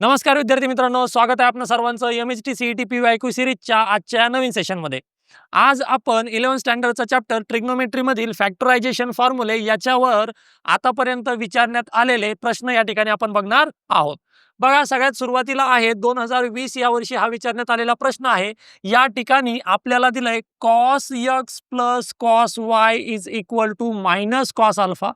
नमस्कार विद्यार्थी मित्रांनो, स्वागत आहे आपणा सर्वांचं एमएचटी सीईटी पीवायक्यू सिरीजच्या आजच्या नवीन सेशनमध्ये. आज आपण 11th स्टँडर्डचा चॅप्टर ट्रिग्नोमेट्री मधील फॅक्टरायझेशन फॉर्म्युले याच्यावर आतापर्यंत विचारण्यात आलेले प्रश्न या ठिकाणी आपण बघणार आहोत. बघा, सगळ्यात सुरुवातीला आहे 2020 या वर्षी हा विचारण्यात आलेला प्रश्न आहे. या ठिकाणी आपल्याला दिलंय cos x plus cos y is equal to minus cos alpha.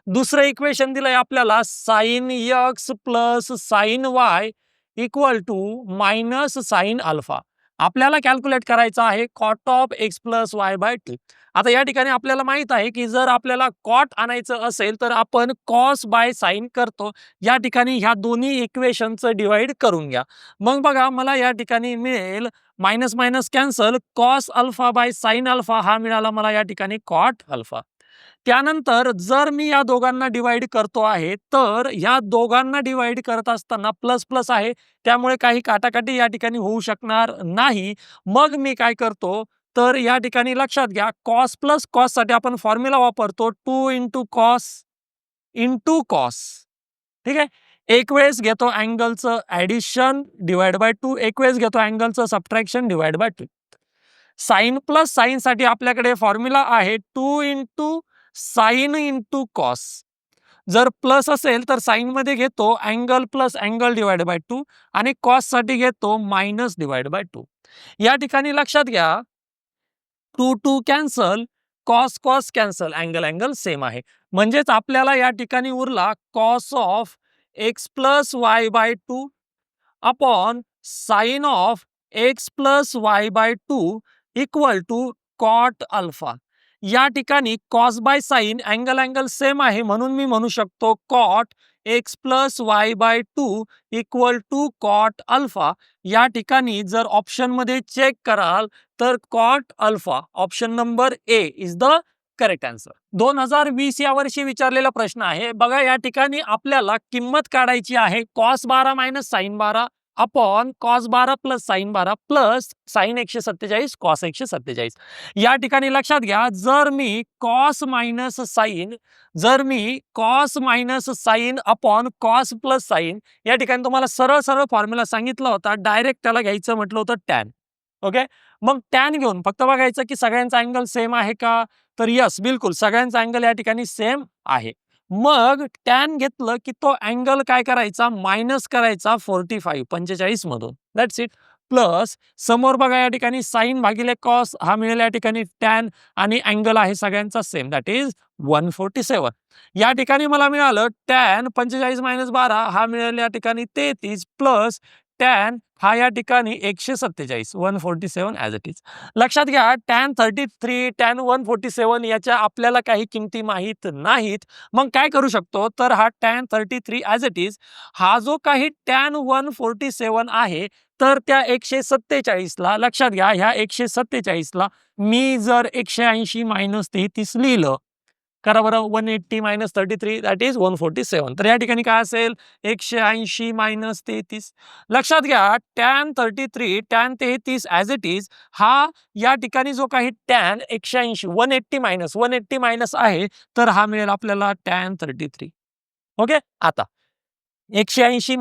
दुसरं इक्वेशन दिलंय आपल्याला sine x plus sine y equal to minus sine alpha. आपल्याला कॅल्क्युलेट करायचं आहे cot of x plus y by two. आता या ठिकाणी आपल्याला माहित आहे की जर आपल्याला कॉट आणायचं असेल तर आपण कॉस बाय साइन करतो. या ठिकाणी ह्या दोन्ही इक्वेशनचं डिवाइड करून घ्या. मग बघा, मला या ठिकाणी मिळेल minus minus cancel, cos alpha by sine alpha हा मिळाला मला या ठिकाणी कॉट अल्फा. त्यानंतर जर मी या दोघांना डिवाइड करतो आहे तर या दोघांना डिवाइड करत असताना प्लस प्लस आहे, त्यामुळे काही काटाकाटी या ठिकाणी होऊ शकणार नाही. मग मी काय करतो तर या ठिकाणी लक्षात घ्या, कॉस प्लस कॉस साठी आपण फॉर्म्युला वापरतो 2 इंटू कॉस इंटू कॉस. ठीक आहे. एक वेळेस घेतो अँगलचं ऍडिशन डिवाइड बाय 2, एक वेळेस घेतो अँगलचं subtraction divide by 2. Sine plus sine साठी आपल्याकडे फॉर्म्युला आहे 2 इंटू साइन इंटू कॉस. जर प्लस असेल तर साइन मध्ये घेतो angle plus angle divide by 2 आणि कॉस साठी घेतो मायनस डिवाइड बाय 2. या ठिकाणी लक्षात घ्या, 2 2 cancel, cos cos cancel, angle angle same आहे. म्हणजेच आपल्याला या ठिकाणी उरला cos of x plus y by 2 upon sine of x plus y by 2 equal to cot alpha. या ठिकाणी cos by sine angle angle same आहे, म्हणून मी म्हणू शकतो cot x plus y by 2 equal to cot alpha. या ठिकाणी जर ऑप्शन मध्ये चेक कराल तर cot alpha option number A is the correct answer. 2020 या वर्षी विचारलेला प्रश्न आहे. बघा, या ठिकाणी आपल्याला किंमत काढायची आहे cos 12 minus sine 12 upon cos 12 plus sine 12 plus sine 147 cos 147. या ठिकाणी लक्षात घ्या, जर मी cos minus sine upon cos plus sine, या ठिकाणी तुम्हाला सरळ सरळ फॉर्म्युला सांगितला होता, डायरेक्ट त्याला घ्यायचं म्हटलं होतं टॅन. ओके. मग टॅन घेऊन फक्त बघायचं की सगळ्यांचा अँगल सेम आहे का, तर यस, बिलकुल सगळ्यांचा अँगल या ठिकाणी सेम आहे. मग टॅन घेतलं की तो अँगल काय करायचा, मायनस करायचा 45 मधून. That's it. प्लस समोर बघा, या ठिकाणी साइन भागिले कॉस हा मिळेल या ठिकाणी टॅन आणि अँगल आहे सगळ्यांचा सेम, दॅट इज 147. या ठिकाणी मला मिळालं टॅन 45 मायनस 12 हा मिळेल या ठिकाणी 33 प्लस टॅन हा या ठिकाणी 147 147 ॲज इट इज. लक्षात घ्या, टॅन 33 टॅन 147 याच्या आपल्याला काही किमती माहीत नाहीत. मग काय करू शकतो तर हा टॅन 33 ॲज इट इज, हा जो काही टॅन 147 आहे तर त्या 147 ला लक्षात घ्या, ह्या 147 ला मी जर 180 मायनस 33 लिहिलं, करा बरं, 180 मायनस 33 दॅट इज 147. तर या ठिकाणी काय असेल, 180 मायनस 33. लक्षात घ्या, टॅन 33 ॲज इट इज हा या ठिकाणी जो काही टॅन 180 180 मायनस आहे तर हा मिळेल आपल्याला टॅन 33. ओके. आता 180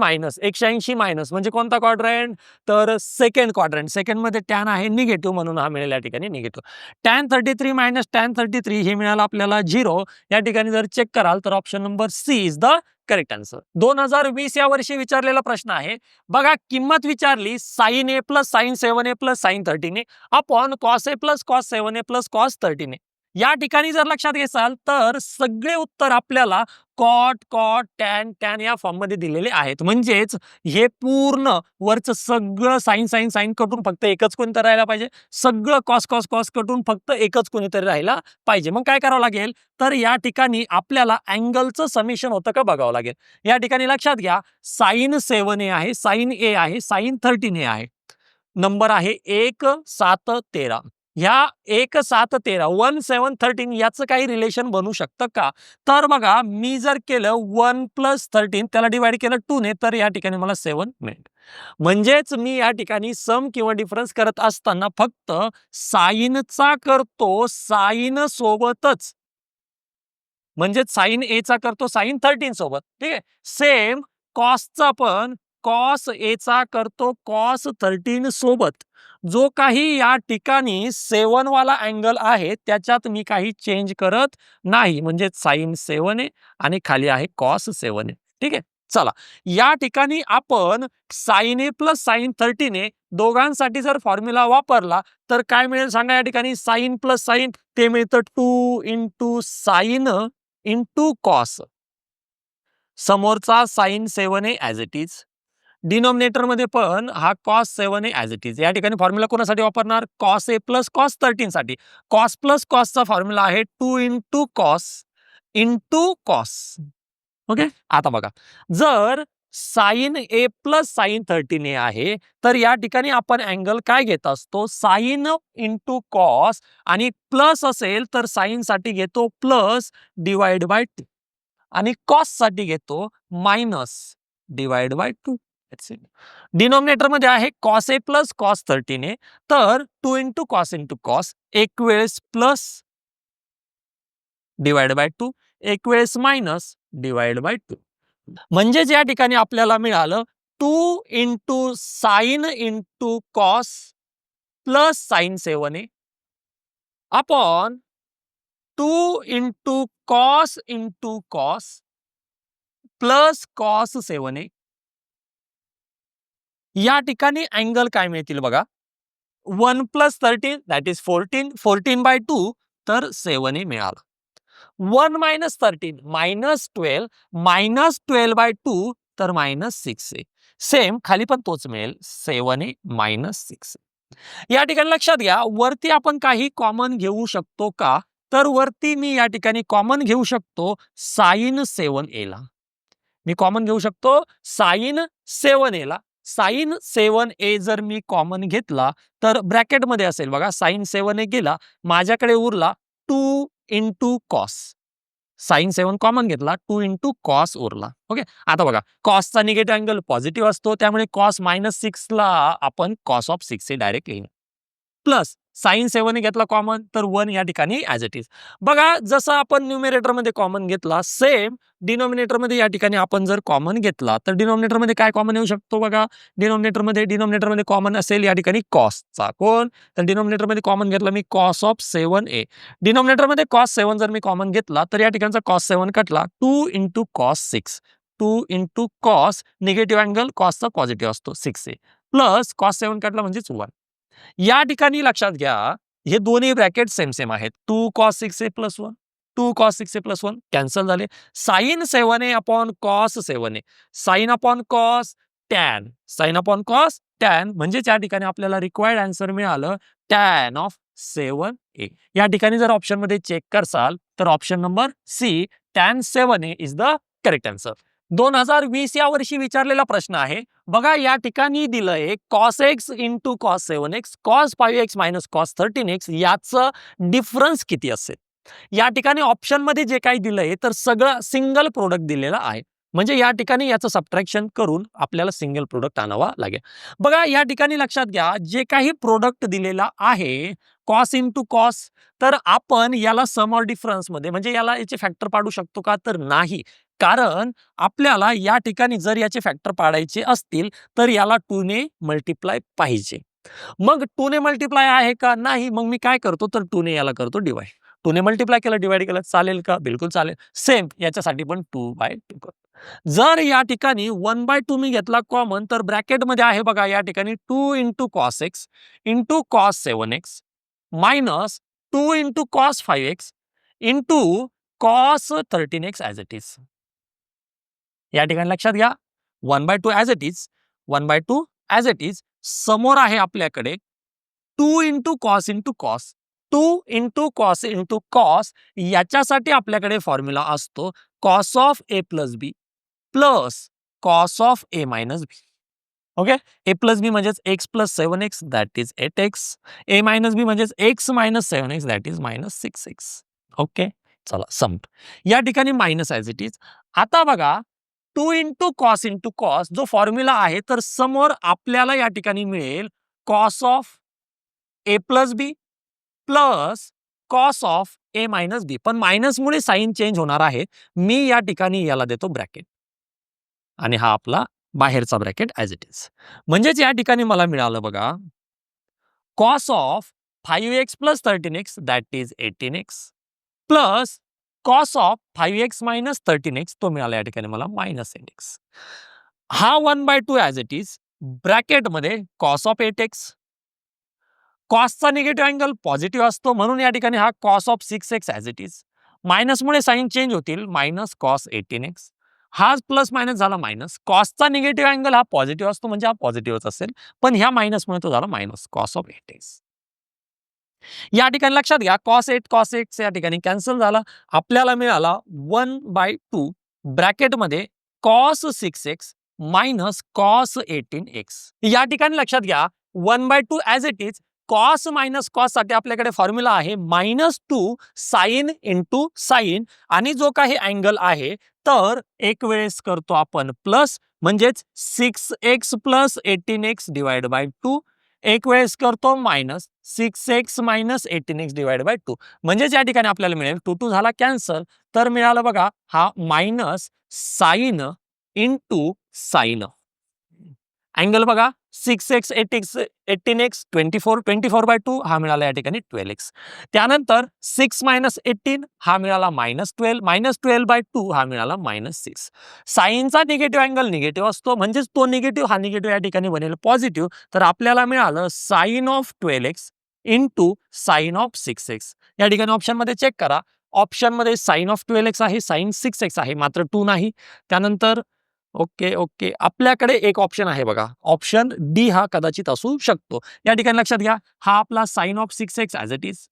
मायनस म्हणजे कोणता क्वाड्रंट, तर सेकंड क्वाड्रंट. सेकंड मध्ये टॅन आहे निगेटिव्ह, म्हणून हा मिळेल या ठिकाणी निगेटिव्ह. टॅन 33 मायनस टॅन 33 हे मिळालं आपल्याला 0. या ठिकाणी जर चेक कराल तर option number C is the correct answer. 2020 या वर्षी विचारलेला प्रश्न आहे. बघा, किंमत विचारली sine A plus sine 7 A plus sine 13 A upon cos A plus cos 7 A plus cos 13 A. या ठिकाणी जर लक्षात घेसाल तर सगळे उत्तर आपल्याला कॉट कॉट टॅन टॅन या फॉर्म मध्ये दिलेले आहेत. म्हणजेच हे पूर्ण वरचं सगळं साइन साइन साइन कटून फक्त एकच कोणीतरी राहायला पाहिजे, सगळं कॉस कॉस कॉस कटून फक्त एकच कोणीतरी राहायला पाहिजे. मग काय करावं लागेल तर या ठिकाणी आपल्याला अँगलचं समेशन होतं का बघावं लागेल. या ठिकाणी लक्षात घ्या, साइन 7 ए आहे, साइन ए आहे, साइन 13 ए आहे, नंबर आहे 1 7 13. ह्या 1 7 13 1 7 13 याचं काही रिलेशन बनू शकतं का, तर बघा, मी जर केलं 1 प्लस 13 त्याला डिवाइड केलं 2 ने तर या ठिकाणी मला 7 मिळेल. म्हणजेच मी या ठिकाणी सम किंवा डिफरन्स करत असताना फक्त साइनचा करतो साइन सोबतच, म्हणजे साइन ए चा करतो साइन 13 सोबत. ठीक आहे. सेम कॉसचा पण कॉस एचा करतो कॉस 13 सोबत जो काही या ठिकाणी 7 वाला अँगल आहे त्याच्यात मी काही चेंज करत नाही, म्हणजे साइन 7 आहे आणि खाली आहे कॉस 7 आहे. ठीक आहे. चला, या ठिकाणी आपण साइन ए प्लस साइन 13 ए दोघांसाठी जर फॉर्म्युला वापरला तर काय मिळेल सांगा. या ठिकाणी साइन प्लस साइन ते मिळतं 2 इंटू साइन इंटू कॉस. समोरचा साइन 7 आहे ॲज इट इज. डिनॉमिनेटर मध्ये पण हा कॉस 7 आहे ॲज इट इज. या ठिकाणी फॉर्म्युला कोणासाठी वापरणार? कॉस ए प्लस कॉस 13 साठी. कॉस प्लस कॉसचा फॉर्म्युला आहे 2 into cos into cos. Okay. आता बघा, जर साइन ए प्लस साइन 13 ए आहे तर या ठिकाणी आपण अँगल काय घेत असतो? साइन इंटू कॉस, आणि प्लस असेल तर साइन साठी घेतो प्लस डिवाइड बाय 2 आणि कॉस साठी घेतो मायनस डिवाइड बाय 2. डिनॉमिनेटर मध्ये आहे कॉस ए प्लस कॉस 13 ए, तर 2 इंटू कॉस एक वेळेस प्लस डिवाइड बाय 2, एक वेळेस मायनस डिवाइड बाय 2. म्हणजेच या ठिकाणी आपल्याला मिळालं 2 into sine into cos plus sine 7 a upon 2 into cos plus cos 7 a. या ठिकाणी अँगल काय मिळतील बघा. 1 प्लस 13 दॅट इज 14, 14 बाय 2 तर 7 ए मिळाला. 1 मायनस 13 मायनस 12, मायनस 12 बाय 2 तर मायनस 6 ए. सेम खाली पण तोच मिळेल 7 ए मायनस 6. या ठिकाणी लक्षात घ्या, वरती आपण काही कॉमन घेऊ शकतो का? तर वरती मी या ठिकाणी कॉमन घेऊ शकतो साइन 7 ए ला. मी कॉमन घेऊ शकतो साइन 7 ए ला. साइन 7 ए जर मी कॉमन घेतला तर ब्रॅकेटमध्ये असेल बघा, साइन 7 ए गेला, माझ्याकडे उरला 2 इंटू कॉस. साइन 7 कॉमन घेतला, 2 इंटू कॉस उरला. ओके. आता बघा, कॉसचा निगेटिव्ह अँगल पॉझिटिव्ह असतो, त्यामुळे कॉस मायनस 6 ला आपण कॉस ऑफ 6 ए डायरेक्ट लिहिणार. प्लस साइन 7 घेतला कॉमन तर 1 या ठिकाणी ॲज इट इज. बघा, जसं आपण न्यूमरेटर मध्ये कॉमन घेतला सेम डिनॉमिनेटर मध्ये या ठिकाणी आपण जर कॉमन घेतला तर डिनॉमिनेटर मध्ये काय कॉमन येऊ शकतो बघा. डिनॉमिनेटर मध्ये कॉमन असेल या ठिकाणी कॉसचा. कोण? तर डिनॉमिनेटर मध्ये कॉमन घेतला मी कॉस ऑफ 7 ए. डिनॉमिनेटर मध्ये कॉस 7 जर मी कॉमन घेतला तर या ठिकाणचा कॉस 7 कटला, 2 into cos 6. 2 into cos, negative angle कॉसचा पॉझिटिव्ह असतो 6 ए, प्लस कॉस 7 कटला म्हणजेच 1. या ठिकाणी लक्षात घ्या, हे दोन्ही ब्रॅकेट सेम सेम आहेत. 2 cos 6a plus 1, 2 cos 6a plus 1 cancel झाले. Sine 7a upon cos 7a, sine upon cos tan, sine upon cos tan, म्हणजेच या ठिकाणी आपल्याला रिक्वायर्ड आन्सर मिळालं टॅन ऑफ 7a. या ठिकाणी जर ऑप्शन मध्ये चेक करसाल तर option number c tan 7a is the correct answer. 2020 या वर्षी विचारलेला प्रश्न आहे बघा. या ठिकाणी दिलंय cos x into cos 7x, cos 5x minus cos 13x याचं डिफरन्स किती असेल. या ठिकाणी ऑप्शन मध्ये जे काही दिलंय तर सगळं सिंगल प्रोडक्ट दिलेला आहे, म्हणजे या ठिकाणी याचं सबट्रॅक्शन करून आपल्याला सिंगल प्रोडक्ट आणावा लागेल. बघा, या ठिकाणी लक्षात घ्या, जे काही प्रोडक्ट दिलेला आहे कॉस इंटू कॉस, तर आपण याला सम ऑर डिफरन्स मध्ये म्हणजे याला याचे फॅक्टर पाडू शकतो का? तर नाही, कारण आपल्याला या ठिकाणी जर याचे फॅक्टर पाडायचे असतील तर याला 2 ने मल्टिप्लाय पाहिजे. मग 2 ने मल्टिप्लाय आहे का? नाही. मग मी काय करतो तर 2 ने याला करतो डिवाइड. 2 ने मल्टिप्लाय केलं, डिवाइड केलं, चालेल का? बिलकुल चालेल. सेम याच्यासाठी पण 2/2 करतो. जर या ठिकाणी 1/2 मी घेतला कॉमन तर ब्रॅकेटमध्ये आहे बघा, या ठिकाणी 2 into cos x into cos 7x minus 2 into cos 5x into cos 13x as it is. या ठिकाणी लक्षात घ्या, 1/2 as it is, 1/2 as it is. समोर आहे आपल्याकडे 2 into cos into cos, 2 into cos into cos. याच्यासाठी आपल्याकडे फॉर्म्युला असतो cos of A plus B plus cos of A minus B. Okay. A plus B म्हणजेच x plus 7x that is 8x, A minus बी म्हणजेच x minus 7x that is minus 6x. Okay. चला संपत. या ठिकाणी minus as it is. आता बघा, 2 into cos जो formula आहे तर समोर आपल्याला या ठिकाणी मिळेल cos of A plus B plus cos of A minus B, पण मायनस मुळे साइन चेंज होणार आहे. मी या ठिकाणी याला देतो ब्रॅकेट आणि हा आपला बाहेरचा ब्रॅकेट ॲज इट इज. म्हणजेच या ठिकाणी मला मिळालं बघा cos of 5x plus 13x that is 18x plus cos of 5x minus 13x तो मिळाला या ठिकाणी मला मायनस 8x. हा 1/2 ॲज इट इज ब्रॅकेटमध्ये कॉस ऑफ 8x. कॉसचा निगेटिव्ह अँगल पॉझिटिव्ह असतो म्हणून या ठिकाणी हा cos of 6x as it is. मायनसमुळे साइन चेंज होतील मायनस कॉस 18x. हा प्लस मायनस झाला मायनस. कॉसचा निगेटिव्ह अँगल हा पॉझिटिव्ह असतो म्हणजे हा पॉझिटिव्हच असेल पण ह्या मायनसमुळे तो झाला मायनस कॉस ऑफ 8x. या ठिकाणी लक्षात घ्या कॉस 8 या ठिकाणी कॅन्सल झाला. आपल्याला मिळाला 1/2 ब्रॅकेटमध्ये cos 6x minus cos 18x. या ठिकाणी लक्षात घ्या 1/2 as it is cos minus cos साठी आपल्याकडे फॉर्म्युला आहे -2 साइन इंटू साइन आणि जो काही अँगल आहे तर एक वेळेस करतो आपण प्लस म्हणजेच 6x plus 18x divide by 2. एक वेळेस करतो minus 6x minus 18x divide by 2. म्हणजेच या ठिकाणी आपल्याला मिळेल 2 झाला कॅन्सल तर मिळालं बघा हा minus sign into sign. Angle बघा 6x 8x 18x 24/2 हा मिळाला या ठिकाणी 12x. त्यानंतर 6 मायनस 18 हा मिळाला -12 -12/2 हा मिळाला -6. साइनचा निगेटिव्ह अँगल निगेटिव्ह असतो म्हणजेच तो निगेटिव्ह हा निगेटिव्ह या ठिकाणी बनेल पॉझिटिव्ह. तर आपल्याला मिळालं sine of 12x into sine of 6x. या ठिकाणी ऑप्शनमध्ये चेक करा. ऑप्शनमध्ये साइन ऑफ 12x आहे साइन 6x आहे मात्र 2 नाही. त्यानंतर ओके आपल्याकडे एक ऑप्शन आहे बघा ऑप्शन डी हा कदाचित असू शकतो. या ठिकाणी लक्षात घ्या हा आपला sine of 6x as it is.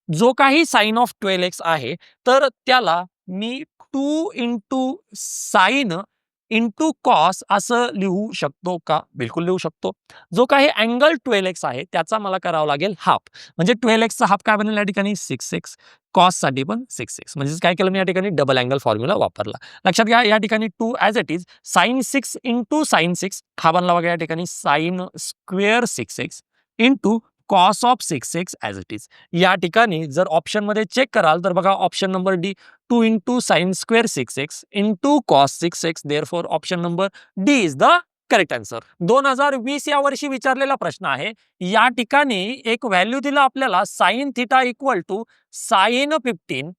जो काही साइन ऑफ 12x आहे तर त्याला मी 2 इंटू साइन इंटू कॉस असं लिहू शकतो का? बिलकुल लिहू शकतो. जो काही अँगल 12x आहे त्याचा मला करावं लागेल हाफ म्हणजे 12x चा हाफ काय बनेल या ठिकाणी 6x. कॉस साठी पण 6x म्हणजे काय केलं मी या ठिकाणी डबल अँगल फॉर्म्युला वापरला. लक्षात घ्या या ठिकाणी 2 as it is sign 6 into sine 6 हा बनला बघा या ठिकाणी sine square 6x into cos of 6x as it is. या ठिकाणी जर ऑप्शन मध्ये चेक कराल तर बघा option number D 2 into sine square 6x into cos 6x therefore option number D is the correct answer. 2020 या वर्षी विचारलेला प्रश्न आहे. या ठिकाणी एक व्हॅल्यू दिला आपल्याला sine theta equal to sine 15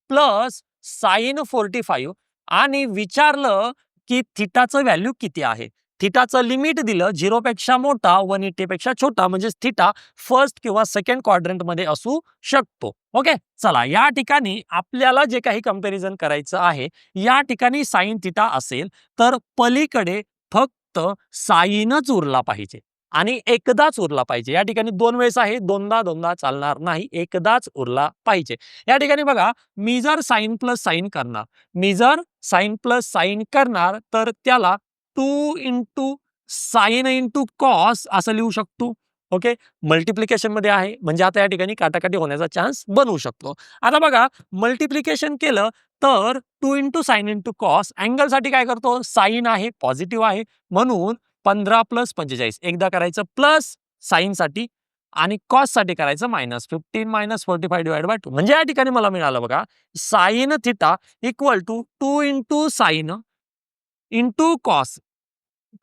plus sine 45 आणि विचारलं की थिटाचं व्हॅल्यू किती आहे. थिटाचं लिमिट दिलं 0 पेक्षा मोठा 180 पेक्षा छोटा म्हणजेच थिटा फर्स्ट किंवा सेकंड क्वाड्रंट मध्ये असू शकतो. ओके चला या ठिकाणी आपल्याला जे काही कंपॅरिझन करायचं आहे या ठिकाणी साइन थिटा असेल तर पलीकडे फक्त साइनच उरला पाहिजे आणि एकदाच उरला पाहिजे. या ठिकाणी 2 वेळेस आहे दोनदा चालणार नाही एकदाच उरला पाहिजे. या ठिकाणी बघा मी जर साइन प्लस साइन करणार तर त्याला 2 इंटू साइन इंटू कॉस असं लिहू शकतो. ओके मल्टिप्लिकेशन मध्ये आहे म्हणजे आता या ठिकाणी काटाकाटी होण्याचा चान्स बनवू शकतो. आता बघा मल्टिप्लिकेशन केलं तर 2 into sine into cos angle साठी काय करतो साइन आहे पॉझिटिव्ह आहे म्हणून 15 प्लस 45 एकदा करायचं प्लस साइन साठी आणि कॉस साठी करायचं -15 मायनस 45 डिवाइड बाय 2 म्हणजे या ठिकाणी मला मिळालं बघा sine theta equal to 2 into sine into cos.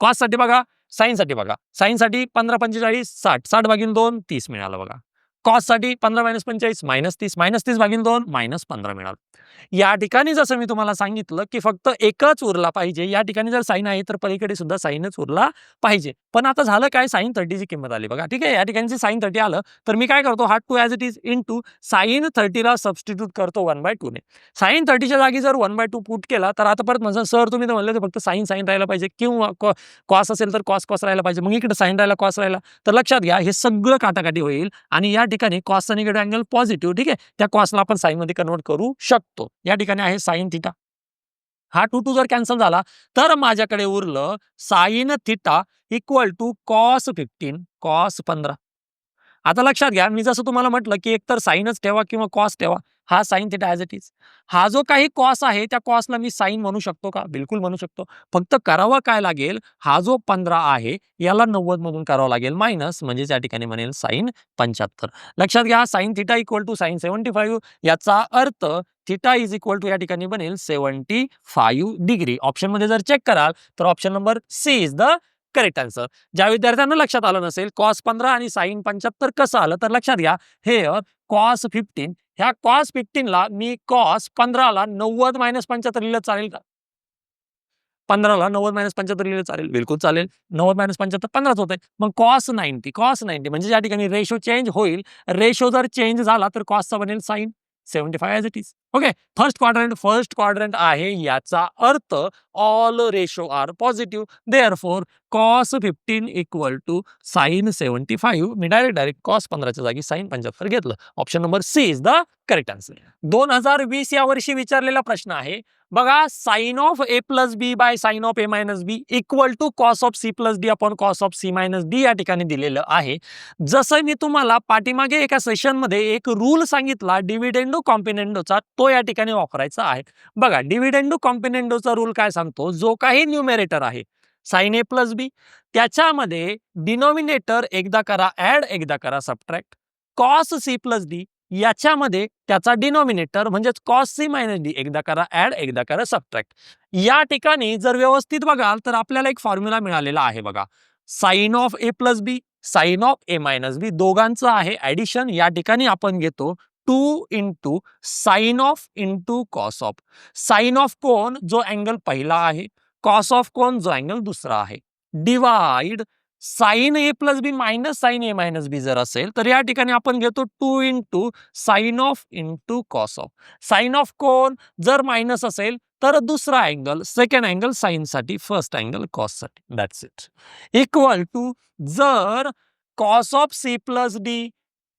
Cos साठी बघा साइन साठी 15 45 60 60 भागिले 2 30 मिळालं बघा. कॉस साठी 15 मायनस 45 -30 भागिले 2 -15 मिळालं. या ठिकाणी जसं मी तुम्हाला सांगितलं की फक्त एकच उरला पाहिजे. या ठिकाणी जर साइन आहे तर पलीकडे सुद्धा साइनच उरला पाहिजे. पण आता झालं काय साइन 30 ची किंमत आली बघा ठीक आहे. या ठिकाणी साइन 30 आलं तर मी काय करतो हा 2 as it is into sine 30 ला सबस्टिट्यूट करतो 1/2 ने. साइन 30 च्या जागी जर 1/2 पुट केला तर आता परत म्हणजे सर तुम्ही तर म्हणले फक्त साइन राहायला पाहिजे किंवा कॉस असेल तर कॉस राहायला पाहिजे मग इकडे साइन राहिला कॉस राहिला तर लक्षात घ्या हे सगळं काटाकाटी होईल आणि या ठिकाणी कॉसचा निगेटिव्ह अँगल पॉझिटिव्ह ठीक आहे त्या कॉसला आपण साइन मध्ये कन्वर्ट करू शकतो. या ठिकाणी आहे साइन थिटा. हा 2 जर कॅन्सल झाला तर माझ्याकडे उरलं sine theta equal to cos 15 cos 15 आता लक्षात घ्या, मी जसं तुम्हाला म्हटलं, की एकतर साइनच ठेवा किंवा कॉस ठेवा. हा sine theta as it is. हा जो काही कॉस आहे, त्या कॉसला मी साइन म्हणू शकतो का? बिलकुल म्हणू शकतो. फक्त करावं काय लागेल, हा जो 15 आहे, याला 90 मधून करावं लागेल मायनस, म्हणजेच या ठिकाणी बनेल साइन 75. लक्षात घ्या, sine theta equal to sine 75. याचा अर्थ थिटा इज इक्वल टू या ठिकाणी बनेल 75 डिग्री. ऑप्शनमध्ये जर चेक कराल, तर option number C is the correct answer. ज्या विद्यार्थ्यांना लक्षात आलं नसेल कॉस 15 आणि साइन 75 कसं आलं, तर लक्षात घ्या, हे कॉस 15, ह्या कॉस 15 ला मी कॉस 15 ला 90 मायनस 75 लिहिलं चालेल का? 15 ला 90 मायनस 75 लिहिलं चालेल? बिलकुल चालेल. 90 मायनस 75 15च होतंय. मग कॉस 90 म्हणजे या ठिकाणी रेशो चेंज होईल. रेशो जर चेंज झाला तर कॉसचा बनेल sine 75 as it is. Okay. First quadrant आहे, याचा अर्थ all ratio are positive. Therefore cos 15 equal to sine 75. मी डायरेक्ट कॉस 15च्या जागी साइन 75 घेतलं. Option number C is the correct answer. 2020 या वर्षी विचारलेला प्रश्न आहे. बघा, sine of A plus B by sine of A minus B equal to cos of C plus D upon cos of C minus D या ठिकाणी दिलेलं आहे. जसं मी तुम्हाला पाठीमागे एका सेशनमध्ये एक रूल सांगितला डिव्हिडेंडो कॉम्पिनेंडोचा, तो या ठिकाणी वापरायचा आहे. बघा, डिव्हिडेंडो कॉम्पिनेंडोचा रूल काय सांगतो, जो काही न्यूमेरेटर आहे साइन ए प्लस बी, त्याच्यामध्ये डिनॉमिनेटर एकदा करा ऍड, एकदा करा subtract. Cos C plus D याच्यामध्ये त्याचा डिनॉमिनेटर म्हणजेच कॉस सी मायनस डी एकदा करा ऍड, एकदा करा सबट्रॅक्ट. या ठिकाणी जर व्यवस्थित बघाल तर आपल्याला एक फॉर्म्युला मिळालेला आहे. बघा, sine of A plus B, sine of A minus B दोघांचं आहे ऍडिशन. या ठिकाणी आपण घेतो 2 into sine of into cos of. Sine of कोण, जो अँगल पहिला आहे, कॉस ऑफ कोण, जो अँगल दुसरा आहे, divide sine A plus B minus sine A minus B जर असेल तर या ठिकाणी आपण घेतो 2 into sine of into cos of. Sine of कोण जर मायनस असेल तर दुसरा अँगल, सेकंड अँगल साइन साठी, फर्स्ट अँगल कॉस साठी. That's it. इक्वल टू जर cos of C plus D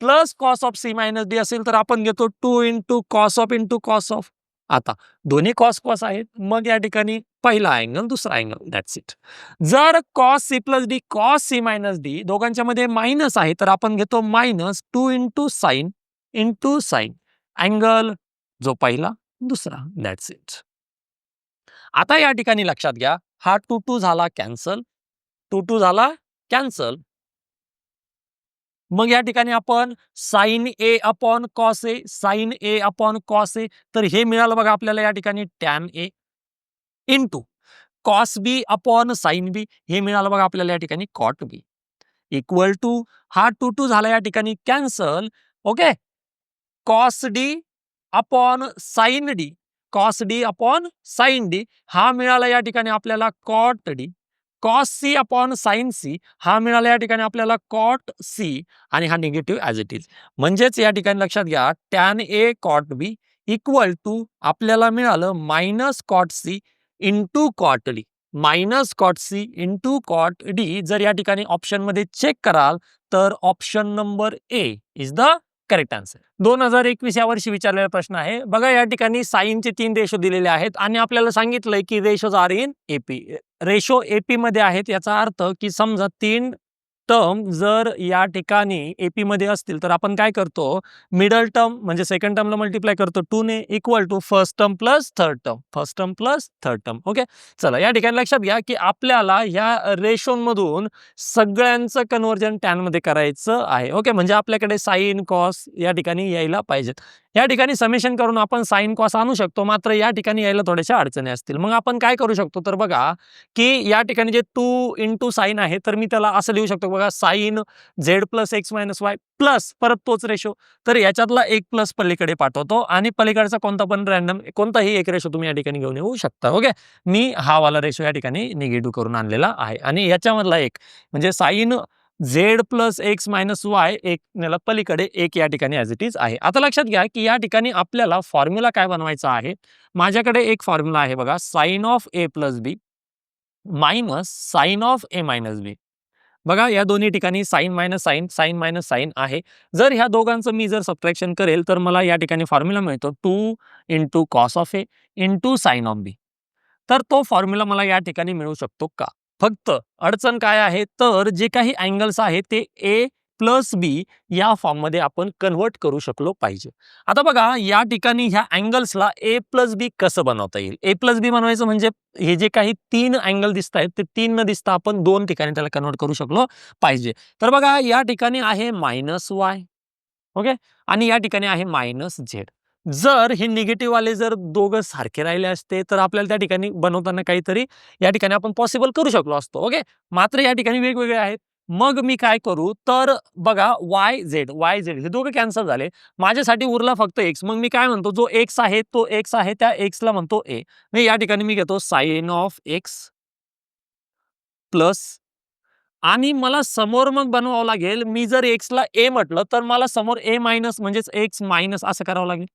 plus cos of C minus D असेल तर आपण घेतो 2 into cos of into cos of. आता दोन्ही कॉस कॉस आहेत, मग या ठिकाणी पहिला अँगल, दुसरा अँगल. That's it. जर cos C plus D cos C minus D दोघांच्या मध्ये मायनस आहे तर आपण घेतो मायनस 2 इंटू साइन अँगल, जो पहिला, दुसरा. That's it. आता या ठिकाणी लक्षात घ्या, हा 2 झाला कॅन्सल, 2 झाला कॅन्सल. मग या ठिकाणी आपण साइन ए अपॉन कॉस ए, साइन ए अपॉन कॉस ए, तर हे मिळालं बघा आपल्याला या ठिकाणी tan A into cos B upon sine B, हे मिळालं बघा आपल्याला या ठिकाणी कॉट बी. इक्वल टू हा 2 झाला या ठिकाणी cancel. Okay. Cos D upon sine D, cos D upon sine D, हा मिळाला या ठिकाणी आपल्याला cot D. Cos C upon sine C, हा मिळाला या ठिकाणी आपल्याला कॉट सी, आणि हा निगेटिव्ह ॲज इट इज. म्हणजेच या ठिकाणी लक्षात घ्या, tan A cot B equal to आपल्याला मिळालं minus cot C into cot D, minus cot C into cot D. जर या ठिकाणी ऑप्शन मध्ये चेक कराल तर option number A is the correct answer. 2021 या वर्षी विचारलेला प्रश्न आहे. बघा, या ठिकाणी साइनचे 3 रेशो दिलेले आहेत आणि आपल्याला सांगितलंय की ratios are in AP. Ratio AP मध्ये आहेत, याचा अर्थ की समजा 3 टर्म जर या ठिकाणी एपी मध्ये असतील तर आपण काय करतो, मिडल टर्म म्हणजे सेकंड टर्मला मल्टिप्लाय करतो 2 ने, equal to first term plus third term, first term plus third term. Okay. चला, या ठिकाणी लक्षात घ्या की आपल्याला ह्या रेशोमधून सगळ्यांचं कन्व्हर्जन टॅन मध्ये करायचं आहे. ओके. म्हणजे आपल्याकडे साइन कॉस या ठिकाणी यायला पाहिजेत. या ठिकाणी समेशन करून आपण साइन कॉस आणू शकतो, मात्र या ठिकाणी यायला थोड्याशा अडचणी असतील. मग आपण काय करू शकतो, तर बघा की या ठिकाणी जे 2 इंटू साइन आहे तर मी त्याला असं लिहू शकतो. बघा, sine Z plus X minus Y plus परत तोच रेशो, तर याच्यातला एक प्लस पलीकडे पाठवतो आणि पलीकडचा कोणता पण रॅन्डम कोणताही एक रेशो तुम्ही या ठिकाणी घेऊन येऊ शकता. ओके. मी हा वाला रेशो या ठिकाणी निगेटिव्ह करून आणलेला आहे आणि याच्यामधला एक म्हणजे sine Z plus X minus Y, एक नेला पलीकडे, एक या ठिकाणी ॲज इट इज आहे. आता लक्षात घ्या की या ठिकाणी आपल्याला फॉर्म्युला काय बनवायचा आहे. माझ्याकडे एक फॉर्म्युला आहे बघा, sine of A plus B minus sine of A minus B. बघा, या दोन्ही ठिकाणी sine minus sine, sine minus sine आहे. जर ह्या दोघांचं मी जर सबट्रॅक्शन करेल तर मला या ठिकाणी फॉर्म्युला मिळतो 2 into cos of A into sine of B. तर तो फॉर्म्युला मला या ठिकाणी मिळू शकतो का? फक्त अडचण काय आहे, तर जे काही अँगल्स आहेत ते ए प्लस बी या फॉर्ममध्ये आपण कन्व्हर्ट करू शकलो पाहिजे. आता बघा या ठिकाणी ह्या अँगल्सला ए प्लस बी कसं बनवता येईल. ए प्लस बी बनवायचं म्हणजे हे जे काही 3 अँगल दिसत आहेत ते 3 न दिसता आपण 2 ठिकाणी त्याला कन्व्हर्ट करू शकलो पाहिजे. तर बघा या ठिकाणी आहे मायनस वाय, ओके, आणि या ठिकाणी आहे मायनस झेड. जर हे निगेटिव्ह वाले जर दोघं सारखे राहिले असते तर आपल्याला त्या ठिकाणी बनवताना काहीतरी या ठिकाणी आपण पॉसिबल करू शकलो असतो. ओके, मात्र या ठिकाणी वेगवेगळे आहेत. मग मी काय करू तर बघा वाय झेड हे दोघं कॅन्सल झाले. माझ्यासाठी उरला फक्त एक्स. मग मी काय म्हणतो जो एक्स आहे तो एक्स आहे त्या एक्सला म्हणतो ए. या ठिकाणी मी घेतो साइन ऑफ एक्स प्लस, आणि मला समोर मग बनवावं लागेल. मी जर एक्सला ए म्हटलं तर मला समोर ए मायनस म्हणजेच एक्स मायनस असं करावं लागेल.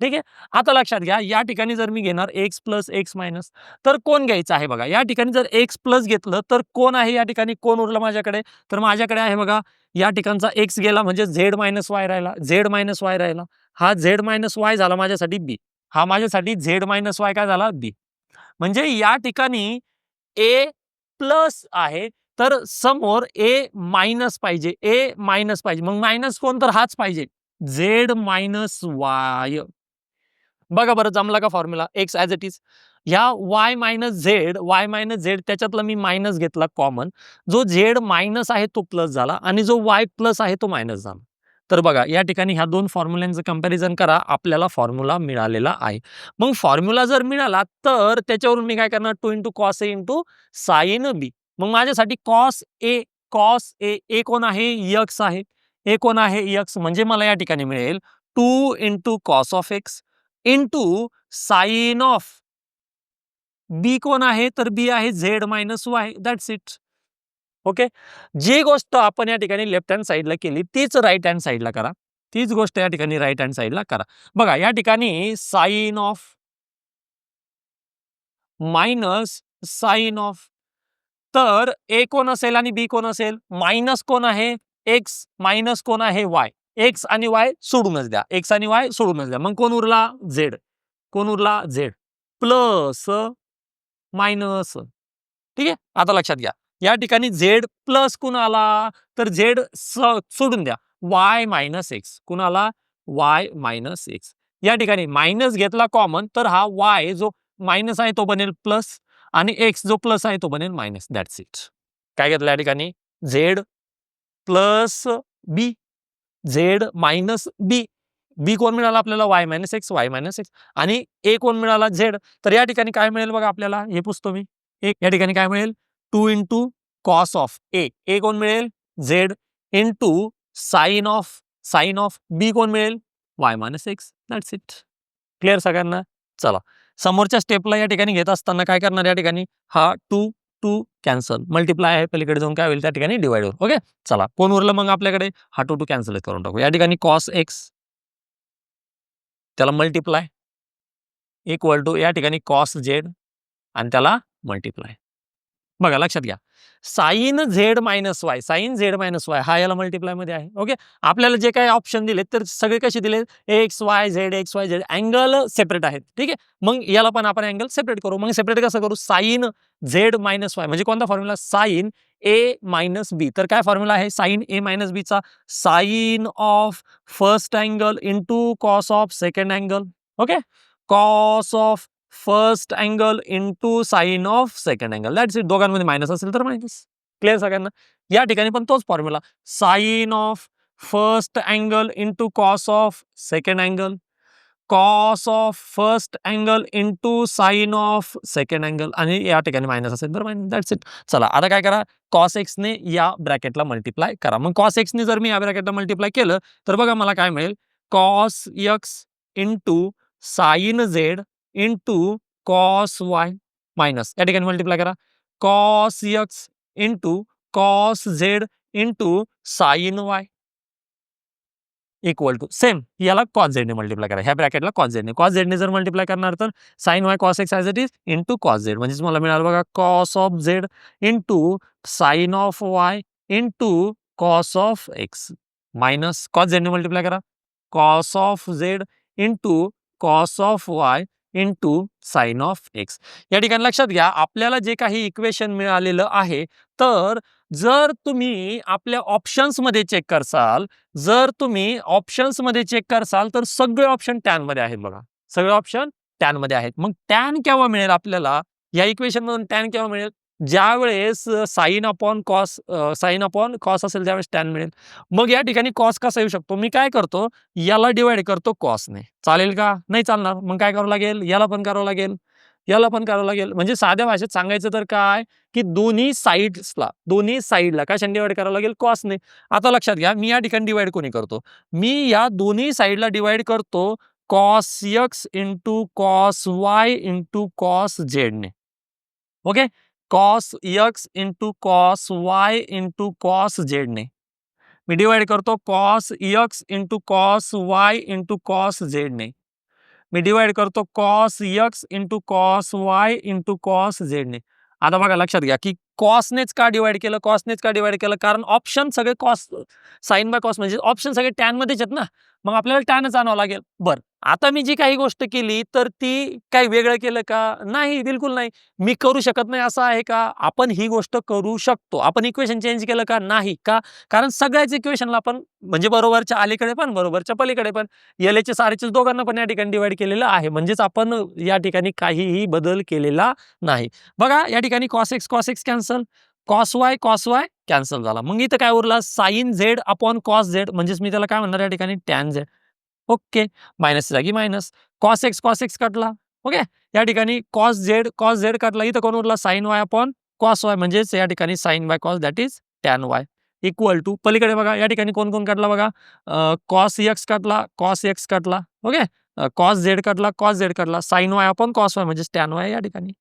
ठीक आहे. आता लक्षात घ्या या ठिकाणी जर मी घेणार एक्स प्लस एक्स मायनस तर कोण घ्यायचं आहे बघा. या ठिकाणी जर एक्स प्लस घेतलं तर कोण आहे या ठिकाणी, कोण उरलं माझ्याकडे, तर माझ्याकडे आहे बघा या ठिकाणचा एक्स गेला म्हणजे झेड मायनस वाय राहिला, झेड मायनस वाय राहिला. हा झेड मायनस वाय झाला माझ्यासाठी बी, हा माझ्यासाठी झेड मायनस वाय काय झाला बी. म्हणजे या ठिकाणी ए प्लस आहे तर समोर ए मायनस पाहिजे, ए मायनस पाहिजे. मग मायनस कोण, तर हाच पाहिजे झेड मायनस वाय. बघा बरं जमला का formula, x as it is. ह्या वाय मायनस झेड त्याच्यातला मी मायनस घेतला कॉमन. जो झेड मायनस आहे तो प्लस झाला आणि जो वाय प्लस आहे तो मायनस झाला. तर बघा या ठिकाणी ह्या दोन फॉर्म्युलांचं कंपॅरिझन करा, आपल्याला फॉर्म्युला मिळालेला आहे. मग फॉर्म्युला जर मिळाला तर त्याच्यावरून मी काय करणार, 2 into cos A into sine B. मग माझ्यासाठी कॉस ए, ए कोण आहे, यक्स आहे. ए कोण आहे, यक्स, म्हणजे मला या ठिकाणी मिळेल 2 into cos of x into sine of B कोण आहे, तर बी आहे z minus y. That's it. Okay, जी गोष्ट आपण या ठिकाणी लेफ्ट हँड साईडला केली तीच राईट हँड साईडला करा. तीच गोष्ट या ठिकाणी राईट हँड साईडला करा. बघा या ठिकाणी sine of minus sine of, तर ए कोण असेल आणि बी कोण असेल, मायनस कोण आहे एक्स, मायनस कोण आहे वाय. एक्स आणि वाय सोडूनच द्या, एक्स आणि वाय सोडूनच द्या. मग कोण उरला झेड, कोण उरला झेड प्लस मायनस. ठीक आहे, आता लक्षात घ्या या ठिकाणी झेड प्लस कोण आला, तर झेड सोडून द्या, वाय मायनस एक्स. कुणाला, वाय मायनस एक्स. या ठिकाणी मायनस घेतला कॉमन तर हा वाय जो मायनस आहे तो बनेल प्लस आणि एक्स जो प्लस आहे तो बनेल मायनस. That's it. काय घेतलं या ठिकाणी, झेड प्लस बी, झेड मायनस बी. बी कोण मिळाला आपल्याला, y minus x, y minus x, आणि ए कोण मिळाला झेड. तर या ठिकाणी काय मिळेल बघा आपल्याला, हे पुसतो मी. एक या ठिकाणी काय मिळेल 2 इंटू कॉस ऑफ ए, ए कोण मिळेल Z, into sine of B कोण मिळेल y minus x. That's it. Clear सगळ्यांना. चला समोरच्या स्टेपला या ठिकाणी घेत असताना काय करणार, या ठिकाणी हा 2 2 कॅन्सल, मल्टिप्लाय आहे पलीकडे जाऊन काय होईल त्या ठिकाणी डिवाइड होईल. ओके, चला कोण उरलं मग आपल्याकडे, हा 2 2 कॅन्सल करून टाकू. या ठिकाणी कॉस एक्स त्याला मल्टिप्लाय इक्वल टू या ठिकाणी कॉस झेड आणि त्याला मल्टिप्लाय. बघा लक्षात घ्या साइन झेड मायनस वाय हा याला मल्टिप्लाय मध्ये आहे. ओके, आपल्याला जे काही ऑप्शन दिले तर सगळे कसे दिले, x Y Z angle separate आहेत. ठीक आहे, मग याला पण आपण अँगल सेपरेट करू. मग सेपरेट कसं करू, साइन झेड मायनस वाय म्हणजे कोणता formula, sine A minus B. तर काय फॉर्म्युला आहे साइन ए मायनस बी चा, sine of first angle into cos of second angle. Okay, cos of first angle into sine of second angle. That's it. दोघांमध्ये minus असेल तर minus. Clear सगळ्यांना. या ठिकाणी पण तोच formula, sine of first angle into cos of second angle, cos of first angle into sine of second angle, आणि या ठिकाणी मायनस असेल तर मायनस. That's it. चला आता काय करा, कॉस एक्स ने या ब्रॅकेटला मल्टिप्लाय करा. मग कॉस एक्स ने जर मी या ब्रॅकेटला मल्टिप्लाय केलं तर बघा मला काय मिळेल, cos x into sine z into cos y minus या ठिकाणी मल्टिप्लाय करा, cos x into cos z into sine y equal to same याला कॉस झेडने मल्टिप्लाय करा. ह्या ब्रॅकेटला कॉस झेडने जर मल्टिप्लाय करणार तर sine y cos x as it is into cos z, म्हणजे मला मिळालं बघा cos of z into sine of y into cos of x minus cos झेडने मल्टिप्लाय करा, cos of z into cos of y into sine of x. या ठिकाणी लक्षात घ्या आपल्याला जे काही इक्वेशन मिळालेलं आहे तर जर तुम्ही आपल्या ऑप्शन्समध्ये चेक करसाल, तर सगळे ऑप्शन टॅनमध्ये आहेत बघा. सगळे ऑप्शन टॅनमध्ये आहेत. मग टॅन केव्हा मिळेल आपल्याला? या इक्वेशनमधून टॅन केव्हा मिळेल? ज्यावेळेस साइन अपॉन कॉस असेल त्यावेळेस टॅन मिळेल. मग या ठिकाणी कॉस कसा येऊ शकतो? मी काय करतो, याला डिव्हाईड करतो कॉसने. चालेल का? नाही चालणार. मग काय करावं लागेल? याला पण करावं लागेल, याला पण करावं लागेल. म्हणजे साध्या भाषेत सांगायचं तर काय, की दोन्ही साइडला कशाने डिवाइड करावं लागेल? कॉसने. आता लक्षात घ्या, मी या ठिकाणी डिवाइड कोणी करतो? मी या दोन्ही साइडला डिवाइड करतो cos x into cos y into cos झेडने. Okay. Cos x into cos y into cos झेडने. मी डिवाइड करतो cos x into cos y into cos झेडने. मी डिवाइड करतो cos x into cos y into cos झेडने. आता बघा लक्षात घ्या, की कॉसनेच का डिवाइड केलं? कारण ऑप्शन सगळे कॉस, साइन बाय कॉस म्हणजे ऑप्शन सगळे टॅन मध्येच आहेत ना. मग आपल्याला टॅनच आणावं लागेल. बरं, आता मी जी काही गोष्ट केली तर ती काही वेगळं केलं का? नाही, बिलकुल नाही. मी करू शकत नाही असं आहे का? आपण ही गोष्ट करू शकतो. आपण इक्वेशन चेंज केलं का? नाही. का? कारण सगळ्याच इक्वेशनला आपण म्हणजे बरोबरच्या अलीकडे पण, बरोबरच्या पलीकडे पण, LHS RHS दोघांना पण या ठिकाणी डिवाइड केलेलं आहे. म्हणजेच आपण या ठिकाणी काहीही बदल केलेला नाही. बघा या ठिकाणी cos x cancel, cos y cancel झाला. मग इथं काय उरला? sin z upon cos z, म्हणजेच मी त्याला काय म्हणणार या ठिकाणी? tan z. ओके. मायनसच्या जागी मायनस. cos x कटला. ओके. या ठिकाणी cos z कटला. इथं कोण उरला? sin y upon cos y, म्हणजेच या ठिकाणी sin by cos that is tan y equal to पलीकडे बघा या ठिकाणी कोण कोण काढला बघा, cos x काढला. ओके. cos z काढला, sin y upon cos y म्हणजेच tan y या ठिकाणी.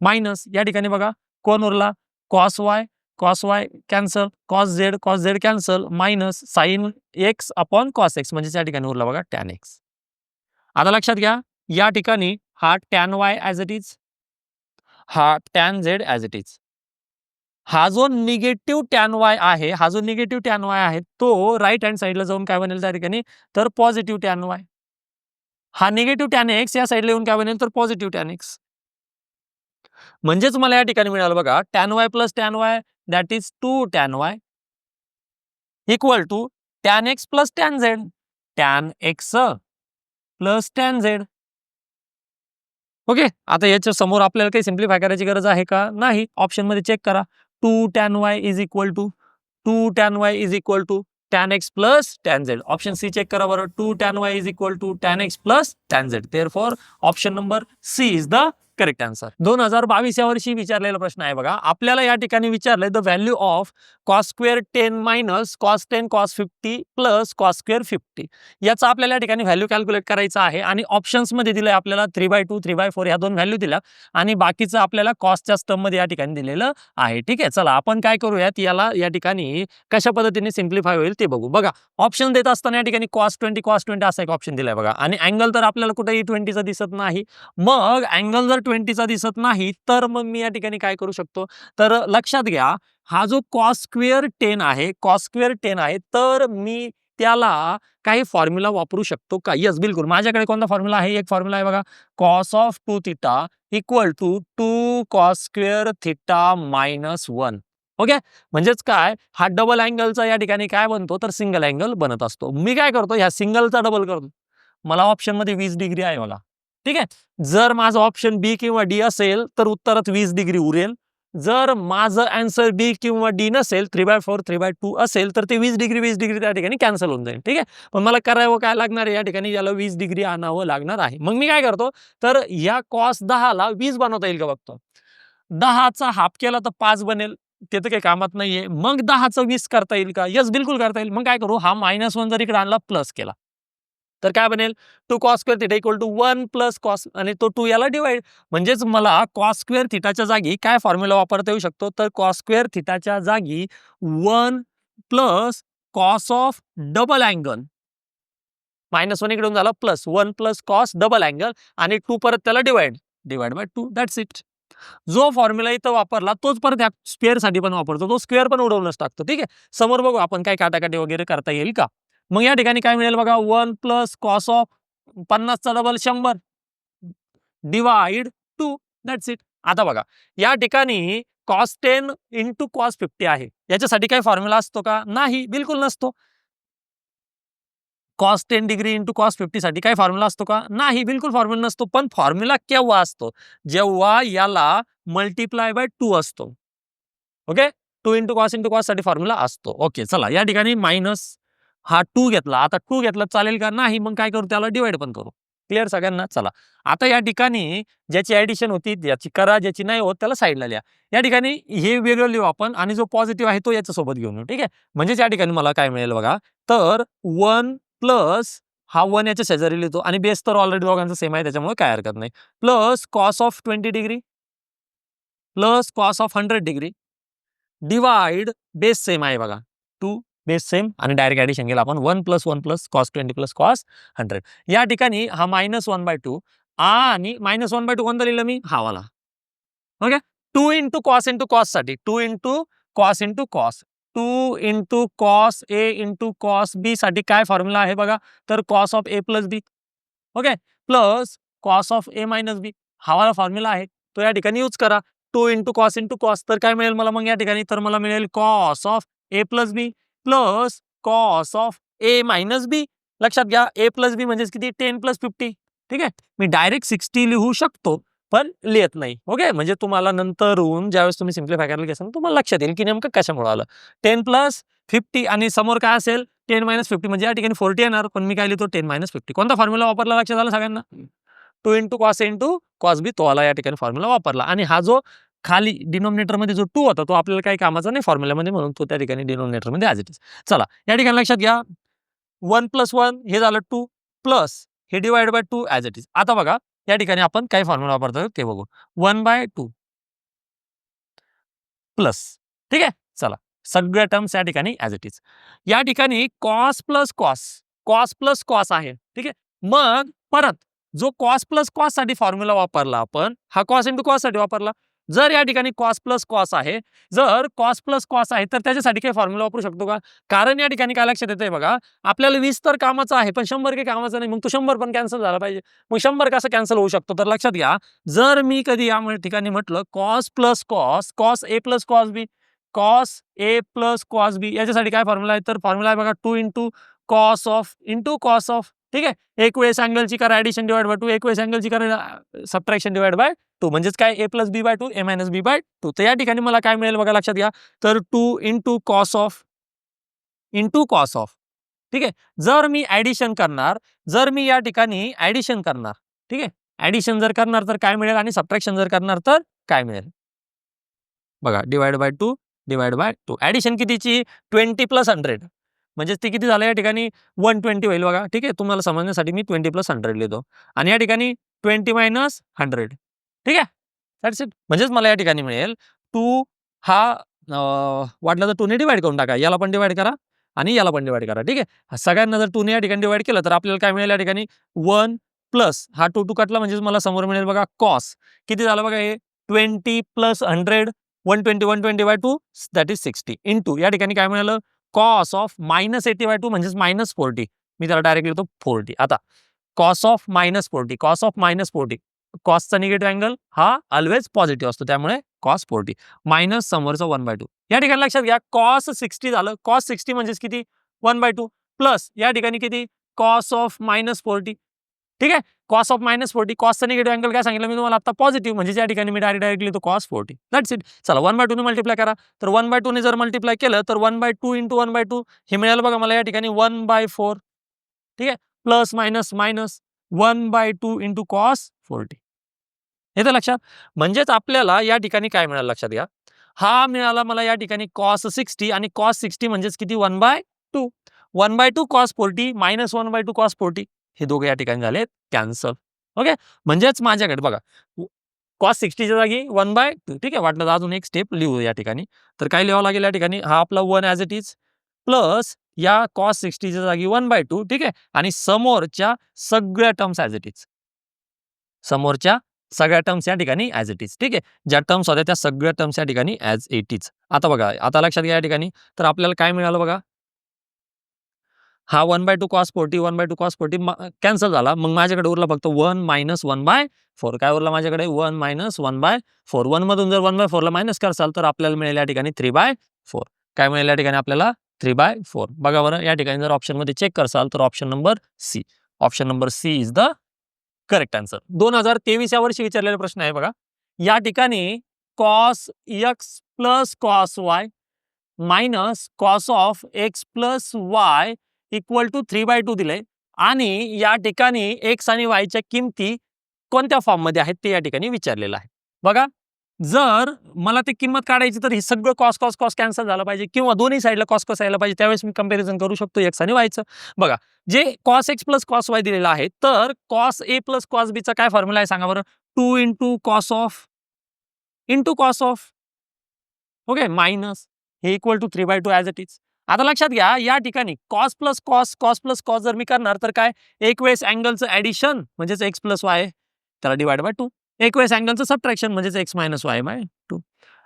मायनस या ठिकाणी बघा कोण उरला? cos y cancel, cos z cancel, minus sin x upon cos x म्हणजेच या ठिकाणी उरला बघा tan x. आता लक्षात घ्या, या ठिकाणी हा tan y as it is, हा tan z as it is. हा जो निगेटिव्ह टॅन वाय आहे, तो राईट हँड साइडला जाऊन काय बनेल त्या ठिकाणी? तर पॉझिटिव्ह टॅन वाय. हा निगेटिव्ह टॅन एक्स या साइडला येऊन काय बनेल? तर पॉझिटिव्ह टॅन एक्स. म्हणजेच मला या ठिकाणी मिळालं बघा tan y plus tan y that is 2 tan y equal to tan x plus tan z. Tan x plus tan z. Okay. आता याच्या समोर आपल्याला काही सिम्प्लिफाय करायची गरज आहे का? नाही. ऑप्शन मध्ये चेक करा. 2 tan y is equal to tan x plus tan z. Option C check करा बरं. 2 tan y is equal to tan x plus tan z. Therefore option number C is the correct answer. 2022 या वर्षी विचारलेला प्रश्न आहे बघा. आपल्याला या ठिकाणी विचारलंय the value of cos square 10 minus cos 10 cos 50 plus cos square 50. याचा आपल्याला या ठिकाणी व्हॅल्यू कॅल्क्युलेट करायचा आहे आणि ऑप्शन्स मध्ये दिलंय आपल्याला 3/2 3/4 ह्या दोन व्हॅल्यू दिल्या आणि बाकीचं आपल्याला कॉसच्या स्टर्म मध्ये या ठिकाणी दिलेलं आहे. ठीक आहे. चला आपण काय करूयात, याला या ठिकाणी कशा पद्धतीने सिम्प्लिफाय होईल ते बघू. बघा ऑप्शन देत असताना या ठिकाणी कॉस 20 असा एक ऑप्शन दिलाय बघा आणि अँगल तर आपल्याला कुठेही 20चा दिसत नाही. मग अँगल जर 20चा दिसत नाही तर मग मी या ठिकाणी काय करू शकतो? तर लक्षात घ्या, हा जो कॉस स्क्वेअर 10 आहे, तर मी त्याला काही फॉर्म्युला वापरू शकतो का? येस, बिलकुल. माझ्याकडे कोणता फॉर्म्युला आहे? एक फॉर्म्युला आहे बघा, cos of 2 theta equal to 2 cos square theta minus 1. Okay. म्हणजेच काय, हा डबल अँगलचा या ठिकाणी काय बनतो? तर सिंगल अँगल बनत असतो. मी काय करतो? ह्या सिंगलचा डबल करतो. मला ऑप्शन मध्ये 20 डिग्री आहे बघा. ठीक आहे. जर माझं ऑप्शन बी किंवा डी असेल तर उत्तरात 20 डिग्री उरेल. जर माझं आन्सर डी किंवा डी नसेल, 3/4 3/2 असेल तर ते 20 डिग्री त्या ठिकाणी कॅन्सल होऊन जाईल. ठीक आहे. पण मला करावं काय लागणार आहे? या ठिकाणी याला 20 डिग्री आणावं लागणार आहे. मग मी काय करतो? तर या कॉस 10 ला 20 बनवता येईल का बघतो. 10चा हाफ केला तर 5 बनेल. ते तर काही कामात नाहीये. मग 10चं 20 करता येईल का? येस, बिलकुल करता येईल. मग काय करू? हा -1 जर इकडे आणला प्लस केला तर काय बनेल? 2 cos square theta equal to 1 plus cos आणि तो 2 याला डिवाइड. म्हणजेच मला कॉस स्क्वेअर थिटाच्या जागी काय फॉर्म्युला वापरता येऊ शकतो? तर कॉस स्क्वेअर थिटाच्या जागी 1 plus cos of double angle. -1 इकडून झाला plus 1 plus cos double angle आणि 2 परत त्याला डिवाइड बाय 2. That's it. जो फॉर्म्युला इथं वापरला तोच परत या स्क्वेअर साठी पण वापरतो. तो स्क्वेअर पण उडवूनच टाकतो. ठीक आहे. समोर बघू आपण काय काटाकाटी वगैरे करता येईल का. मग या ठिकाणी काय मिळेल बघा, 1 प्लस कॉस ऑफ 50चा डबल 100 डिवाइड 2. That's it. आता बघा या ठिकाणी cos 10 इंटू cos 50 आहे. याच्यासाठी काही फॉर्म्युला असतो का? नाही, बिलकुल नसतो. cos 10 डिग्री इंटू cos 50 साठी काही फॉर्म्युला असतो का? नाही, बिलकुल फॉर्म्युला नसतो. पण फॉर्म्युला केव्हा असतो? जेव्हा याला मल्टिप्लाय बाय 2 असतो. ओके, 2 इंटू कॉस साठी फॉर्म्युला असतो. ओके, चला या ठिकाणी मायनस हा 2 घेतला. आता 2 घेतला चालेल का? नाही, मग काय करू, त्याला डिवाइड पण करू. क्लिअर सगळ्यांना? चला आता या ठिकाणी ज्याची ऍडिशन होती ज्याची करा, ज्याची नाही होत त्याला साईडला लिहा. या ठिकाणी हे वेगळं लिहू आपण आणि जो पॉझिटिव्ह आहे तो याच्या सोबत घेऊन येऊ. ठीक आहे, म्हणजेच या ठिकाणी मला काय मिळेल बघा, तर 1 प्लस हा 1 याच्या शेजारी लिहितो आणि बेस तर ऑलरेडी दोघांचा सेम आहे त्याच्यामुळे काय हरकत नाही. Plus cos of 20 degree plus cos of 100 degree divide base same आहे बघा, 2 बेस सेम आणि डायरेक्ट ऍडिशन केलं आपण 1 plus 1 plus cos 20 plus cos 100. या ठिकाणी हा -1/2 आणि -1/2 कोणता लिहिलं मी? हा वाला. ओके, 2 इंटू कॉस साठी 2 into cos 2 into cos A into cos B साठी काय फॉर्म्युला आहे बघा, तर cos of A plus B. Okay, plus cos of A minus B हा वाला फॉर्म्युला आहे तो या ठिकाणी यूज करा. 2 इंटू कॉस तर काय मिळेल मला मग या ठिकाणी, तर मला मिळेल cos of A plus B plus cos of A minus B. लक्षात घ्या, ए प्लस बी म्हणजे किती? 10 प्लस 50. ठीक आहे, मी डायरेक्ट 60 लिहू शकतो पण लिहित नाही. ओके, म्हणजे तुम्हाला नंतरून ज्यावेळेस तुम्ही सिम्प्लिफाय करायला घ्याल तुम्हाला लक्षात येईल की नेमकं कशामुळे आलं. 10 प्लस 50 आणि समोर काय असेल 10 मायनस 50 म्हणजे या ठिकाणी 40 येणार, पण मी काय लिहितो 10 मायनस 50. कोणता फॉर्म्युला वापरला लक्षात आलं सगळ्यांना? 2 इंटू कॉस इंटू कॉस बी तो आला या ठिकाणी फॉर्म्युला वापरला आणि हा जो खाली डिनोमिनेटर मध्ये जो 2 होता तो आपल्याला काही कामाचा नाही फॉर्म्युल्यामध्ये, म्हणून तो त्या ठिकाणी डिनोमिनेटर मध्ये ॲज इट इज. चला या ठिकाणी लक्षात घ्या, 1 प्लस 1 हे झालं 2 प्लस हे divide by 2 as it is. आता बघा या ठिकाणी आपण काय फॉर्म्युला वापरतो ते बघू. 1/2 प्लस. ठीक आहे, चला सगळ्या टर्म्स या ठिकाणी ॲज इट इज. या ठिकाणी कॉस प्लस कॉस आहे. ठीक आहे, मग परत जो कॉस प्लस कॉस साठी फॉर्म्युला वापरला आपण, हा कॉस इंटू कॉस साठी वापरला. जर या ठिकाणी कॉस प्लस कॉस आहे, जर कॉस प्लस कॉस आहे तर त्याच्यासाठी काही फॉर्म्युला वापरू शकतो का? कारण या ठिकाणी काय लक्षात येतंय बघा, आपल्याला 20 तर कामाचा आहे पण 100 काही कामाचा नाही, मग तो 100 पण कॅन्सल झाला पाहिजे. मग 100 कसं कॅन्सल होऊ शकतो? तर लक्षात घ्या, जर मी कधी या ठिकाणी म्हटलं cos plus cos A plus cos B, cos A plus cos बी याच्यासाठी काय फॉर्म्युला आहे? तर फॉर्म्युला आहे बघा 2 इंटू कॉस ऑफ. ठीक आहे, एक वेळेस अँगलची करा ऍडिशन डिवाइड बाय 2, एक वेळेस अँगलची करा सबट्रॅक्शन डिवाइड बाय 2, म्हणजेच काय A plus B by 2 A minus B by 2. तर या ठिकाणी मला काय मिळेल बघा, लक्षात घ्या, तर 2 इंटू कॉस ऑफ. ठीक आहे, जर मी ऍडिशन करणार, जर मी या ठिकाणी ऍडिशन करणार, ठीक आहे, ऍडिशन जर करणार तर काय मिळेल आणि सबट्रॅक्शन जर करणार तर काय मिळेल बघा, डिवाइड बाय 2 ऍडिशन कितीची? 20 प्लस 100 म्हणजे ते किती झालं या ठिकाणी 120 होईल बघा. ठीक आहे, तुम्हाला समजण्यासाठी मी 20 प्लस 100 लिहितो आणि या ठिकाणी 20 मायनस 100. ठीक आहे, दॅट्स इट. म्हणजेच मला या ठिकाणी मिळेल 2 हा वाटलं तर 2 ने डिवाइड करून टाका, याला पण डिवाइड करा आणि याला पण डिवाइड करा. ठीक आहे, सगळ्यांना जर 2 ने या ठिकाणी डिवाइड केलं तर आपल्याला काय मिळेल या ठिकाणी 1 प्लस हा 2 कटला म्हणजेच मला समोर मिळेल बघा कॉस किती झालं बघा, हे 20 plus 100 120 by 2 that is 60 into या ठिकाणी काय मिळालं कॉस ऑफ -80 बाय 2 म्हणजेच -40. मी त्याला डायरेक्ट लिहितो 40. आता कॉस ऑफ -40 कॉसचा निगेटिव्ह अँगल हा ऑलवेज पॉझिटिव्ह असतो त्यामुळे कॉस 40 मायनस समोरचा 1/2. या ठिकाणी लक्षात घ्या कॉस 60 झालं, कॉस 60 म्हणजेच किती 1/2 प्लस या ठिकाणी किती कॉस ऑफ -40. ठीक आहे, कॉस ऑफ -40 कॉसचा निगेटिव्ह अँगल काय सांगितलं मी तुम्हाला आता पॉझिटिव्ह, म्हणजे या ठिकाणी मी डायरेक्ट लिहितो कॉस 40. That's it. चला 1/2 ने मल्टिप्लाय करा, तर 1/2 ने जर मल्टिप्लाय केलं तर 1/2 इंटू 1/2 हे मिळालं बघा मला या ठिकाणी 1/4. ठीक आहे, plus minus minus 1/2 into cos 40. येतं लक्षात? म्हणजेच आपल्याला या ठिकाणी काय मिळालं लक्षात घ्या, हा मिळाला मला या ठिकाणी कॉस 60 आणि कॉस 60 म्हणजेच किती 1/2. 1/2 कॉस 40 मायनस 1/2 कॉस 40 हे दोघे या ठिकाणी झाले कॅन्सल. ओके, म्हणजेच माझ्याकडे बघा कॉस 60च्या जागी 1/2. ठीक आहे, वाटलं तर अजून एक स्टेप लिहू या ठिकाणी, तर काय लिहावं लागेल या ठिकाणी, हा आपला 1 ॲज इट इज प्लस या कॉस 60च्या जागी 1/2. ठीक आहे, आणि समोरच्या सगळ्या टर्म्स ॲज इट इज, समोरच्या सगळ्या टर्म्स या ठिकाणी ॲज इट इज. ठीक आहे, ज्या टर्म्स होत्या त्या सगळ्या टर्म्स या ठिकाणी ॲज इट इज. आता बघा, आता लक्षात घ्या या ठिकाणी, तर आपल्याला काय मिळालं बघा, हा 1/2 cos 40 1/2 cos 40 कॅन्सल झाला. मग माझ्याकडे उरला फक्त 1 - 1/4. काय उरला माझ्याकडे 1 - 1/4. 1 मधून जर 1/4 ला मायनस कराल तर आपल्याला मिळेल या ठिकाणी 3/4. काय मिळेल या ठिकाणी आपल्याला 3/4. बघा बरं या ठिकाणी जर ऑप्शनमध्ये चेक कराल तर option number C. Option number C is the correct answer. 2023 या वर्षी विचारलेला प्रश्न आहे बघा. या ठिकाणी cos x plus cos y minus cos of x plus y equal to 3/2 दिले आणि या ठिकाणी x आणि y च्या किमती कोणत्या फॉर्ममध्ये आहेत ते या ठिकाणी विचारलेलं आहे. बघा जर मला ती किंमत काढायची तर हे सगळं cos cos cos कॅन्सल झालं पाहिजे किंवा दोन्ही साईडला cos cos यायला पाहिजे. त्यावेळेस मी कंपॅरिझन करू शकतो x आणि y चं. बघा जे cos x plus cos y दिलेलं आहे तर cos a plus cos b चा काय फॉर्म्युला आहे सांगा बरं. 2 cos of into cos of okay minus हे equal to 3/2 as it is. आता लक्षात घ्या या ठिकाणी cos plus cos cos plus cos जर मी करणार तर काय एक वेळेस अँगलचं ॲडिशन म्हणजेच x प्लस y त्याला डिवाइड बाय 2. एक वेळेस अँगलचं सबट्रॅक्शन म्हणजेच x मायनस y बाय 2.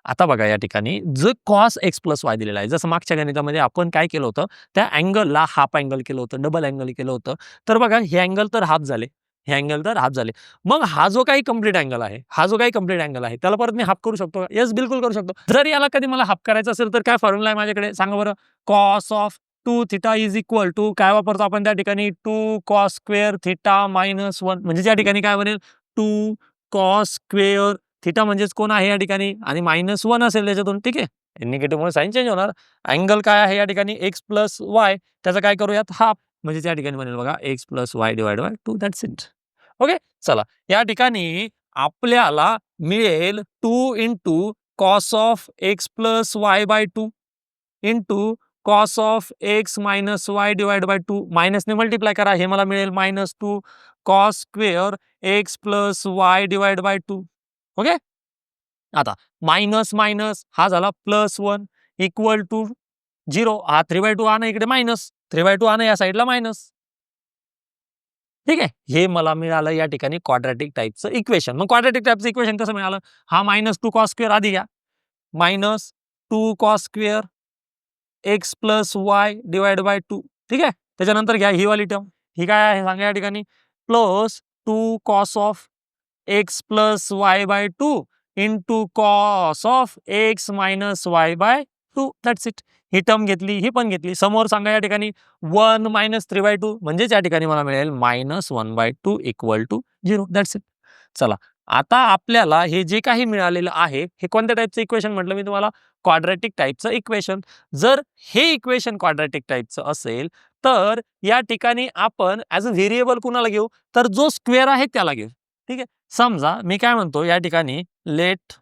आता बघा या ठिकाणी जो cos x प्लस y दिलेला आहे जसं मागच्या गणितामध्ये आपण काय केलं होतं त्या अँगलला हाफ अँगल केलं होतं डबल अँगल केलं होतं. तर बघा हे अँगल तर हाफ झाले हे अँगल तर हाफ झाले. मग हा जो काही कंप्लीट अँगल आहे त्याला परत मी हाफ करू शकतो. येस बिलकुल करू शकतो. जर याला कधी मला हाफ करायचं असेल तर काय फॉर्म्युला आहे माझ्याकडे सांगा बरं. cos of 2 theta is equal to काय वापरतो आपण त्या ठिकाणी 2 cos स्क्वेअर थिटा मायनस 1 म्हणजे त्या ठिकाणी काय बनेल 2 cos स्क्वेअर थिटा म्हणजेच कोण आहे या ठिकाणी आणि मायनस 1 असेल त्याच्यातून. ठीक आहे निगेटिव्हमुळे साईन चेंज होणार. अँगल काय आहे या ठिकाणी x प्लस वाय त्याचं काय करूयात हाफ म्हणजे त्या ठिकाणी बनेल बघा x plus y divide by 2 that's it. Okay चला या ठिकाणी आपल्याला मिळेल 2 into cos of x plus y by 2 into cos of x minus y divide by 2 मायनसने मल्टिप्लाय करा हे मला मिळेल -2 cos square x plus y divide by 2. Okay आता मायनस मायनस हा झाला +1 इक्वल टू 0. हा 3/2 आणा इकडे मायनस 3/2 आणा या साईडला मायनस. ठीक आहे हे मला मिळालं या ठिकाणी क्वाड्रॅटिक टाईपचं इक्वेशन. मग क्वाड्रॅटिक टाईपचं इक्वेशन कसं मिळालं. हा -2 कॉस स्क्वेअर आधी घ्या -2 cos square x plus y divide by 2. ठीक आहे त्याच्यानंतर घ्या ही वाली टर्म ही काय आहे सांगा या ठिकाणी +2 cos of x plus y by 2 into cos of x minus y by 2 that's it. He term घेतली ही पण घेतली समोर सांगा या ठिकाणी 1 - 3/2 म्हणजेच या ठिकाणी मला मिळेल -1/2 इक्वल टू 0 दॅट्स इट. चला आता आपल्याला हे जे काही मिळालेलं आहे हे कोणत्या टाईपचं इक्वेशन म्हटलं मी तुम्हाला क्वाड्रॅटिक टाईपचं इक्वेशन. जर हे इक्वेशन क्वाड्रॅटिक टाईपचं असेल तर या ठिकाणी आपण ॲज अ व्हेरिएबल कुणाला घेऊ तर जो स्क्वेअर आहे त्याला घेऊ. ठीक आहे समजा मी काय म्हणतो या ठिकाणी let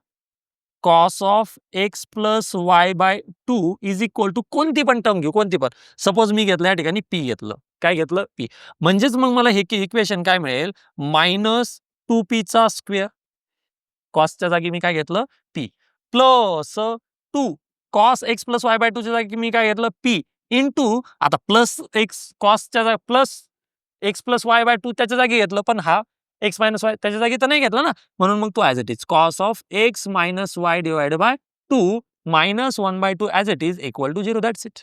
cos of x plus y by 2 is equal to कोणती पण टर्म घेऊ कोणती पण. सपोज मी घेतलं या ठिकाणी पी घेतलं काय घेतलं पी म्हणजेच मग मला हे इक्वेशन काय मिळेल -2p चा स्क्वेअर कॉसच्या जागी मी काय घेतलं P plus 2 cos x plus y by 2 च्या जागी मी काय घेतलं पी इंटू आता प्लस एक्स कॉसच्या जागी plus x plus y by 2 त्याच्या जागी घेतलं पण हा एक्स मायनस वाय त्याच्या जागी तर नाही घेतला ना म्हणून मग तो as it is cos of x minus y divide by 2 -1/2 as it is equal to 0 that's it.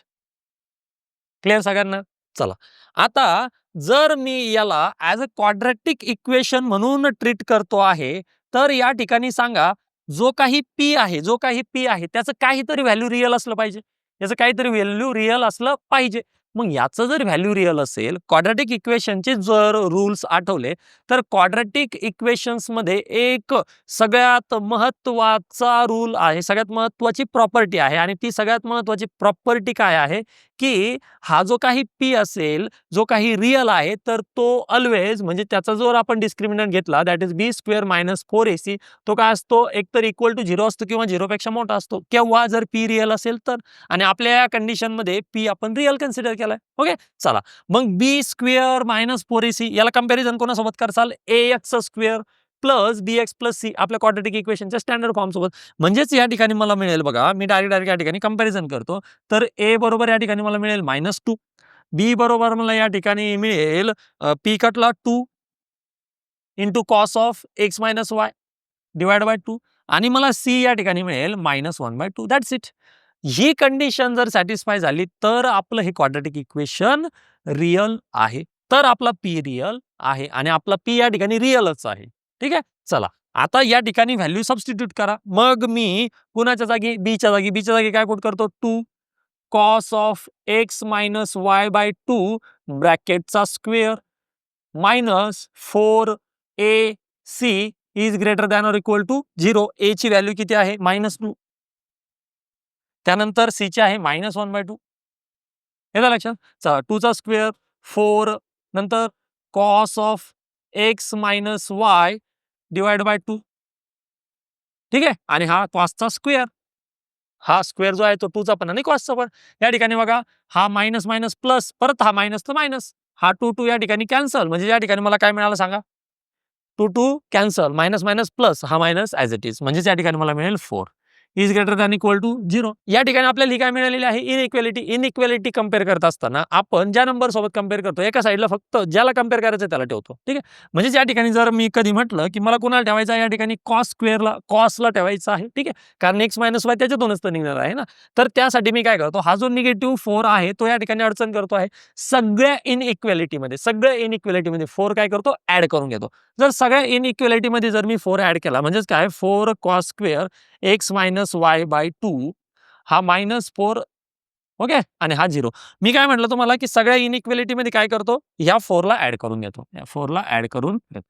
Clear सगळ्यांना. चला आता जर मी याला ॲज अ क्वाड्रॅटिक इक्वेशन म्हणून ट्रीट करतो आहे तर या ठिकाणी सांगा जो काही पी आहे त्याचं काहीतरी व्हॅल्यू रिअल असलं पाहिजे. याचं काहीतरी व्हॅल्यू रिअल असलं पाहिजे. मग याचं जर व्हॅल्यू रिअल असेल क्वाड्रॅटिक इक्वेशनचे जर रूल्स आठवले तर क्वाड्रॅटिक इक्वेशन्स मध्ये एक सगळ्यात महत्त्वाचा रूल आहे सगळ्यात महत्त्वाची प्रॉपर्टी आहे आणि ती सगळ्यात महत्त्वाची प्रॉपर्टी काय आहे की हा जो काही पी असेल जो काही रिअल आहे तर तो ऑलवेज म्हणजे त्याचा जर आपण डिस्क्रिमिनंट घेतला that is b square minus 4ac तो काय असतो एकतर इक्वल टू 0 असतो किंवा 0 पेक्षा मोठा असतो केव्हा जर पी रिअल असेल तर. आणि आपल्या या कंडिशन मध्ये पी आपण रिअल कन्सिडर केलाय. ओके चला मग बी स्क्वेअर मायनस 4ac याला कंपॅरिझन कोणासोबत करसाल ax square plus bx plus c आपल्या क्वाड्रॅटिक इक्वेशनच्या स्टँडर्ड फॉर्म सोबत. म्हणजेच या ठिकाणी मला मिळेल बघा मी डायरेक्ट या ठिकाणी कंपॅरिझन करतो तर a बरोबर या ठिकाणी मला मिळेल -2 बी बरोबर मला या ठिकाणी मिळेल पी कटला 2 into cos of x minus y divide by 2 आणि मला सी या ठिकाणी मिळेल -1/2 दॅट्स इट. ही कंडिशन जर सॅटिस्फाय झाली तर आपलं हे क्वाड्रॅटिक इक्वेशन रिअल आहे, तर आपला पी रिअल आहे आणि आपला पी या ठिकाणी रिअलच आहे. ठीक आहे, चला आता या ठिकाणी व्हॅल्यू सबस्टिट्यूट करा. मग मी कुणाच्या जागी बीच्या जागी काय पुट करतो 2 cos of x minus y by 2 ब्रॅकेटचा square minus 4ac is greater than or equal to 0. A ची व्हॅल्यू किती आहे -2, त्यानंतर सी ची आहे -1/2. येतं लक्षात. चला 2 चा स्क्वेअर 4 नंतर cos of x minus y divide by 2. ठीक आहे, आणि हा cos चा स्क्वेअर, हा स्क्वेअर जो आहे तो 2 चा पण आणि cos चा पण. या ठिकाणी बघा हा मायनस मायनस प्लस, परत हा मायनस तर मायनस, हा 2 या ठिकाणी कॅन्सल. म्हणजे या ठिकाणी मला काय मिळालं सांगा, 2 कॅन्सल, मायनस मायनस प्लस, हा मायनस ॲज इट इज, म्हणजे या ठिकाणी मला मिळेल 4 is greater than equal to 0. या ठिकाणी आपल्याला ही काय मिळालेली आहे इनइक्वॅलिटी. इनइक्वॅलिटी कंपेअर करत असताना आपण ज्या नंबर सोबत कंपेअर करतो एका साईडला फक्त ज्याला कंपेअर करायचं त्याला ठेवतो. ठीक आहे, म्हणजे या ठिकाणी जर मी कधी म्हटलं की मला कोणाला ठेवायचं आहे, या ठिकाणी कॉस स्क्वेअरला कॉसला ठेवायचं आहे. ठीक आहे, कारण x मायनस वाय त्याच्यातूनच तर निघणार आहे ना. तर त्यासाठी मी काय करतो, हा जो निगेटिव्ह 4 आहे तो या ठिकाणी अडचण करतो आहे. सगळ्या इनइक्वॅलिटीमध्ये 4 काय करतो ऍड करून घेतो. जर सगळ्या इनइक्वॅलिटीमध्ये जर मी 4 ऍड केला म्हणजेच काय 4 cos square x minus y by 2 हा -4 ओके आणि हा 0. मी काय म्हटलं तुम्हाला की सगळ्या इनइक्वॅलिटीमध्ये काय करतो, ह्या 4 ला ऍड करून घेतो, या 4 ला ऍड करून घेतो.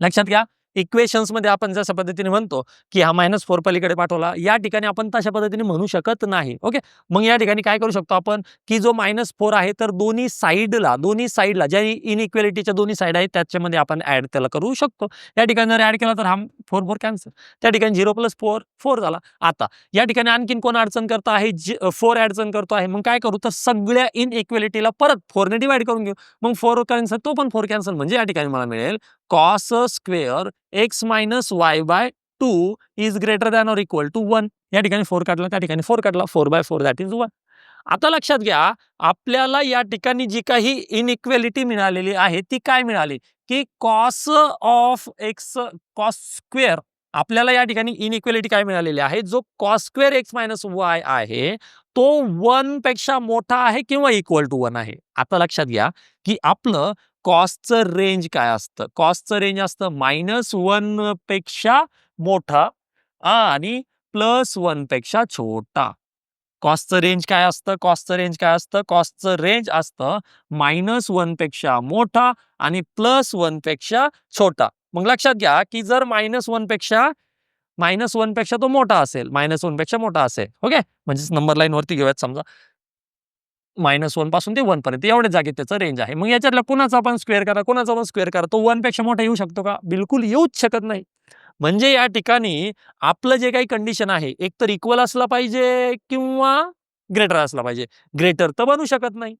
लक्षात घ्या, इक्वेशन्स मध्ये आपण जशा पद्धतीने म्हणतो की हा -4 पलीकडे पाठवला, या ठिकाणी आपण तशा पद्धतीने म्हणू शकत नाही. ओके, मग या ठिकाणी काय करू शकतो आपण की जो -4 आहे तर दोन्ही साईडला ज्या इनइक्वॅलिटीच्या दोन्ही साईड आहेत त्याच्यामध्ये आपण ऍड त्याला करू शकतो. या ठिकाणी जर ऍड केला तर हा 4 कॅन्सल, त्या ठिकाणी 0 + 4 झाला. आता या ठिकाणी आणखीन कोण अडचण करतो आहे, 4 अडचण करतो आहे. मग काय करू, तर सगळ्या इनइक्वॅलिटीला परत 4 ने डिवाइड करून घेऊ. मग 4 कॅन्सल, तो पण 4 कॅन्सल, म्हणजे या ठिकाणी मला मिळेल cos square x minus y by 2 is greater than or equal to 1. या ठिकाणी 4 काढला, त्या ठिकाणी 4 काढला, 4/4 दॅट इज 1. आता लक्षात घ्या, आपल्याला या ठिकाणी जी काही इनइक्वॅलिटी मिळालेली आहे ती काय मिळाली की cos of x cos square, आपल्याला या ठिकाणी इनइक्वॅलिटी काय मिळालेली आहे, जो cos square x minus Y आहे तो 1 पेक्षा मोठा आहे किंवा इक्वल टू 1 आहे. आता लक्षात घ्या की आपलं कॉसचं रेंज काय असतं, कॉसचं रेंज असतं -1 पेक्षा मोठा आणि +1 पेक्षा छोटा. कॉसचं रेंज काय असतं, कॉसचं रेंज असतं -1 पेक्षा मोठा आणि +1 पेक्षा छोटा. मग लक्षात घ्या की जर -1 पेक्षा तो मोठा असेल, -1 पेक्षा मोठा असेल, ओके, म्हणजे नंबर लाईन वरती घेऊयात. समजा -1 पासून ते 1 पर्यंत एवढ्या जागेत त्याचं रेंज आहे. मग याच्यातला कोणाचा पण स्क्वेअर करा, तो 1 पेक्षा मोठा येऊ शकतो का, बिलकुल येऊच शकत नाही. म्हणजे या ठिकाणी आपलं जे काही कंडिशन आहे एक तर इक्वल असला पाहिजे किंवा ग्रेटर असला पाहिजे. ग्रेटर तर बनू शकत नाही.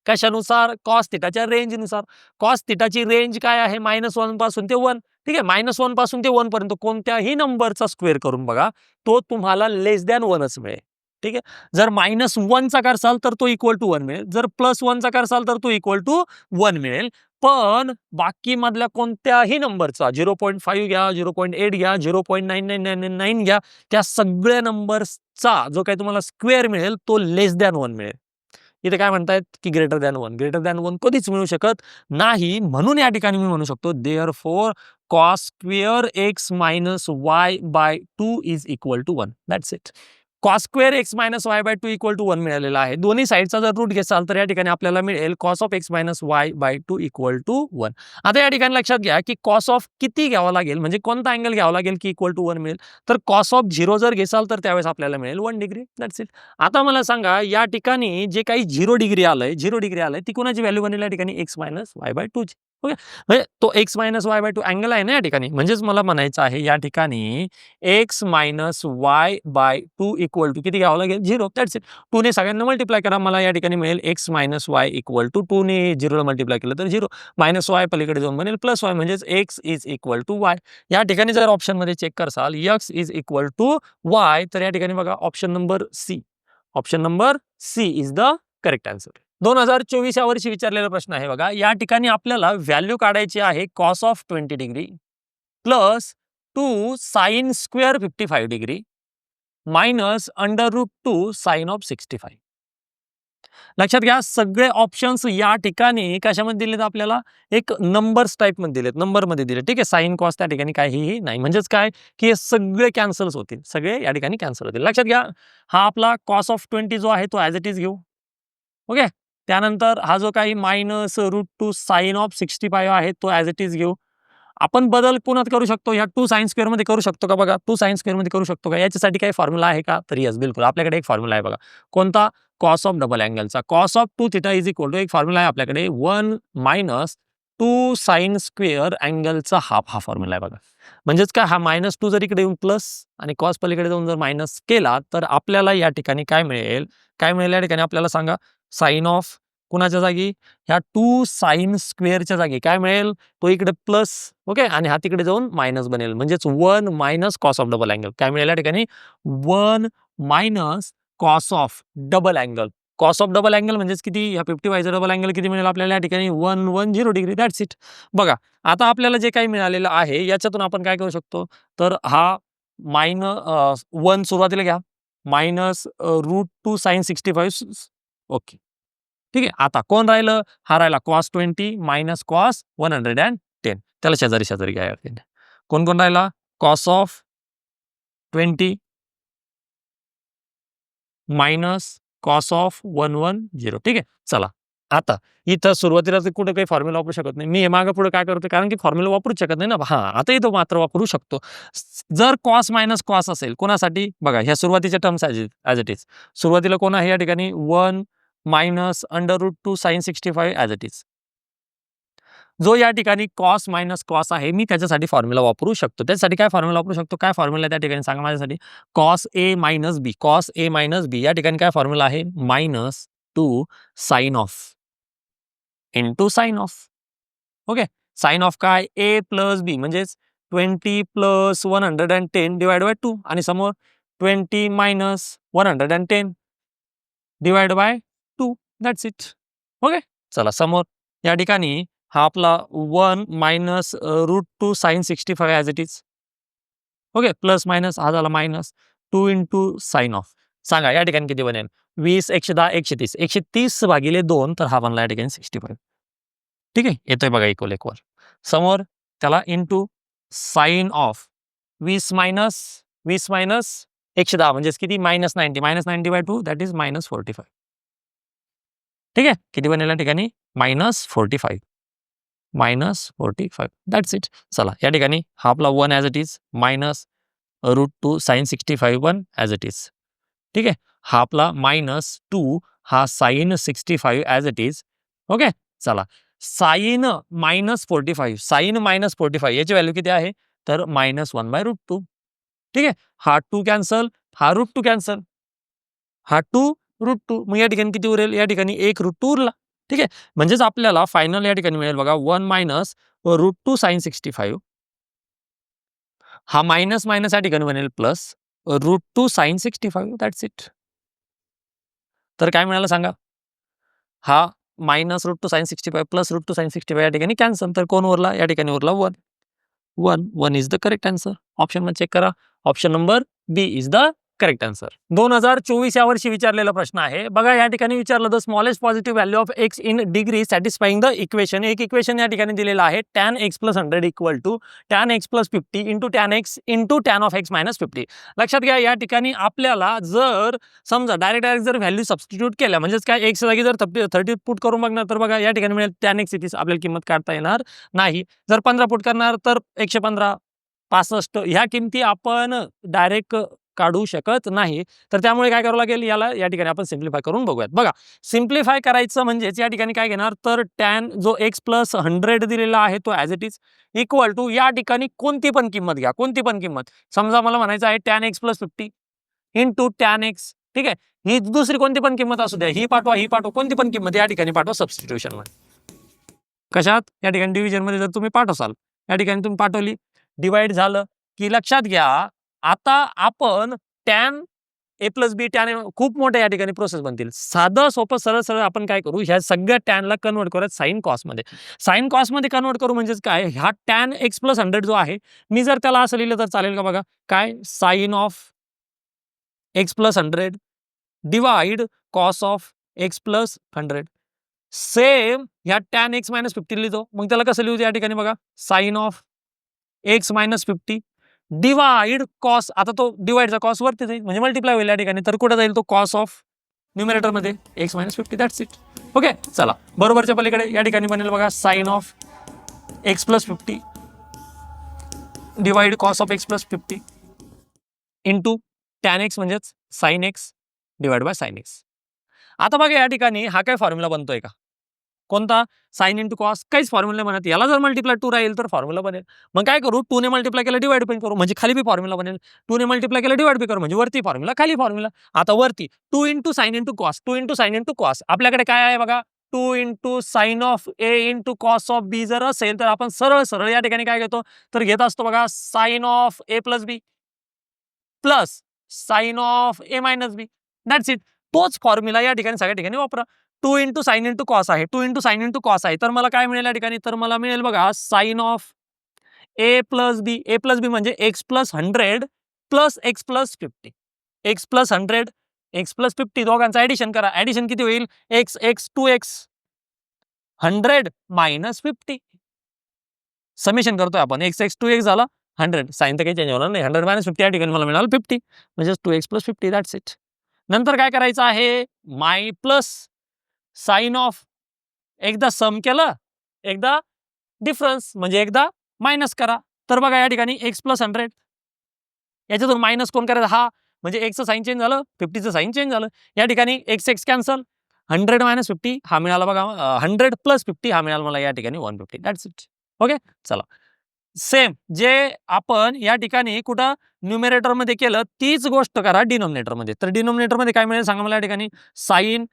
कशानुसार, कॉस थिटाच्या रेंजनुसार. कॉस थिटाची रेंज काय आहे, -1 पासून ते 1. ठीक आहे, -1 पासून ते 1 पर्यंत कोणत्याही नंबरचा स्क्वेअर करून बघा, तो तुम्हाला लेस दॅन 1च मिळेल. ठीक आहे, जर -1चा करसाल तर तो इक्वल टू 1 मिळेल, जर +1चा करसाल तर तो इक्वल टू 1 मिळेल. पण बाकी मधल्या कोणत्याही नंबरचा 0.5 घ्या, 0.8 घ्या, 0.9999 घ्या, त्या सगळ्या नंबर्सचा जो काही तुम्हाला स्क्वेअर मिळेल तो लेस दॅन 1 मिळेल. इथे काय म्हणतायत की ग्रेटर दॅन 1 कधीच मिळू शकत नाही. म्हणून या ठिकाणी मी म्हणू शकतो therefore cos square x minus y by 2 is equal to 1. That's it. cos square x minus y by 2 equal to 1 मिळालेला आहे. दोन्ही साईडचा जर रूट घेसाल तर या ठिकाणी आपल्याला मिळेल cos of x minus y by 2 equal to 1. आता या ठिकाणी लक्षात घ्या की cos ऑफ किती घ्यावा लागेल, म्हणजे कोणता अँगल घ्यावा लागेल की इक्वल टू 1 मिळेल. तर cos ऑफ 0 जर घेसाल तर त्यावेळेस आपल्याला मिळेल 1 डिग्री. That's it. आता मला सांगा या ठिकाणी जे काही 0 डिग्री आलंय ती कोणाची व्हॅल्यू बनेल या ठिकाणी x मायनस वाय बाय 2 ची. ओके, म्हणजे तो x minus y by 2 angle आहे ना या ठिकाणी, म्हणजेच मला म्हणायचं आहे या ठिकाणी x minus y by 2 equal to किती घ्यावं लागेल 0. That's it. 2 ने सगळ्यांना मल्टिप्लाय करा, मला या ठिकाणी मिळेल x minus y equal to 2 ने 0 ला मल्टिप्लाय केलं तर 0 मायनस वाय पलीकडे जाऊन बनेल प्लस वाय, म्हणजेच x is equal to y. या ठिकाणी जर ऑप्शन मध्ये चेक करसाल x is equal to y, तर या ठिकाणी बघा option number C is the correct answer. 2024 या वर्षी विचारलेला प्रश्न आहे बघा. या ठिकाणी आपल्याला व्हॅल्यू काढायची आहे cos of 20 degree plus 2 sine square 55 degree minus √2 sine of 65. लक्षात घ्या, सगळे ऑप्शन्स या ठिकाणी कशामध्ये दिलेत आपल्याला, एक नंबर्स टाईपमध्ये दिलेत, नंबरमध्ये दिले. ठीक आहे, साइन कॉस त्या ठिकाणी काहीही नाही. म्हणजेच काय की हे सगळे कॅन्सल्स होतील, सगळे या ठिकाणी कॅन्सल होतील. लक्षात घ्या, हा आपला कॉस ऑफ 20 जो आहे तो ॲज इट इज घेऊ. ओके, त्यानंतर हा जो काही मायनस √2 साइन ऑफ 65 आहे तो ॲज इट इज घेऊ. आपण बदल पुन्हा करू शकतो, ह्या 2 साइन स्क्वेअर मध्ये करू शकतो का बघा, 2 साइन स्क्वेअर मध्ये करू शकतो का, याच्यासाठी काही फॉर्म्युला आहे का, तर यस बिलकुल आपल्याकडे एक फॉर्म्युला आहे बघा. कोणता, कॉस ऑफ डबल अँगलचा. Cos of 2 theta is equal to, एक फॉर्म्युला आहे आपल्याकडे 1 मायनस 2 साइन स्क्वेअर अँगलचा हाफ, हा फॉर्म्युला आहे बघा. म्हणजेच काय, हा -2 जर इकडे येऊन प्लस आणि कॉस पलीकडे जाऊन जर मायनस केला तर आपल्याला या ठिकाणी काय मिळेल, काय मिळेल या ठिकाणी आपल्याला सांगा, साइन ऑफ कुणाच्या जागी, ह्या 2 साइन स्क्वेअरच्या जागी काय मिळेल, तो इकडे प्लस, ओके, आणि हा तिकडे जाऊन मायनस बनेल. म्हणजेच 1 minus cos of double angle काय मिळेल या ठिकाणी, 1 minus cos of double angle. Cos of double angle म्हणजेच किती, ह्या 55 चा डबल अँगल किती मिळेल आपल्याला या ठिकाणी, 110 डिग्री. That's it. बघा, आता आपल्याला जे काही मिळालेलं आहे याच्यातून आपण काय करू शकतो, तर हा 1 सुरुवातीला घ्या, मायनस √2 साइन 65. ओके, ठीक आहे. आता कोण राहिलं, हा राहिला कॉस 20 मायनस कॉस 110. त्याला शेजारी शेजारी घ्या. कोण कोण राहिला, cos of 20 minus cos of 110. ठीक आहे, चला. आता इथं सुरुवातीला कुठे काही फॉर्म्युला वापरू शकत नाही मी, हे मागे पुढे काय करतो, कारण की फॉर्म्युला वापरू शकत नाही ना. हा, आता इथं मात्र वापरू शकतो. जर कॉस मायनस कॉस असेल कोणासाठी, बघा ह्या सुरुवातीच्या टर्म्स ॲज इट इज. सुरुवातीला कोण आहे या ठिकाणी, 1 minus √2 sine 65 as it is. जो या ठिकाणी कॉस मायनस कॉस आहे, मी त्याच्यासाठी फॉर्म्युला वापरू शकतो. त्याच्यासाठी काय फॉर्म्युला वापरू शकतो, काय फॉर्म्युला त्या ठिकाणी सांगा माझ्यासाठी, cos A minus B. Cos A minus B या ठिकाणी काय फॉर्म्युला आहे, -2 sine of into sine of. Okay, sine of काय, ए प्लस बी म्हणजेच 20 प्लस 110 डिवाइड बाय 2 आणि समोर 20 minus 110 divide by 2. That's it. Okay, चला समोर या ठिकाणी हा आपला 1 minus √2 sine 65 as it is. Okay, plus minus हा झाला मायनस 2 इंटू साइन ऑफ. सांगा या ठिकाणी किती बनेल, 20 110 130 130 भागिले 2, तर हा बनला या ठिकाणी 65. ठीक आहे, येतोय बघा इक्वल एक वर. समोर त्याला इंटू साइन ऑफ 20 मायनस 110 म्हणजेच किती, -90 बाय 2 दॅट इज -45. ठीक आहे, किती बनेल या ठिकाणी, -45 दॅट्स इट. चला या ठिकाणी हा आपला 1 as it is, minus √2 sine 65 1 as it is. ठीक आहे, हा आपला -2 हा sine 65 as it is. Okay, चला साइन -45 याची व्हॅल्यू किती आहे, तर -1/√2. ठीक आहे, हा 2 कॅन्सल, हा √2 कॅन्सल, हा 2 √2. मग या ठिकाणी किती उरेल, या ठिकाणी 1 √2 उरला. ठीक आहे, म्हणजेच आपल्याला फायनल या ठिकाणी मिळेल बघा 1 मायनस √2 साइन 65. हा मायनस मायनस या ठिकाणी बनेल प्लस √2 साइन 65. That's it. तर काय मिळालं सांगा, हा मायनस √2 साइन 65 प्लस √2 साइन 65 या ठिकाणी कॅन्सल, तर कोण उरला, या ठिकाणी उरला 1 is the correct answer. Option मध्ये चेक करा, option number B is the correct answer. 2024 या वर्षी विचारलेला प्रश्न आहे बघा. या ठिकाणी विचारलं, the smallest positive value of x in degree satisfying the equation. एक इक्वेशन या ठिकाणी दिलेलं आहे, tan x + 100 equal to tan x + 50 into tan x into tan of x - 50. लक्षात घ्या, या ठिकाणी आपल्याला जर समजा डायरेक्ट जर व्हॅल्यू सबस्टिट्यूट केल्या, म्हणजेच काय, एक्स जागी जर 30 पुट करून बघणार तर बघा या ठिकाणी मिळेल tan x इथे आपल्याला किंमत काढता येणार नाही. जर 15 पुट करणार तर 115 65 ह्या किमती आपण डायरेक्ट काढू शकत नाही. तर त्यामुळे काय करावं लागेल, याला या ठिकाणी आपण सिम्प्लिफाय करून बघूयात. बघा, सिम्प्लिफाय करायचं म्हणजेच या ठिकाणी काय घेणार, तर tan जो x + 100 दिलेला आहे तो as it is equal to या ठिकाणी कोणती पण किंमत घ्या, कोणती पण किंमत. समजा मला म्हणायचं आहे tan x + 50 into tan x. ठीक आहे, ही दुसरी कोणती पण किंमत असू द्या, ही पाठवा कोणती पण किंमत या ठिकाणी पाठवा सबस्टिट्यूशन मध्ये. कशात, या ठिकाणी डिव्हिजन मध्ये जर तुम्ही पाठवसाल, या ठिकाणी तुम्ही पाठवली, डिवाइड झालं की लक्षात घ्या, आता आपण tan a + b tan a खूप मोठ्या या ठिकाणी प्रोसेस बनतील. साधं सोपं सरळ सरळ आपण काय करू, ह्या सगळ्या टॅनला कन्वर्ट करूयात साइन कॉस मध्ये. साइन कॉस मध्ये कन्वर्ट करू म्हणजेच काय, ह्या tan x + 100 जो आहे, मी जर त्याला असं लिहिलं तर चालेल का बघा, काय sine of x plus 100 divide cos of x plus 100. Same ह्या टॅन एक्स मायनस 50 लिहितो. मग त्याला कसं लिहू या ठिकाणी बघा, sine of x minus 50 divide cos. आता तो डिवाइडचा कॉस वरती जाईल म्हणजे मल्टिप्लाय होईल या ठिकाणी. तर कुठे जाईल तो कॉस ऑफ न्यूमरेटर मध्ये x minus 50. That's it. Okay, चला बरोबरच्या पलीकडे या ठिकाणी बनेल बघा, sine of x plus 50 divide cos of x plus 50 into tan x म्हणजेच sine x divide by sine x. आता बघा या ठिकाणी हा काय फॉर्म्युला बनतोय का, कोणता, साइन इंटू कॉस. काहीच फॉर्म्युला बनत, याला जर मल्टिप्लाय 2 राहील तर फॉर्म्युला बनेल. मग काय करू, 2 ने मल्टिप्लाय केलं डिवाइड पण करू म्हणजे खाली बी फॉर्म्युला बनेल. 2 ने मल्टिप्लाय केलं डिवाइड बी करू म्हणजे वरती फॉर्म्युला खाली फॉर्म्युला. आता वरती 2 into sine into cos, 2 into sine into cos. आपल्याकडे काय आहे बघा, 2 into sine of A into cos of B जर असेल तर आपण सरळ सरळ या ठिकाणी काय घेतो, तर घेत असतो बघा sine of A plus B plus sine of A minus B. That's it. तोच फॉर्म्युला या ठिकाणी सगळ्या ठिकाणी वापरा. 2 इंटू साइन इंटू कॉस आहे, 2 इंटू साइन इंटू कॉस आहे. तर मला काय मिळेल या ठिकाणी, तर मला मिळेल बघा sine of A plus B. A plus B म्हणजे x plus 100 plus x plus 50. X plus 100 x plus 50 दोघांचं ऍडिशन करा. ऍडिशन किती होईल, x x 2x 100 minus 50. Summation करतोय आपण, एक्स एक्स 2x झाला 100. साइन तर काही चेंज होणार नाही. 100 मायनस 50 या ठिकाणी मला मिळालं 50 म्हणजे 2x प्लस 50. That's it. नंतर काय करायचं आहे, माय प्लस साइन ऑफ, एकदा सम केलं एकदा डिफरन्स म्हणजे एकदा मायनस करा. तर बघा या ठिकाणी एक्स प्लस 100 याच्यातून मायनस कोण करायचं, हा म्हणजे एक्सचं साइन चेंज झालं, 50चं साइन चेंज झालं. या ठिकाणी एक्स एक्स कॅन्सल, 100 मायनस 50 हा मिळाला बघा, 100 प्लस 50 हा मिळाला मला या ठिकाणी 150. That's it. ओके, चला सेम जे आपण या ठिकाणी कुठं न्यूमरेटर मध्ये केलं तीच गोष्ट करा डिनोमिनेटर मध्ये. तर डिनोमिनेटर मध्ये काय मिळेल सांगा मला या ठिकाणी, साइन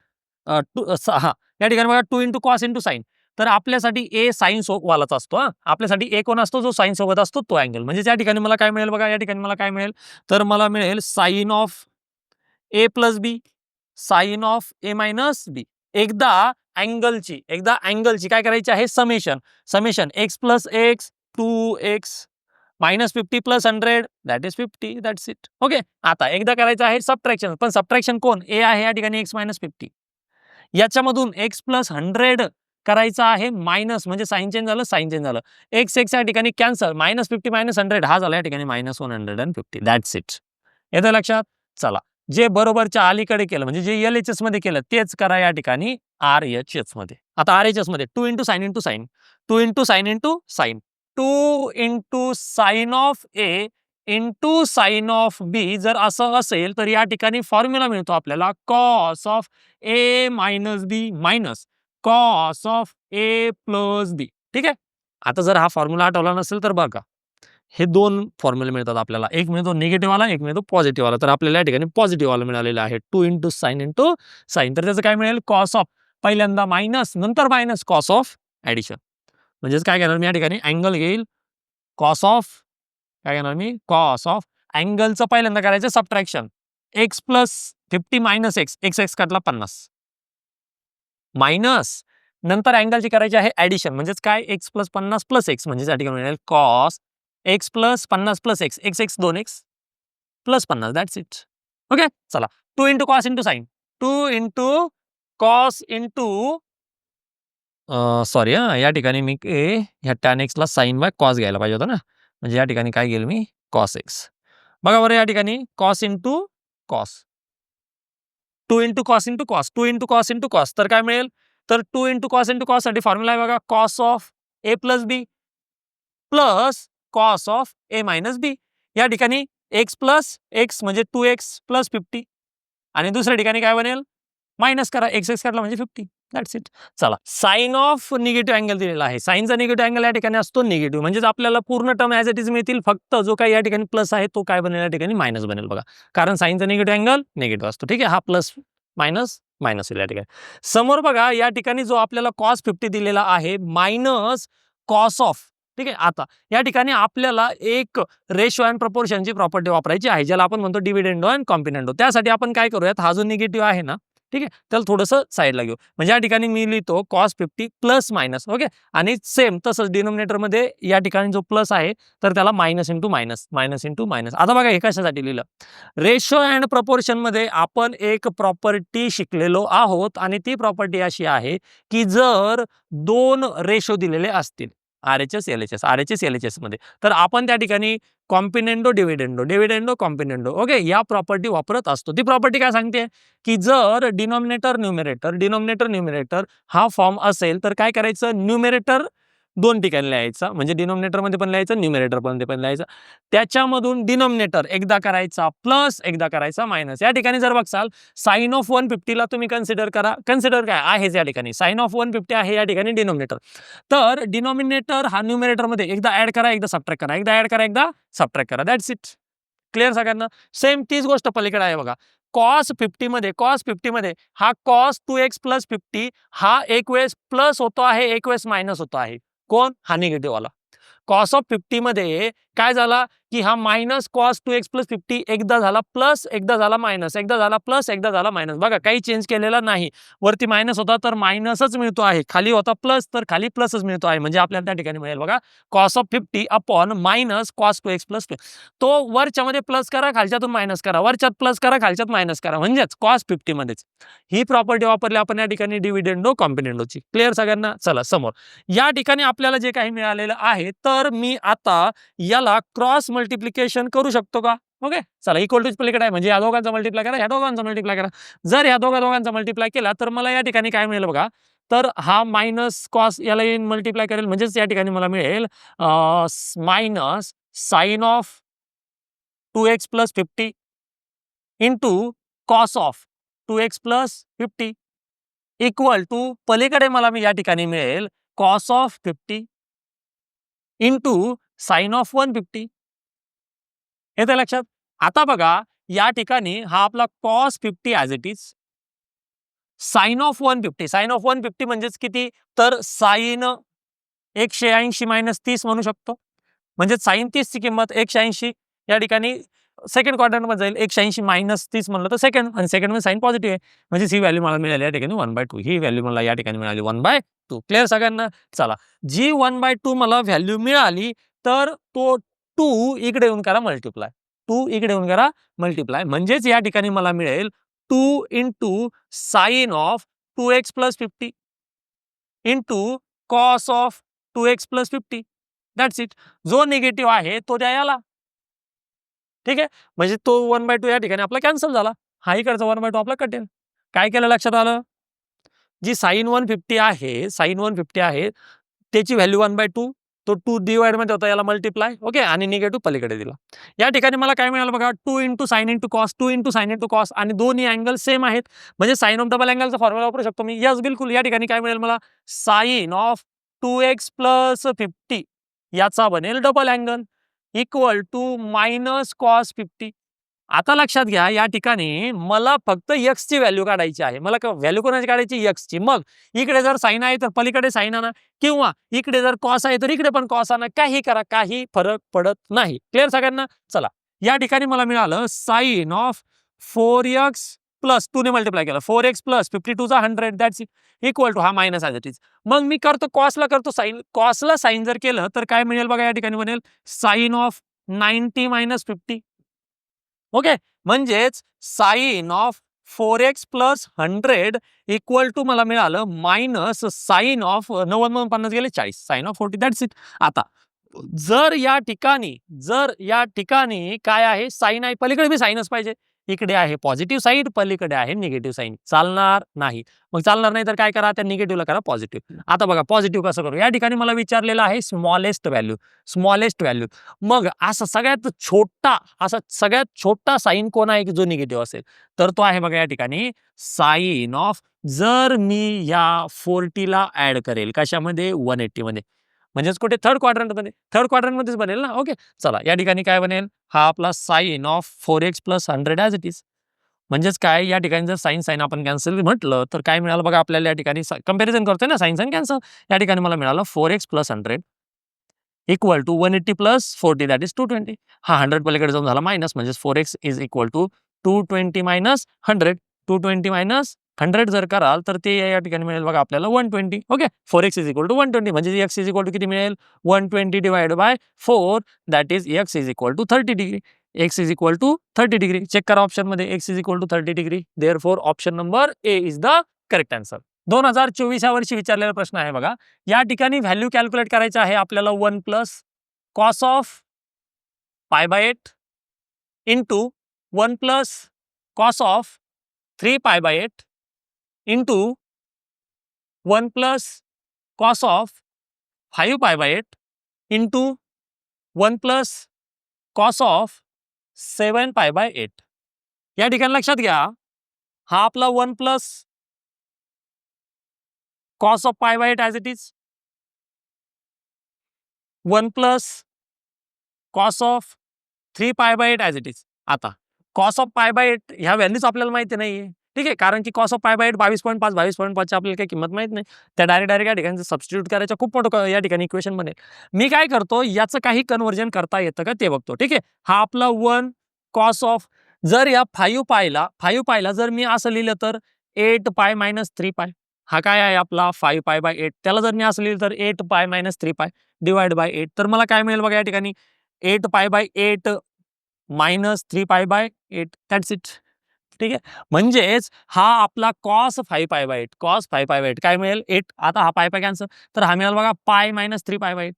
हा या ठिकाणी बघा 2 इंटू कॉस इंटू साइन. तर आपल्यासाठी ए साइन वालाच असतो, हा आपल्यासाठी ए कोण असतो, जो साइन सोबत असतो तो अँगल. म्हणजे त्या ठिकाणी मला काय मिळेल बघा, या ठिकाणी मला काय मिळेल, तर मला मिळेल sine of A plus B sine of A minus B. एकदा अँगलची काय करायची आहे, summation. Summation x plus x 2x minus 50 plus 100 that is 50. That's it. Okay, आता एकदा करायचं आहे सबट्रॅक्शन. पण सबट्रॅक्शन कोण, ए आहे या ठिकाणी एक्स मायनस 50. याच्यामधून एक्स प्लस 100 करायचं आहे मायनस म्हणजे साइन चेंज झालं, साइन चेंज झालं. एक्स एक्स या ठिकाणी कॅन्सल, मायनस 50 मायनस 100 हा झाला या ठिकाणी मायनस 150. That's it. येतं लक्षात. चला जे बरोबरच्या अलीकडे केलं म्हणजे जे LHS मध्ये केलं तेच करा या ठिकाणी RHS मध्ये. आता RHS मध्ये 2 into sine into sine, 2 into sine into sine, 2 into sine of A into sine of B जर असं असेल तर या ठिकाणी फॉर्म्युला मिळतो आपल्याला cos of A minus B minus cos of A plus B. ठीक आहे. आता जर हा फॉर्म्युला आठवला नसेल तर बघा, हे दोन फॉर्म्युले मिळतात आपल्याला, एक मिळतो निगेटिव्ह वाला, एक मिळतो पॉझिटिव्ह वाला. तर आपल्याला या ठिकाणी पॉझिटिव्ह वाला मिळालेला आहे 2 इंटू साइन इंटू साइन. तर त्याचं काय मिळेल, कॉस ऑफ पहिल्यांदा मायनस नंतर मायनस कॉस ऑफ ऍडिशन. म्हणजेच काय करणार मी या ठिकाणी अँगल घेईल कॉस ऑफ, काय करणार मी कॉस ऑफ अँगलचं पहिल्यांदा करायचं subtraction, x plus 50 minus x, x x काढला 50 मायनस नंतर अँगलची करायची आहे ऍडिशन म्हणजेच काय एक्स प्लस 50 प्लस एक्स म्हणजे या ठिकाणी मिळेल cos x plus 50 plus x, x x 2x plus 50. That's it. Okay, चला 2 into cos into sine, 2 into cos into sorry या ठिकाणी मी ह्या टॅन एक्सला साइन बाय कॉस घ्यायला पाहिजे होतं ना, म्हणजे या ठिकाणी काय घेईल मी कॉस एक्स. बघा बरं या ठिकाणी cos into cos, 2 into cos into cos, 2 into cos into cos. तर काय मिळेल, तर 2 इंटू कॉस इंटू कॉस साठी फॉर्म्युला आहे बघा, cos of A plus B plus cos of A minus B. या ठिकाणी एक्स प्लस एक्स म्हणजे 2x प्लस 50 आणि दुसऱ्या ठिकाणी काय बनेल मायनस करा, एक्स एक्स काढला म्हणजे 50. That's it. चला साइन ऑफ निगेटिव्ह अँगल दिलेला आहे. साइनचा निगेटिव्ह अँगल या ठिकाणी असतो निगेटिव्ह म्हणजेच आपल्याला पूर्ण टर्म ॲज इट इज मिळतील, फक्त जो काही या ठिकाणी प्लस आहे तो काय बनेल या ठिकाणी मायनस बनेल बघा, कारण साइनचा निगेटिव्ह अँगल निगेटिव्ह असतो. ठीक आहे, हा प्लस मायनस मायनस होईल या ठिकाणी. समोर बघा या ठिकाणी जो आपल्याला कॉस 50 दिलेला आहे मायनस कॉस ऑफ. ठीक आहे, आता या ठिकाणी आपल्याला एक रेशो अँड प्रपोर्शनची प्रॉपर्टी वापरायची आहे ज्याला आपण म्हणतो डिव्हिडेंडो अँड कॉम्पिनेंडो. त्यासाठी आपण काय करूयात, हा जो निगेटिव्ह आहे ना ठीक आहे, त्याला थोडंसं साईडला घेऊ. म्हणजे या ठिकाणी मी लिहितो cos 50 प्लस मायनस. ओके, आणि सेम तसंच डिनोमिनेटरमध्ये या ठिकाणी जो प्लस आहे तर त्याला minus into minus, minus into minus. आता बघा हे कशासाठी लिहिलं, रेशो अँड प्रपोर्शनमध्ये आपण एक प्रॉपर्टी शिकलेलो आहोत आणि ती प्रॉपर्टी अशी आहे की जर 2 रेशो दिलेले असतील RHS LHS, RHS LHS मध्ये, तर आपण त्या ठिकाणी कॉम्पिनेंडो डिव्हिडेंडो, डिव्हिडेंडो कॉम्पिनेंडो, ओके, या प्रॉपर्टी वापरत असतो. ती प्रॉपर्टी काय सांगते की जर डिनॉमिनेटर न्यूमरेटर हा फॉर्म असेल तर काय करायचं, न्यूमरेटर 2 ठिकाणी लिहायचा, म्हणजे डिनॉमिनेटर मध्ये पण लिहायचं, न्यूमरेटर मध्ये पण लिहायचं. त्याच्यामधून डिनॉमिनेटर एकदा करायचा प्लस, एकदा करायचा मायनस. या ठिकाणी जर बघसाल साइन ऑफ 150 ला तुम्ही कन्सिडर करा, कन्सिडर काय आहे या ठिकाणी साइन ऑफ 150 आहे या ठिकाणी डिनॉमिनेटर. तर डिनॉमिनेटर हा न्यूमरेटर मध्ये एकदा ऍड करा, एकदा सबट्रॅक्ट करा, एकदा ऍड करा, एकदा सबट्रॅक्ट करा. That's it. क्लिअर सगळ्यांना? सेम तीच गोष्ट पलीकडे आहे बघा. cos 50 मध्ये हा cos 2x प्लस 50 हा एक वेळेस प्लस होतो आहे, एक वेळेस मायनस होतो आहे. कोण? हा निगेटिव्ह वाला. cos ऑफ 50 मध्ये काय झाला की हा मायनस cos 2x प्लस 50 एकदा झाला प्लस, एकदा झाला मायनस, एकदा झाला प्लस, एकदा झाला मायनस. बघा काही चेंज केलेला नाही. वरती मायनस होता तर मायनसच मिळतो आहे, खाली होता प्लस तर खाली प्लसच मिळतो आहे. म्हणजे आपल्याला त्या ठिकाणी मिळेल बघा cos of 50 upon minus cos 2x plus 2. तो वरच्या मध्ये प्लस करा, खालच्यातून मायनस करा, वरच्यात प्लस करा, खालच्यात मायनस करा, म्हणजेच cos 50 मध्येच ही प्रॉपर्टी वापरली आपण या ठिकाणी डिव्हिडेंडो कॉम्पिनेंडोची. क्लिअर सगळ्यांना? चला समोर या ठिकाणी आपल्याला जे काही मिळालेलं आहे तर मी आता याला क्रॉस मल्टिप्लिकेशन करू शकतो का? ओके, चला इक्वल टू पलीकडे आहे म्हणजे या दोघांचा मल्टिप्लाय करा, या दोघांचा मल्टिप्लाय करा. जर या दोघांचा मल्टिप्लाय केला तर मला या ठिकाणी काय मिळेल बघा, तर हा मायनस कॉस याला मल्टिप्लाय करेल म्हणजेच या ठिकाणी मला मिळेल minus sine of 2x plus 50 into cos of 2x plus 50 equal to पलीकडे मला मी या ठिकाणी मिळेल cos of 50 into sine of 150. येते लक्षात? आता बघा या ठिकाणी हा आपला cos 50 as it is, sine of 150, sine of 150 म्हणजेच किती, तर साइन 180 मायनस 30 म्हणू शकतो. म्हणजे साइन 30 ची किंमत 180 या ठिकाणी सेकंड क्वाड्रंट मध्ये जाईल. 180 मायनस 30 म्हणलं तर सेकंड, आणि सेकंड मध्ये साइन पॉझिटिव्ह आहे म्हणजे ही व्हॅल्यू मला मिळाली या ठिकाणी 1/2. ही व्हॅल्यू मला या ठिकाणी मिळाली 1/2. क्लिअर सगळ्यांना? चला, जी 1/2 मला व्हॅल्यू मिळाली तर तो 2 इकडे येऊन करा मल्टिप्लाय, 2 इकडे येऊन करा मल्टिप्लाय, म्हणजेच या ठिकाणी मला मिळेल 2 into sine of 2x plus 50 into cos of 2x plus 50. That's it. जो निगेटिव्ह आहे तो द्या याला. ठीक आहे, म्हणजे तो 1/2 या ठिकाणी आपला कॅन्सल झाला, हा इकडचा 1/2 आपला कटेल. काय केलं लक्षात आलं? जी साइन 150 आहे, साइन 150 आहे त्याची व्हॅल्यू 1/2, तो 2 डिवाइड मध्ये होता याला मल्टिप्लाय, ओके, आणि निगेटिव्ह पलीकडे दिला. या ठिकाणी मला काय मिळालं बघा, 2 into sine into cos, 2 into sine into cos, आणि दोन्ही अँगल सेम आहेत म्हणजे साइन ऑफ डबल अँगलचा फॉर्म्युला वापरू शकतो मी. यस बिलकुल. या ठिकाणी काय मिळेल मला, साइन ऑफ 2x प्लस 50 याचा बनेल double angle equal to minus cos 50. आता लक्षात घ्या या ठिकाणी मला फक्त x ची व्हॅल्यू काढायची आहे. मला व्हॅल्यू कोणाची काढायची? x ची. मग इकडे जर साइन आहे तर पलीकडे साइन आणा, किंवा इकडे जर कॉस आहे तर इकडे पण कॉस आणा, काही करा, काही फरक पडत नाही. क्लिअर सगळ्यांना? चला, या ठिकाणी मला मिळालं साइन ऑफ 4x प्लस 2 ने मल्टिप्लाय केला, 4x प्लस 52 चा 100, दॅट्स इट, इक्वल टू हा मायनस ॲज इट इज. मग मी करतो कॉसला करतो साइन, कॉसला साइन जर केलं तर काय मिळेल बघा, या ठिकाणी बनेल साइन ऑफ 90 मायनस 50. ओके, म्हणजेच sine of 4x plus 100 equal to मला मिळालं मायनस साइन ऑफ 90 मधून 50 गेले 40, साइन ऑफ 40. That's it. आता जर या ठिकाणी काय आहे, साइन आहे, पलीकडे बी साइनच पाहिजे. इकडे आहे पॉझिटिव्ह साईड, पलीकडे आहे निगेटिव्ह साईन, चालणार नाही. मग चालणार नाही तर काय करा, त्या निगेटिव्हला करा पॉझिटिव्ह. आता बघा पॉझिटिव्ह कसं करू, या ठिकाणी मला विचारलेलं आहे स्मॉलेस्ट व्हॅल्यू, स्मॉलेस्ट व्हॅल्यू. मग असा सगळ्यात छोटा साईन कोण आहे की जो निगेटिव्ह असेल, तर तो आहे बघा या ठिकाणी साइन ऑफ, जर मी या 40 ला ऍड करेल कशामध्ये, 180 मध्ये, म्हणजेच कुठे थर्ड क्वाड्रंट मध्येच बनेल ना. ओके, चला या ठिकाणी काय बनेल, हा आपला sine of 4x plus 100 as it is. म्हणजेच काय, या ठिकाणी जर साइन आपण कॅन्सल म्हटलं तर काय मिळालं बघा आपल्याला, या ठिकाणी कंपॅरिझन करतोय ना साइन कॅन्सल, या ठिकाणी मला मिळालं 4x plus 100 equal to 180 plus 40 that is 220. हा 100 पलीकडे जाऊन झाला मायनस, म्हणजे 4x is equal to 220 minus 100, 220 minus 100 जर कराल तर ते या ठिकाणी मिळेल बघा आपल्याला 120. Okay, 4x is equal to 120 म्हणजे x इज इक्वल टू किती मिळेल 120 divide by 4 that is x is equal to 30 degree. x is equal to 30 degree check करा ऑप्शन मध्ये x is equal to 30 degree. Therefore option number A is the correct answer. 2024 या वर्षी विचारलेला प्रश्न आहे बघा. या ठिकाणी व्हॅल्यू कॅल्क्युलेट करायचं आहे आपल्याला 1 plus cos of pi by 8 into 1 plus cos of 3 pi by 8 into 1 plus cos of 5 पाय by 8 into 1 plus cos of 7 पाय बाय 8. या ठिकाणी लक्षात घ्या हा आपला 1 plus cos of pi by 8 as it is 1 plus cos of 3 pi by 8 as it is. आता cos of pi by 8 ह्या व्हॅल्यूज आपल्याला माहिती नाहीये, ठीक आहे, कारण की कॉस ऑफ पाय बाय 8 22.5 22.5 ची आपल्याला काही किंमत माहित नाही. त्या डायरेक्ट या ठिकाणी सबस्टिट्यूट करायचं खूप मोठं या ठिकाणी इक्वेशन बनेल. मी काय करतो याचं काही कन्व्हर्जन करता येतं का ते बघतो. ठीक आहे, हा आपला 1 कॉस ऑफ जर या 5 पायला जर मी असं लिहिलं तर 8 पाय मायनस 3 पाय. हा काय आहे आपला 5 पाय बाय 8. त्याला जर मी असं लिहिलं तर 8 pi minus 3 pi divide by 8. तर मला काय मिळेल बघा या ठिकाणी 8 पाय by 8 minus 3 pi by 8 that's it. ठीक आहे, म्हणजेच हा आपला कॉस 5 पाय बाय 8 कॉस 5 पाय बाय 8 काय मिळेल 8. आता हा पाय कॅन्सल तर हा मिळेल बघा पाय मायनस 3 पाय बाय 8.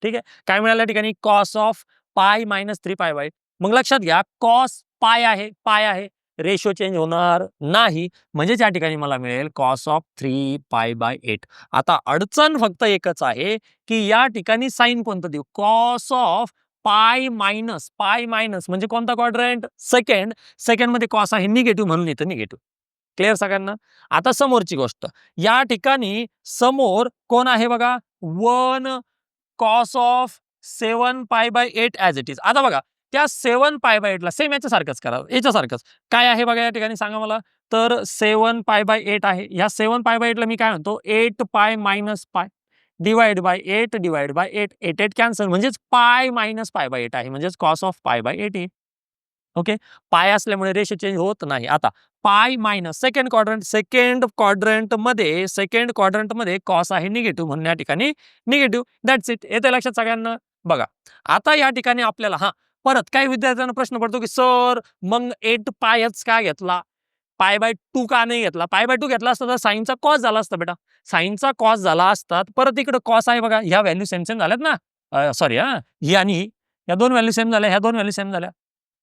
ठीक आहे, काय मिळालं या ठिकाणी cos of pi minus 3 pi by 8. मग लक्षात घ्या कॉस पाय आहे रेशो चेंज होणार नाही म्हणजेच या ठिकाणी मला मिळेल कॉस ऑफ 3 पाय बाय 8. आता अडचण फक्त एकच आहे की या ठिकाणी साइन कोणतं देऊ. कॉस ऑफ पाय मायनस म्हणजे कोणता क्वाड्रंट सेकंड मध्ये कॉस आहे निगेटिव्ह म्हणून येतं निगेटिव्ह. क्लिअर सगळ्यांना. आता समोरची गोष्ट या ठिकाणी समोर कोण आहे बघा 1 कॉस ऑफ 7 पाय बाय 8 ॲज इट इज. आता बघा त्या 7 पाय बाय 8 ला सेम याच्यासारखंच करा याच्यासारखंच काय आहे बघा या ठिकाणी सांगा मला. तर 7 पाय बाय 8 आहे. या 7 पाय बाय 8 ला मी काय म्हणतो 8 pi minus pi divide by 8 divide by 8 8 cancel म्हणजेच पाय मायनस पाय बाय 8 आहे म्हणजेच कॉस ऑफ पाय बाय 8 आहे. ओके, पाय असल्यामुळे रेशो चेंज होत नाही. आता पाय मायनस सेकंड क्वाड्रंट मध्ये कॉस आहे निगेटिव्ह म्हणून या ठिकाणी निगेटिव्ह दॅट्स इट. येते लक्षात सगळ्यांना. बघा आता या ठिकाणी आपल्याला परत काही विद्यार्थ्यांना प्रश्न पडतो की सर मग 8 पायच का घेतला पाय बाय 2 का नाही घेतला. पाय बाय 2 घेतला असता तर साईनचा कॉस झाला असता बेटा. साईनचा कॉस झाला असता परत इकडे कॉस आहे बघा ह्या व्हॅल्यू सेम झाल्यात ना. सॉरी ही आणि या दोन व्हॅल्यू सेम झाल्या ह्या दोन व्हॅल्यू सेम झाल्या.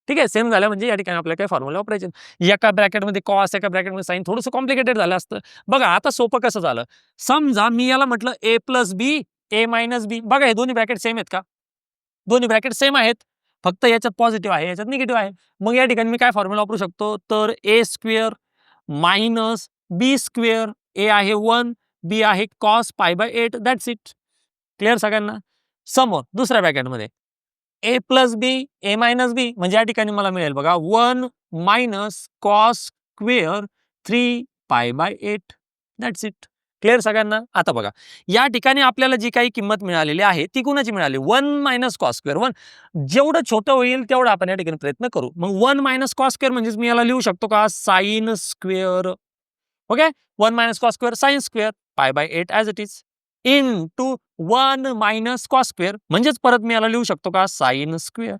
ठीक आहे, सेम झाल्या म्हणजे या ठिकाणी आपल्याला काय फॉर्म्युला वापरायचे. एका ब्रॅकेटमध्ये कॉस एका ब्रॅकेटमध्ये साइन थोडंसं कॉम्प्लिकेटेड झालं असतं. बघा आता सोपं कसं झालं. समजा मी याला म्हटलं ए plus B A minus B. बघा हे दोन्ही ब्रॅकेट सेम आहेत का. दोन्ही ब्रॅकेट सेम आहेत फक्त याच्यात पॉझिटिव्ह आहे याच्यात निगेटिव्ह आहे. मग या ठिकाणी मी काय फॉर्म्युला वापरू शकतो तर ए स्क्वेअर मायनस बी स्क्वेअर. ए आहे 1 बी आहे cos pi by 8 that's it. Clear सगळ्यांना. समोर दुसऱ्या ब्रॅकेटमध्ये ए प्लस बी ए मायनस बी म्हणजे या ठिकाणी मला मिळेल बघा 1 minus cos square 3 pi by 8 that's it. Clear सगळ्यांना. आता बघा या ठिकाणी आपल्याला जी काही किंमत मिळालेली आहे ती कुणाची मिळाली 1 मायनस कॉस स्क्वेअर. 1 जेवढं छोटं होईल तेवढं आपण या ठिकाणी प्रयत्न करू. मग 1 मायनस कॉस स्क्वेअर म्हणजेच मी याला लिहू शकतो का sine square. Okay, 1 minus cos square sine square पाय by 8 as it is into 1 minus cos square म्हणजेच परत मी याला लिहू शकतो का sine square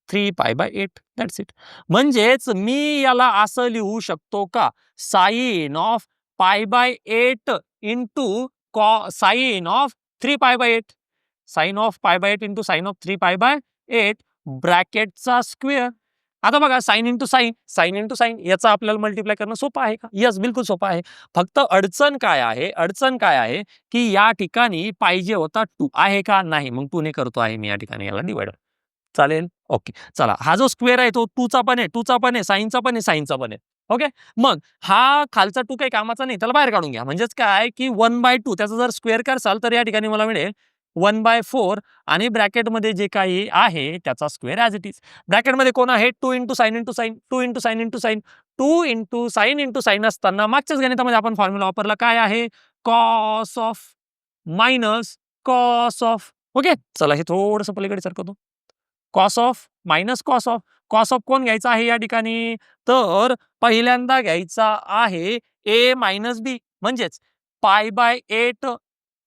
3 pi by 8 that's it. म्हणजेच मी याला असं लिहू शकतो का sine of pi by 8 into sine of 3 pi by 8. Sine of pi by 8 into sine of 3 pi by 8 ब्रॅकेटचा square. आता बघा साइन इंटू साइन याचा आपल्याला मल्टिप्लाय करणं सोपं आहे का. यस बिलकुल सोपं आहे. फक्त अडचण काय आहे की या ठिकाणी पाहिजे होता 2 आहे का नाही. मग 2 ने करतो आहे मी या ठिकाणी याला डिवाइड. चालेल. ओके चला हा जो स्क्वेअर आहे तो 2 चा पण आहे साइनचा पण आहे. ओके, मग हा खालचा 2 काही कामाचा नाही त्याला बाहेर काढून घ्या. म्हणजेच काय की 1/2 त्याचा जर स्क्वेअर करसाल तर या ठिकाणी मला मिळेल 1/4 आणि ब्रॅकेटमध्ये जे काही आहे त्याचा स्क्वेअर ॲज इट इज. ब्रॅकेटमध्ये कोण आहे 2 into sine into sine 2 into sine into sine 2 into sine असताना मागच्याच गणितामध्ये आपण फॉर्म्युला वापरला काय आहे cos of minus cos of. Okay चला हे थोडंसं पलीकडे सरकवतो. Cos of minus cos of cos of कोण घ्यायचा आहे या ठिकाणी, तर पहिल्यांदा घ्यायचा आहे a मायनस बी, म्हणजेच π/8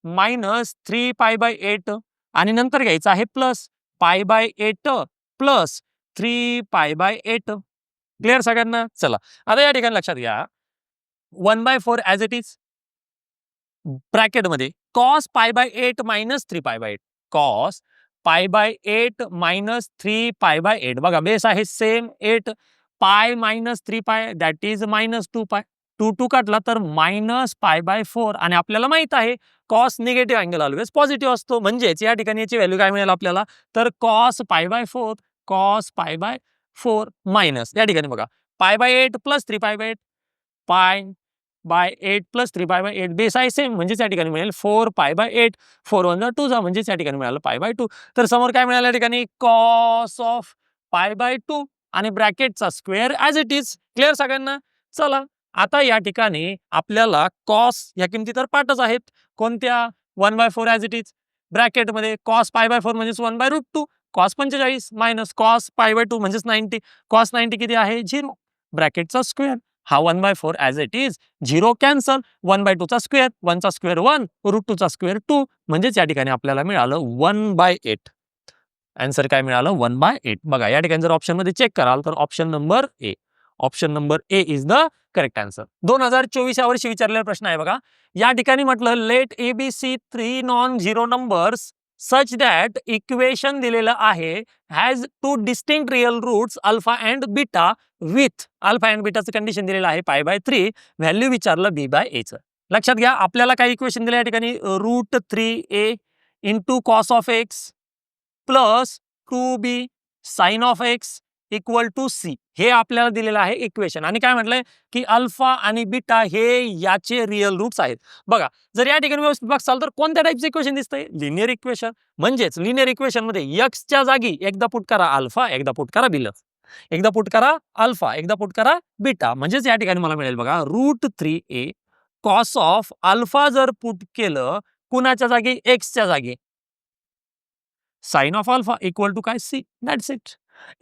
मायनस 3π/8 आणि नंतर घ्यायचा आहे प्लस π/8 प्लस 3π/8. क्लिअर सगळ्यांना? चला आता या ठिकाणी लक्षात घ्या 1/4 ॲज इट इज ब्रॅकेटमध्ये cos π/8 मायनस 3π/8 cos π/8 मायनस 3π/8. बघा बेस आहे same 8 pi minus 3π that is minus 2π. 2 काढला तर मायनस π/4 आणि आपल्याला माहित आहे cos negative angle always positive असतो, म्हणजेच या ठिकाणी याची व्हॅल्यू काय मिळेल आपल्याला, तर cos π/4 मायनस या ठिकाणी बघा π/8 प्लस 3π/8 π/8 प्लस 3π/8 बेस आहे सेम, म्हणजेच या ठिकाणी मिळेल 4π/8 4 1 जा 2 जा म्हणजेच या ठिकाणी मिळालं π/2. तर समोर काय मिळालं या ठिकाणी cos ऑफ π/2 आणि ब्रॅकेटचा square as it is. Clear सगळ्यांना? चला आता या ठिकाणी आपल्याला कॉस या किमती तर पाठच आहेत, कोणत्या 1/4 ॲज इट इज ब्रॅकेटमध्ये cos π/4 म्हणजेच 1/√2 cos 45 मायनस cos π/2 म्हणजेच 90 cos 90 किती आहे 0 ब्रॅकेटचा स्क्वेअर हा 1/4 ॲज इट इज 0 कॅन्सल 1/2 चा स्क्वेअर 1 चा स्क्वेअर 1 √2 चा स्क्वेअर 2 म्हणजेच या ठिकाणी आपल्याला मिळालं 1/8. आन्सर काय मिळालं 1/8. बघा या ठिकाणी जर ऑप्शन मध्ये चेक कराल तर option number A is the correct answer. 2024 या वर्षी विचारलेला प्रश्न आहे बघा. या ठिकाणी म्हटलं let ABC 3 non zero numbers such that equation दिलेलं आहे has 2 distinct real roots alpha and beta with alpha and बीटाचं कंडिशन दिलेलं आहे π/3 व्हॅल्यू विचारलं b/a चं. लक्षात घ्या आपल्याला काय इक्वेशन दिलं या ठिकाणी √3a into cos of x plus 2b sine of x equal to c हे आपल्याला दिलेलं आहे इक्वेशन आणि काय म्हटलंय की अल्फा आणि बीटा हे याचे रिअल रूट्स आहेत. बघा जर या ठिकाणी व्यवस्थित बघाल तर कोणत्या टाइपचं इक्वेशन दिसतंय लिनियर इक्वेशन, म्हणजेच लिनियर इक्वेशन मध्ये x च्या जागी एकदा पुट करा अल्फा एकदा पुट करा बीटा, एकदा पुट करा अल्फा एकदा पुट करा बीटा, म्हणजेच या ठिकाणी मला मिळेल बघा √3a कॉस ऑफ अल्फा जर पुट केलं कुणाच्या जागी x च्या जागी sine of alpha equal to काय सी दॅट्स इट.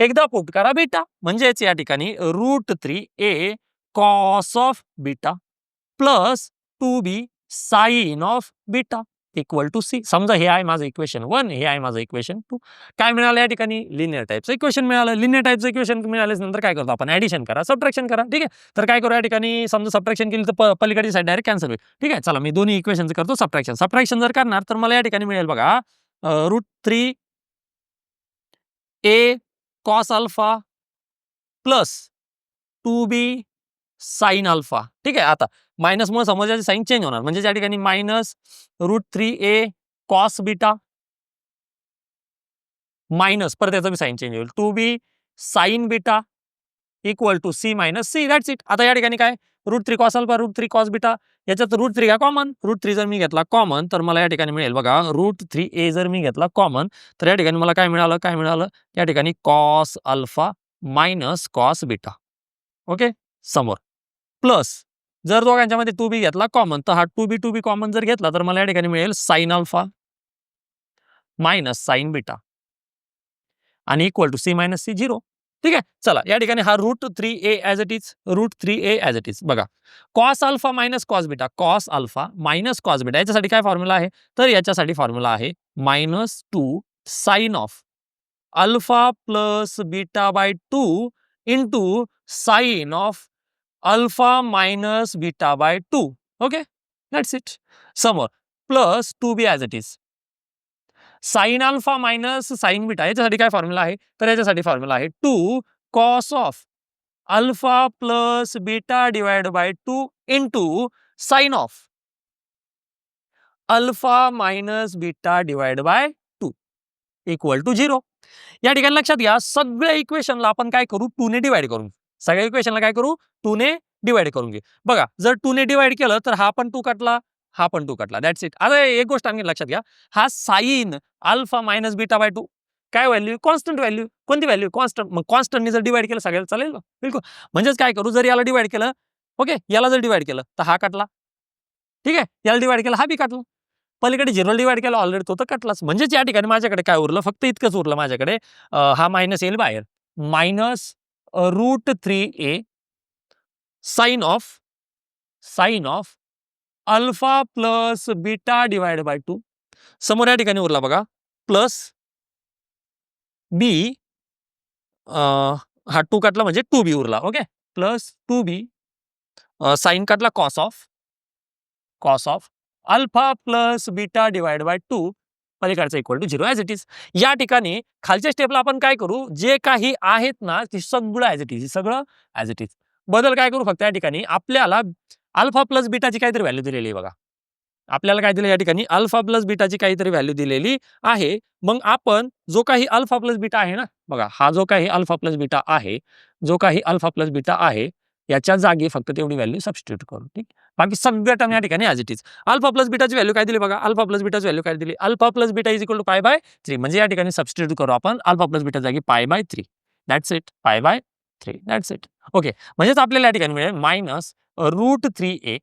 एकदा पुट करा बीटा म्हणजेच या ठिकाणी √3a cos of beta plus 2b sine of beta equal to c. समजा हे आहे माझं इक्वेशन 1 हे आहे माझं इक्वेशन 2. काय मिळालं या ठिकाणी लिनियर टाइपचं इक्वेशन मिळालं. लिनियर टाइपचं इक्वेशन मिळाल्याच्या नंतर काय करतो आपण ऍडिशन करा सबट्रॅक्शन करा. ठीक आहे तर काय करू या ठिकाणी समजा सबट्रॅक्शन केली तर पलीकडची साईड डायरेक्ट कॅन्सल होईल. ठीक आहे चला मी दोन्ही इक्वेशन करतो सबट्रॅक्शन जर करणार तर मला या ठिकाणी मिळेल बघा √3a cos alpha plus 2b sine alpha. ठीक आहे आता मायनस मुळे समजायचे साइन चेंज होणार म्हणजे या ठिकाणी minus √3a cos beta minus परत याचा बी साइन चेंज होईल 2b sine beta equal to C minus C that's it. आता या ठिकाणी काय √3 कॉस अल्फा √3 कॉस बीटा याच्यात √3 घ्या कॉमन √3 जर मी घेतला कॉमन तर मला या ठिकाणी मिळेल बघा √3a जर मी घेतला कॉमन तर या ठिकाणी मला काय मिळालं या ठिकाणी cos alpha minus cos beta okay समोर प्लस जर दोघांच्या मध्ये 2b घेतला कॉमन तर हा 2b कॉमन जर घेतला तर मला या ठिकाणी मिळेल sine alpha minus sine beta आणि equal to C minus C 0. ठीक आहे चला या ठिकाणी हा √3a ॲज इट इज बघा cos alpha minus cos beta cos alpha minus cos beta याच्यासाठी काय फॉर्म्युला आहे तर याच्यासाठी फॉर्म्युला आहे -2 साइन ऑफ अल्फा प्लस बीटा/2 into sine of alpha minus बीटा/2 ओके दॅट्स इट. समोर plus 2b as it is sine alpha minus sine beta याच्यासाठी काय फॉर्म्युला आहे तर याच्यासाठी फॉर्म्युला आहे 2 कॉस ऑफ अल्फा प्लस बीटा/2 into sine of alpha minus बीटा/2 इक्वल टू 0. या ठिकाणी लक्षात घ्या सगळ्या इक्वेशनला आपण काय करू 2 ने डिवाइड करू. सगळ्या इक्वेशनला काय करू 2 ने डिवाइड करून घे. बघा जर 2 ने डिवाइड केलं तर हा पण 2 कटला हा पण 2 कटला दॅट्स इट. आता एक गोष्ट आणखी लक्षात घ्या हा साइन अल्फा मायनस बीटा/2 काय व्हॅल्यू कॉन्स्टंट व्हॅल्यू कोणती व्हॅल्यू कॉन्स्टंट मग कॉन्स्टंटने जर डिवाइड केलं सगळ्याला चालेल का बिलकुल. म्हणजेच काय करू जर याला डिवाइड केलं ओके याला जर डिवाइड केलं तर हा कटला ठीक आहे याला डिवाइड केलं हा बी कटला पलीकडे 0 डिवाइड केला ऑलरेडी तो तर कटलाच. म्हणजेच या ठिकाणी माझ्याकडे काय उरलं फक्त इतकंच उरलं माझ्याकडे हा मायनस येईल बाहेर minus √3a sine of alpha plus beta divide by 2. समोर या ठिकाणी उरला बघा प्लस बी, हा 2 काटला म्हणजे 2b उरला. ओके, प्लस 2b साइन काटला cos of alpha plus beta divide by 2 पलीकडचा equal to 0 as it is. या ठिकाणी खालच्या स्टेपला आपण काय करू, जे काही आहेत ना ते सगळं ॲज इट इज, सगळं ॲज इट इज. बदल काय करू फक्त या ठिकाणी आपल्याला अल्फा प्लस बीटाची काहीतरी व्हॅल्यू दिलेली आहे बघा. आपल्याला काय दिलं या ठिकाणी अल्फा प्लस बीटाची काहीतरी व्हॅल्यू दिलेली आहे. मग आपण जो काही अल्फा प्लस बीटा आहे ना बघा, हा जो काही अल्फा प्लस बीटा आहे, जो काही अल्फा प्लस बीटा आहे याच्या जागी फक्त तेवढी व्हॅल्यू सबस्टिट्यूट करू. ठीक, बाकी सगळ्या टर्म या ठिकाणी as it is. Alpha plus बीटाची व्हॅल्यू काय दिली बघा, अल्फा प्लस बीटाची व्हॅल्यू काय दिली, alpha plus beta is equal to pi by 3. म्हणजे या ठिकाणी सबस्टिट्यूट करू आपण अल्फा प्लस बीटा जागी pi by 3. That's it, pi by 3, that's it. Okay, म्हणजेच आपल्याला या ठिकाणी मिळेल मायनस √3a,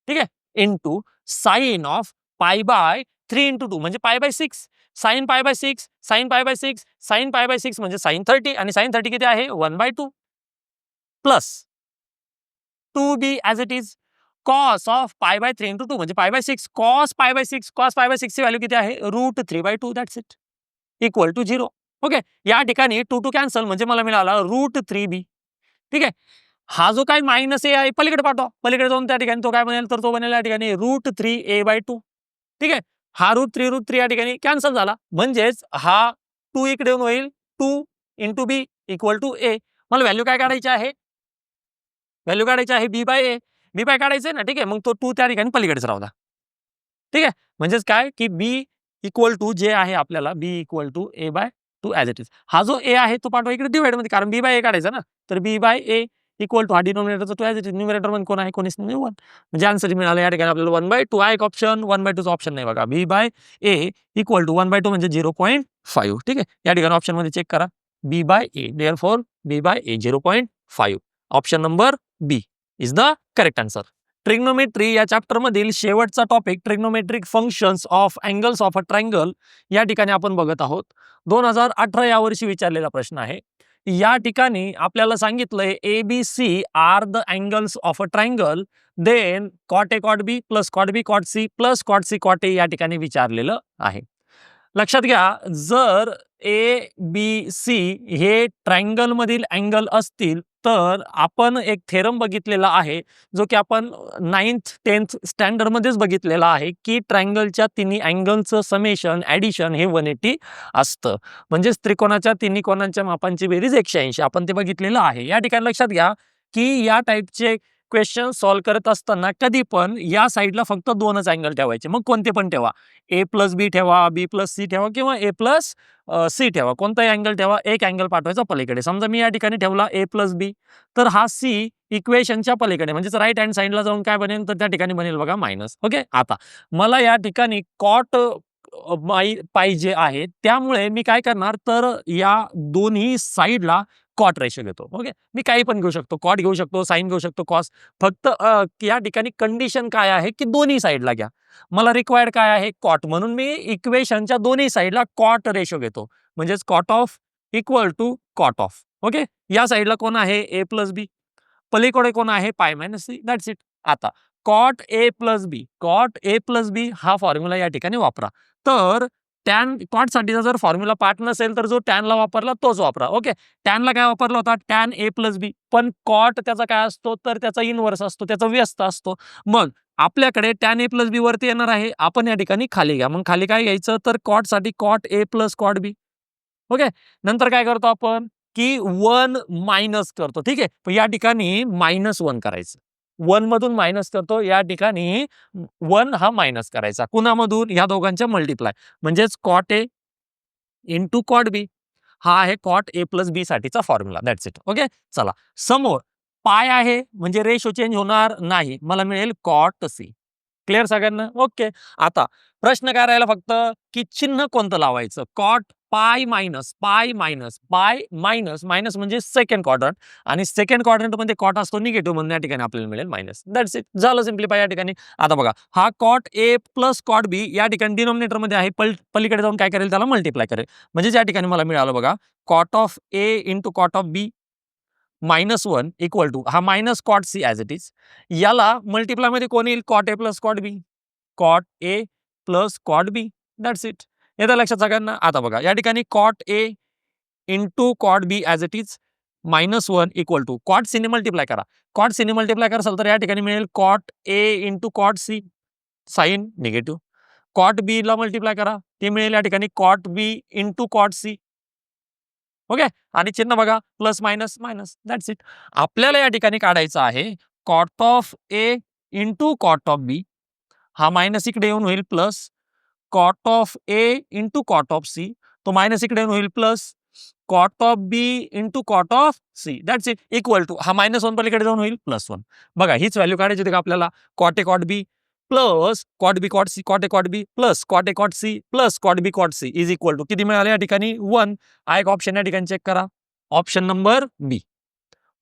ठीक आहे, into sine of pi by 3 into 2 म्हणजे pi by 6, sine pi by 6, sine pi by 6, sine pi by 6 म्हणजे साइन 30, आणि साइन 30 किती आहे 1/2 plus 2b as it is cos of pi by 3 into 2 म्हणजे pi by 6 cos pi by 6, cos pi by 6 ची value किती आहे √3/2. That's it, equal to 0. Okay, या ठिकाणी 2 कॅन्सल म्हणजे मला मिळाला √3b. ठीक आहे, हा जो काही मायनस ए आहे पलीकडे पाठवा, पलीकडे जाऊन त्या ठिकाणी तो काय बनेल तर तो बनेल या ठिकाणी √3a/2. ठीक आहे, हा √3 या ठिकाणी कॅन्सल झाला म्हणजेच हा 2 इकडे येऊन होईल 2 इंटू बी इक्वल टू ए. मला व्हॅल्यू काय काढायची आहे, व्हॅल्यू काढायची आहे बी बाय ए. बी बाय काढायचं ना, ठीक आहे, मग तो 2 त्या ठिकाणी पलीकडेच राहू द्या. ठीक आहे, म्हणजेच काय की बी इक्वल टू जे आहे आपल्याला B equal to a/2 as it is. हा जो ए आहे तो पाठवा इकडे डिवाइड मध्ये, कारण बी बाय ए काढायचा ना, तर बी बाय ए इक्वल टू हा डिनोमिनेटरचा 2 ॲज इट इज, न्यूमरेटर मध्ये कोण आहे कोणीच नाही 1. म्हणजे आन्सर मिळाला या ठिकाणी आपल्याला 1/2 आहे एक ऑप्शन, 1/2 चा ऑप्शन नाही बघा. बी बाय ए इक्वल टू 1/2 म्हणजे 0.5. ठीक आहे, या ठिकाणी ऑप्शन मध्ये चेक करा B by A, therefore B by A 0.5. Option number B is the correct answer. Trigonometry या चॅप्टर मधील शेवटचा topic trigonometric functions of angles of a triangle या ठिकाणी आपण बघत आहोत. 2018 या वर्षी विचारलेला प्रश्न आहे. या ठिकाणी आपल्याला सांगितलंय ABC are the angles of a triangle, then cot A cot B plus cot B cot C plus cot C cot A या ठिकाणी विचारलेलं आहे. लक्षात घ्या, जर ए बी सी हे ट्रायंगल मधील अँगल असतील तर आपण एक थेरम बघितलेला आहे जो की आपण 9th 10th स्टँडर्ड मध्येच बघितलेला आहे की ट्रायंगलच्या तिन्ही अँगलचं समेशन ॲडिशन हे 180 असतं. म्हणजेच त्रिकोणाच्या तिन्ही कोणांच्या मापांची बेरीज 180 आपण ते बघितलेलं आहे. या ठिकाणी लक्षात घ्या की या टाईपचे क्वेश्चन सॉल्व्ह करत असताना कधी पण या साईडला फक्त 2च अँगल ठेवायचे, मग कोणते पण ठेवा, ए प्लस बी ठेवा, बी प्लस सी ठेवा किंवा ए प्लस सी ठेवा, कोणताही अँगल ठेवा, एक अँगल पाठवायचा पलीकडे. समजा मी या ठिकाणी ठेवला ए प्लस बी, तर हा सी इक्वेशनच्या पलीकडे म्हणजेच राईट हँड साईडला जाऊन काय बनेल तर त्या ठिकाणी बनेल बघा मायनस. ओके, आता मला या ठिकाणी कॉट पाहिजे आहे, त्यामुळे मी काय करणार तर या दोन्ही साईडला कॉट रेशो घेतो. ओके, मी काही पण घेऊ शकतो, कॉट घेऊ शकतो, साइन घेऊ शकतो, कॉस. फक्त या ठिकाणी कंडिशन काय आहे की दोन्ही साईडला घ्या. मला रिक्वायर्ड काय आहे कॉट, म्हणून मी इक्वेशनच्या दोन्ही साईडला कॉट रेशो घेतो. म्हणजेच cot of equal to cot of. Okay, या साईडला कोण आहे ए प्लस बी, पलीकडे कोण आहे pi minus C. That's it. आता कॉट ए प्लस बी हा फॉर्म्युला या ठिकाणी वापरा. तर टॅन कॉट साठीचा जर फॉर्म्युला पाठ नसेल तर जो टॅनला वापरला तोच वापरा. ओके, टॅनला काय वापरला होता टॅन ए प्लस बी, पण कॉट त्याचा काय असतो तर त्याचा इनवर्स असतो, त्याचा व्यस्त असतो. मग आपल्याकडे टॅन ए प्लस बी वरती येणार आहे, आपण या ठिकाणी खाली घ्या. मग खाली काय घ्यायचं तर कॉट साठी cot A plus cot B. Okay, नंतर काय करतो आपण की 1 मायनस करतो. ठीक आहे, पण या ठिकाणी -1 करायचं, 1 मधून मायनस करतो, या ठिकाणी 1 हा मायनस करायचा कुणामधून, या दोघांच्या मल्टिप्लाय, म्हणजेच कॉट ए इंटू कॉट बी हा आहे कॉट ए प्लस बी साठीचा फॉर्म्युला. That's it. ओके, चला समोर पाय आहे म्हणजे रेशो चेंज होणार नाही, मला मिळेल कॉट सी. क्लिअर सगळ्यांना? ओके, आता प्रश्न काय राहिला फक्त की चिन्ह कोणतं लावायचं, कॉट पाय मायनस मायनस म्हणजे सेकंड क्वाड्रंट आणि सेकंड क्वाड्रंट मध्ये कॉट असतो निगेटिव्ह म्हणून या ठिकाणी आपल्याला मिळेल मायनस. दॅट्स इट, झालं सिम्प्लिफाय या ठिकाणी. आता बघा हा कॉट ए प्लस कॉट बी या ठिकाणी डिनॉमिनेटर मध्ये आहे, पलीकडे जाऊन काय करेल त्याला मल्टिप्लाय करेल. म्हणजे या ठिकाणी मला मिळालं बघा cot of A into cot of B -1 equal to हा minus cot C as it is. याला मल्टिप्लाय मध्ये कोण येईल cot A plus cot B, cot A plus cot B. That's it. येतं लक्षात सगळ्यांना. आता बघा या ठिकाणी cot A into cot B as it is -1 equal to cot C ने मल्टिप्लाय करा. कॉट सी ने मल्टिप्लाय कराल तर या ठिकाणी मिळेल cot A into cot C sign negative. Cot B ला मल्टिप्लाय करा ते मिळेल या ठिकाणी cot B into cot C. Okay, आणि चिन्ह बघा plus minus minus. That's it. आपल्याला या ठिकाणी काढायचं आहे cot of A into cot of B. हा मायनस इकडे येऊन होईल plus cot of A into cot of C. तो मायनस इकडे येऊन होईल plus cot of B into cot of C. That's it equal to हा -1 पलीकडे जाऊन होईल +1. बघा हीच व्हॅल्यू काढायची होती का आपल्याला. Cot A cot B plus cot B cot C, cot A cot B plus cot A cot C plus cot B cot C is equal to किती मिळाले या ठिकाणी 1. हा एक ऑप्शन या ठिकाणी चेक करा. Option number B.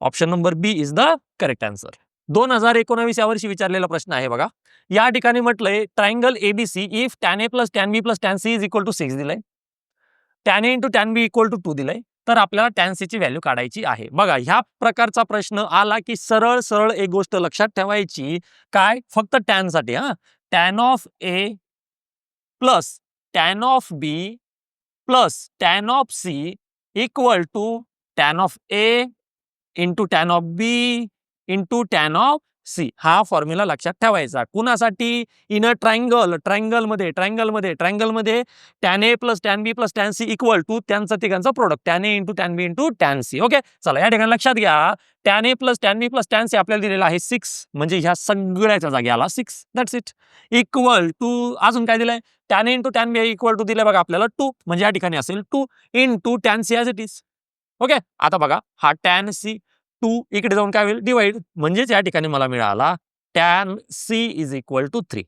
Option number B is the correct answer. 2019 या वर्षी विचारलेला प्रश्न आहे बघा. या ठिकाणी म्हटलंय triangle ABC if tan a plus tan b plus tan c is equal to 6 दिलंय. tan a into tan b equal to 2 दिलंय. तर आपल्याला tan c ची व्हॅल्यू काढायची आहे. बघा ह्या प्रकारचा प्रश्न आला की सरळ सरळ एक गोष्ट लक्षात ठेवायची, काय फक्त tan साठी. tan of a plus tan of b plus tan of c equal to tan of a into tan of b into tan of c. हा फॉर्म्युला लक्षात ठेवायचा. कुणासाठी? इन अ ट्रायंगल मध्ये tan a plus tan b plus tan c equal to त्यांचा तिघांचा product tan a into tan b into tan c. Okay, चला या ठिकाणी लक्षात घ्या tan a plus tan b plus tan c आपल्याला दिलेला आहे 6, म्हणजे ह्या सगळ्याच्या जागी आला 6. दॅट्स इट इक्वल टू अजून काय दिलंय tan a into tan b equal to दिलंय बघा आपल्याला 2, म्हणजे या ठिकाणी असेल 2 into tan c as it is. Okay, आता बघा हा tan c 2 इकडे जाऊन काय होईल डिवाइड, म्हणजेच या ठिकाणी मला मिळाला tan c is equal to 3.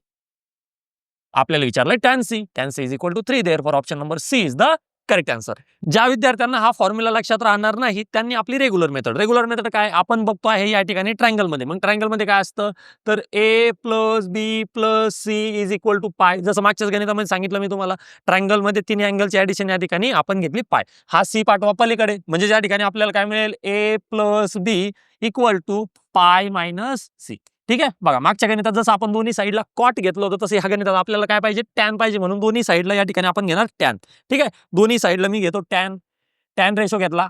आपल्याला विचारलंय tan c is equal to 3. Therefore option number C is the correct answer. ज्या विद्यार्थ्यांना हा फॉर्म्युला लक्षात राहणार नाही त्यांनी आपली रेग्युलर मेथड काय आपण बघतो आहे या ठिकाणी ट्रायंगल मध्ये. मग ट्रायंगल मध्ये काय असतं तर a plus B plus C is equal to pi. जसं मागच्याच गणितामध्ये सांगितलं मी तुम्हाला, ट्रायंगल मध्ये तिन्ही अँगलची ऍडिशन या ठिकाणी आपण घेतली पाय. हा सी पाठवा पलीकडे, म्हणजे या ठिकाणी आपल्याला काय मिळेल a plus B equal to pi minus C. ठीक आहे, बघा मागच्या गणितात जसं आपण दोन्ही साईडला कॉट घेतलं होतं तसं ह्या गणितात आपल्याला काय पाहिजे टॅन पाहिजे, म्हणून दोन्ही साईडला या ठिकाणी आपण घेणार टॅन. ठीक आहे, दोन्ही साईडला मी घेतो टॅन रेशो घेतला.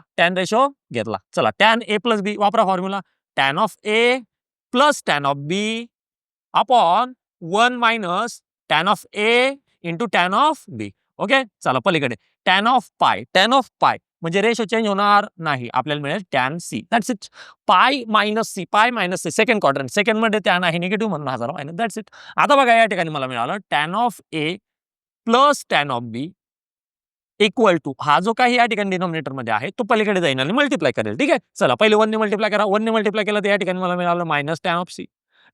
चला टॅन ए प्लस बी वापरा formula. Tan of A plus tan of B upon 1 minus tan of A into tan of B. Okay, चला पलीकडे टॅन ऑफ पाय म्हणजे रेशो चेंज होणार नाही, आपल्याला मिळेल tan C. That's it. Pi minus C second quadrant, second मध्ये tan आहे निगेटिव्ह म्हणून हजार मायनस. That's it. आता बघा या ठिकाणी मला मिळालं tan of A plus tan of B equal to हा जो काही या ठिकाणी डिनॉमिनेटर मध्ये आहे तो पलीकडे जाईल आणि मल्टिप्लाय करेल. ठीक आहे, चला पहिले 1 ने मल्टिप्लाय करा. 1 ने मल्टिप्लाय केलं तर या ठिकाणी मला मिळालं मायनस टॅन ऑफ सी.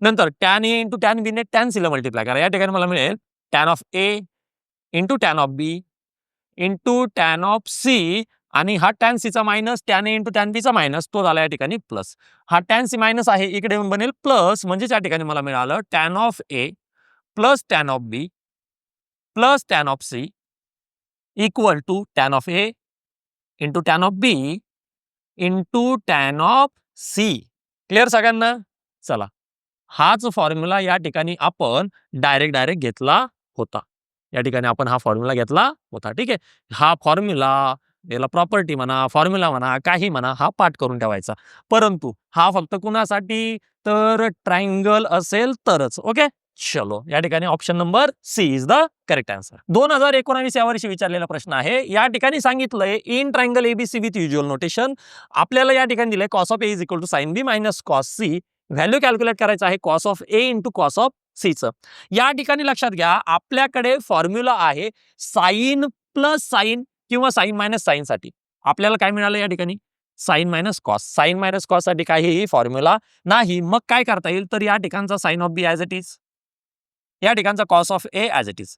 नंतर टॅन ए इंटू टॅन बी ने टॅन सी ला मल्टिप्लाय करा. या ठिकाणी मला मिळेल tan of A into tan of B into tan of C, आणि हा टॅन सी चा minus tan A into tan B चा मायनस तो झाला या ठिकाणी प्लस. हा टॅन सी मायनस आहे इकडे येऊन बनेल प्लस, म्हणजे या ठिकाणी मला मिळालं tan of A plus tan of B plus tan of C equal to tan of A into tan of B into tan of C. Clear सगळ्यांना? चला हाच फॉर्म्युला या ठिकाणी आपण डायरेक्ट घेतला होता. या ठिकाणी आपण हा फॉर्म्युला घेतला होता. ठीक आहे, हा फॉर्म्युला याला प्रॉपर्टी म्हणा फॉर्म्युला म्हणा काही म्हणा हा पाठ करून ठेवायचा, परंतु हा फक्त कुणासाठी तर ट्रायंगल असेल तरच. ओके, चलो या ठिकाणी option number C is the correct answer. 2019 या वर्षी विचारलेला प्रश्न आहे. या ठिकाणी सांगितलंय in triangle ABC with usual notation. आपल्याला या ठिकाणी दिलंय cos of A is equal to sine B minus cos C. Value calculate करायचं आहे cos of A into cos of C चं. या ठिकाणी लक्षात घ्या आपल्याकडे फॉर्म्युला आहे साइन प्लस साइन किंवा साइन मायनस साइन साठी. आपल्याला काय मिळालं या ठिकाणी साइन मायनस कॉस साठी काहीही फॉर्म्युला नाही. मग काय करता येईल तर या ठिकाणचा sine of B as it is, या ठिकाणचा cos of A as it is.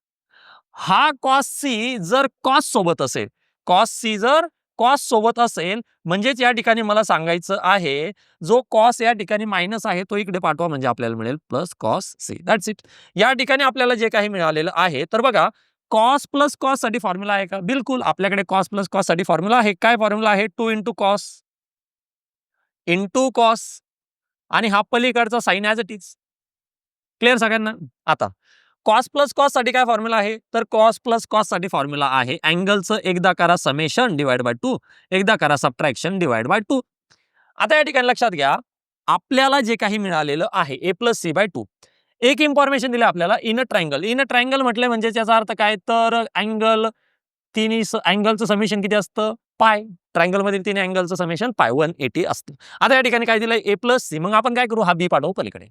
हा कॉस सी जर कॉस सोबत असेल कॉस सी जर कॉस सोबत असेल म्हणजेच या ठिकाणी मला सांगायचं आहे जो कॉस या ठिकाणी मायनस आहे तो इकडे पाठवा म्हणजे आपल्याला मिळेल plus cos C. That's it. या ठिकाणी आपल्याला जे काही मिळालेलं आहे तर बघा कॉस प्लस कॉस साठी फॉर्म्युला आहे का? बिलकुल आपल्याकडे कॉस प्लस कॉस साठी फॉर्म्युला आहे. काय फॉर्म्युला आहे? 2 इंटू कॉस इंटू कॉस आणि हा पलीकडचा sine as it is. Clear सगळ्यांना? आता कॉस प्लस कॉस साठी काय फॉर्म्युला आहे तर कॉस प्लस कॉस साठी फॉर्म्युला आहे अँगलचं एकदा करा समेशन डिवाइड बाय 2 एकदा करा सबट्रॅक्शन डिवाइड बाय 2. आता या ठिकाणी लक्षात घ्या आपल्याला जे काही मिळालेलं आहे ए प्लस सी बाय 2 एक इन्फॉर्मेशन दिली आपल्याला इन ट्रायंगल. इन ट्रायंगल म्हटले म्हणजे त्याचा अर्थ काय तर अँगल तिन्ही अँगलचं समेशन किती असतं पाय. ट्रायंगल मधील तिन्ही अँगलचं समेशन पाय 180 असतं. आता या ठिकाणी काय दिलंय ए प्लस सी मग आपण काय करू हा बी पाठवू पलीकडे.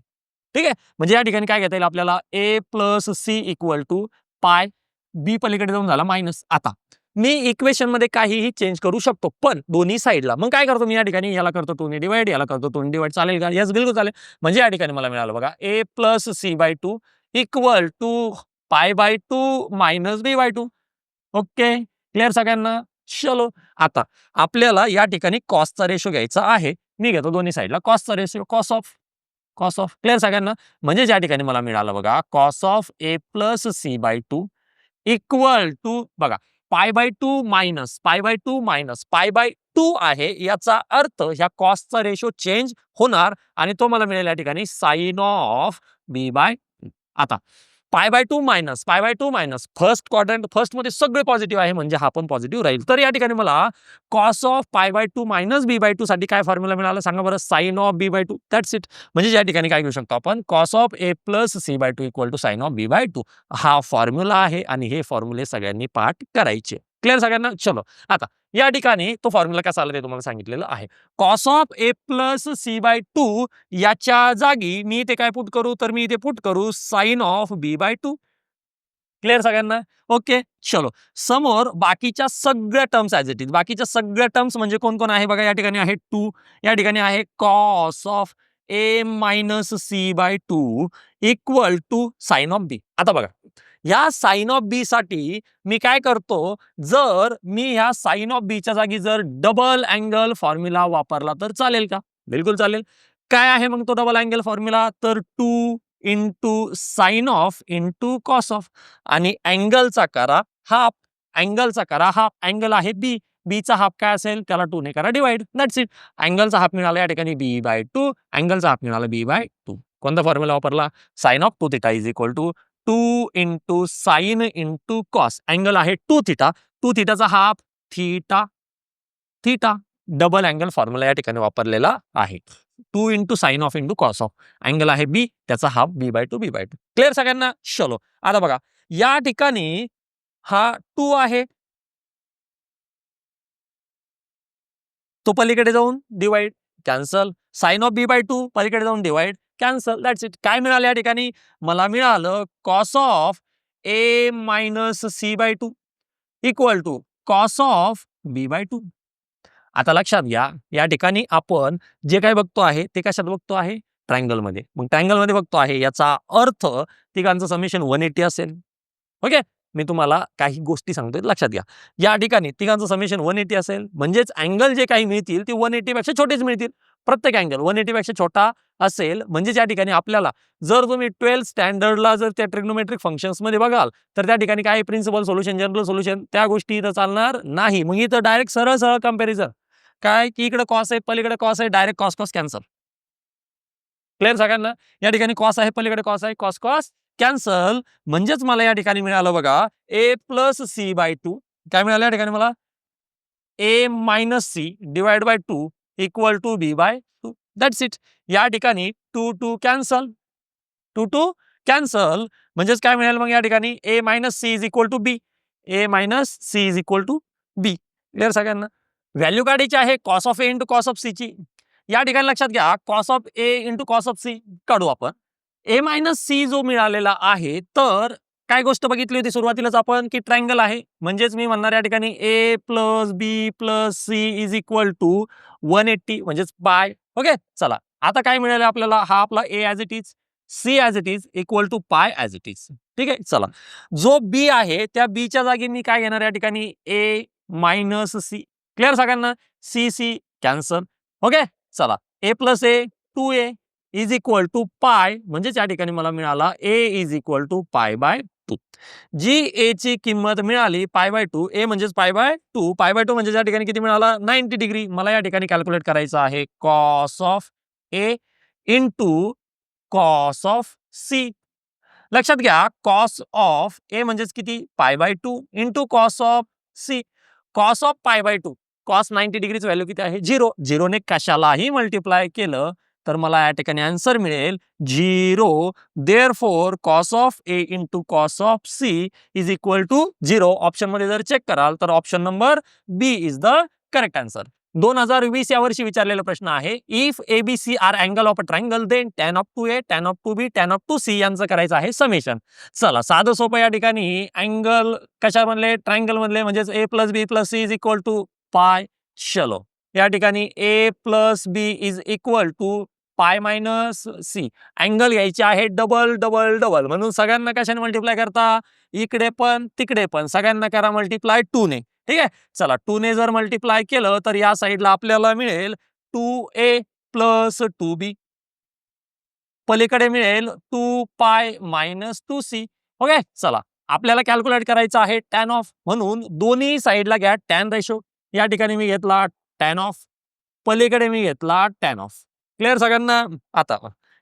ठीक आहे म्हणजे या ठिकाणी काय घेता येईल आपल्याला A plus C equal to पाय बी पलीकडे जाऊन झाला मायनस. आता मी इक्वेशन मध्ये काहीही चेंज करू शकतो पण दोन्ही साईडला मग काय करतो मी या ठिकाणी याला करतो 2 ने डिवाइड याला करतो 2 ने डिवाइड. चालेल का? यस बिलकुल चालेल. म्हणजे या ठिकाणी मला मिळालं बघा A plus C by 2 equal to pi by 2 minus B by 2. Okay clear सगळ्यांना? चलो आता आपल्याला या ठिकाणी कॉसचा रेशो घ्यायचा आहे. मी घेतो दोन्ही साईडला कॉसचा रेशो कॉस ऑफ. क्लिअर सगळ्यांना? म्हणजे या ठिकाणी मला मिळालं बघा cos of A plus C by 2 equal to बघा pi by 2 minus pi by 2 minus pi by 2 आहे. याचा अर्थ ह्या कॉसचा रेशो चेंज होणार आणि तो मला मिळेल या ठिकाणी साइन ऑफ बी बाय. आता पाय by 2 minus pi by 2 minus first quadrant first मध्ये सगळे पॉझिटिव्ह आहे म्हणजे हा पण पॉझिटिव्ह राहील. तर या ठिकाणी मला cos of pi by 2 minus B by 2 साठी काय फॉर्म्युला मिळाला सांगा बरं sine of B by 2. That's it. म्हणजे या ठिकाणी काय घेऊ शकतो आपण cos of A plus C by 2 equal to sine of B by 2 हा फॉर्म्युला आहे आणि हे फॉर्म्युले सगळ्यांनी पाठ करायचे. क्लिअर सगळ्यांना? चलो आता या ठिकाणी तो फॉर्म्युला कसा आला ते तुम्हाला सांगितलेलं आहे. Cos of A plus C by 2 याच्या जागी मी इथे काय पुट करू तर मी इथे पुट करू sine of B by 2. Clear सगळ्यांना? ओके चलो समोर बाकीच्या सगळ्या टर्म्स ॲज इट इज. बाकीच्या सगळ्या टर्म्स म्हणजे कोण कोण आहे बघा या ठिकाणी आहे 2 या ठिकाणी आहे cos of A minus C by 2 equal to sine of B. आता बघा या साइन ऑफ बी साठी मी काय करतो जर मी ह्या साइन ऑफ बी च्या जागी जर डबल अँगल फॉर्म्युला वापरला तर चालेल का? बिलकुल चालेल. काय आहे मग तो डबल अँगल फॉर्म्युला तर 2 into sine of into cos of आणि अँगलचा करा हाफ. अँगलचा करा हाफ. अँगल आहे बी बीचा हाफ काय असेल त्याला 2 ने करा डिवाइड. That's it. अँगलचा हाफ मिळाला या ठिकाणी बी बाय 2 अँगलचा हाफ मिळाला बी बाय 2. कोणता फॉर्म्युला वापरला sine of 2 theta is equal to 2 into sine into cos. Angle आहे 2 थिटा 2 थिटाचा half theta theta. Double angle formula या ठिकाणी वापरलेला आहे. 2 into sine of into cos of angle आहे बी त्याचा half B by 2 B by 2. Clear सगळ्यांना? चलो आता बघा या ठिकाणी हा 2 आहे तो पलीकडे जाऊन divide cancel. Sine of B by 2 पलीकडे जाऊन डिवाइड कॅन्सल. That's it. काय मिळालं या ठिकाणी मला मिळालं cos of A minus C by 2 equal to cos of B by 2. आता लक्षात घ्या या ठिकाणी आपण जे काही बघतो आहे ते कशात बघतो आहे ट्रायंगल मध्ये. मग ट्रायंगल मध्ये बघतो आहे याचा अर्थ तिघांचं समेशन 180 असेल. ओके मी तुम्हाला काही गोष्टी सांगतोय लक्षात घ्या. या ठिकाणी तिघांचं समेशन 180 असेल म्हणजेच अँगल जे काही मिळतील ते 180 पेक्षा छोटेच मिळतील. प्रत्येक अँगल 180 पेक्षा छोटा असेल म्हणजे या ठिकाणी आपल्याला जर तुम्ही 12 स्टँडर्डला जर त्या ट्रिग्नोमेट्रिक फंक्शन्स मध्ये बघाल तर त्या ठिकाणी काय प्रिन्सिपल सोल्युशन जनरल सोल्युशन त्या गोष्टी इथं चालणार नाही. मग इथं डायरेक्ट सरळ सरळ कंपॅरिझन काय की इकडे कॉस आहे पलीकडे कॉस आहे direct cos cos cancel. Clear सगळ्यांना? या ठिकाणी कॉस आहे पलीकडे कॉस आहे कॉस कॉस कॅन्सल. म्हणजेच मला या ठिकाणी मिळालं बघा ए प्लस सी बाय 2 काय मिळालं या ठिकाणी मला A minus C divide by 2 equal to B by 2. That's it. या ठिकाणी 2 2 कॅन्सल 2 2 कॅन्सल म्हणजेच काय मिळेल मग या ठिकाणी A minus C is equal to B. A minus C is equal to B. Clear सगळ्यांना? व्हॅल्यू काढायची आहे cos of A into cos of C ची. या ठिकाणी लक्षात घ्या cos of A into cos of C काढू आपण. ए मायनस सी जो मिळालेला आहे तर काय गोष्ट बघितली होती सुरुवातीलाच आपण की ट्रायंगल आहे म्हणजेच मी म्हणणार या ठिकाणी A plus B plus C is equal to 180 म्हणजेच पाय. ओके चला आता काय मिळालं आपल्याला हा आपला A as it is C as it is equal to pi as it is. ठीक आहे चला जो बी आहे त्या बी च्या जागी मी काय घेणार या ठिकाणी ए मायनस सी. क्लिअर सगळ्यांना? C C cancel. ओके चला A plus A 2a is equal to pi, म्हणजेच या ठिकाणी मला मिळाला A is equal to pi by 2. जी ए ची किंमत मिळाली पाय बाय 2, ए म्हणजेच पाय बाय 2, पाय बाय 2 म्हणजे या ठिकाणी किती मिळाला 90 डिग्री. मला या ठिकाणी कॅल्क्युलेट करायचं आहे cos of A into cos of C. लक्षात घ्या कॉस ऑफ ए म्हणजेच किती pi by 2 into cos of C. Cos of pi by 2, cos 90 डिग्रीच व्हॅल्यू किती आहे 0. 0 ने कशालाही मल्टिप्लाय केलं तर मला या ठिकाणी आन्सर मिळेल 0. Therefore cos of A into cos of C is equal to 0. Option मध्ये जर चेक कराल तर option number B is the correct answer. 2020 या वर्षी विचारलेला प्रश्न आहे if ABC are angle of a triangle then tan of 2a tan of 2b tan of 2c यांचं करायचं आहे समेशन. चला साधं सोपं या ठिकाणी अँगल कशा म्हणले ट्रायंगल म्हणले म्हणजेच a plus B plus C is equal to pi. चलो या ठिकाणी a plus B is equal to pi minus C. Angle घ्यायचे आहे डबल डबल डबल म्हणून सगळ्यांना कशाने मल्टिप्लाय करता इकडे पण तिकडे पण सगळ्यांना करा मल्टिप्लाय 2 ने. ठीक आहे चला 2 ने जर मल्टिप्लाय केलं तर या साईडला आपल्याला मिळेल 2a प्लस 2b, पलीकडे मिळेल 2 पाय मायनस 2c. ओके चला आपल्याला कॅल्क्युलेट करायचं आहे टॅन ऑफ, म्हणून दोन्ही साईडला घ्या टॅन रेशो. या ठिकाणी मी घेतला टॅन ऑफ, पलीकडे मी घेतला टॅन ऑफ. क्लिअर सगळ्यांना? आता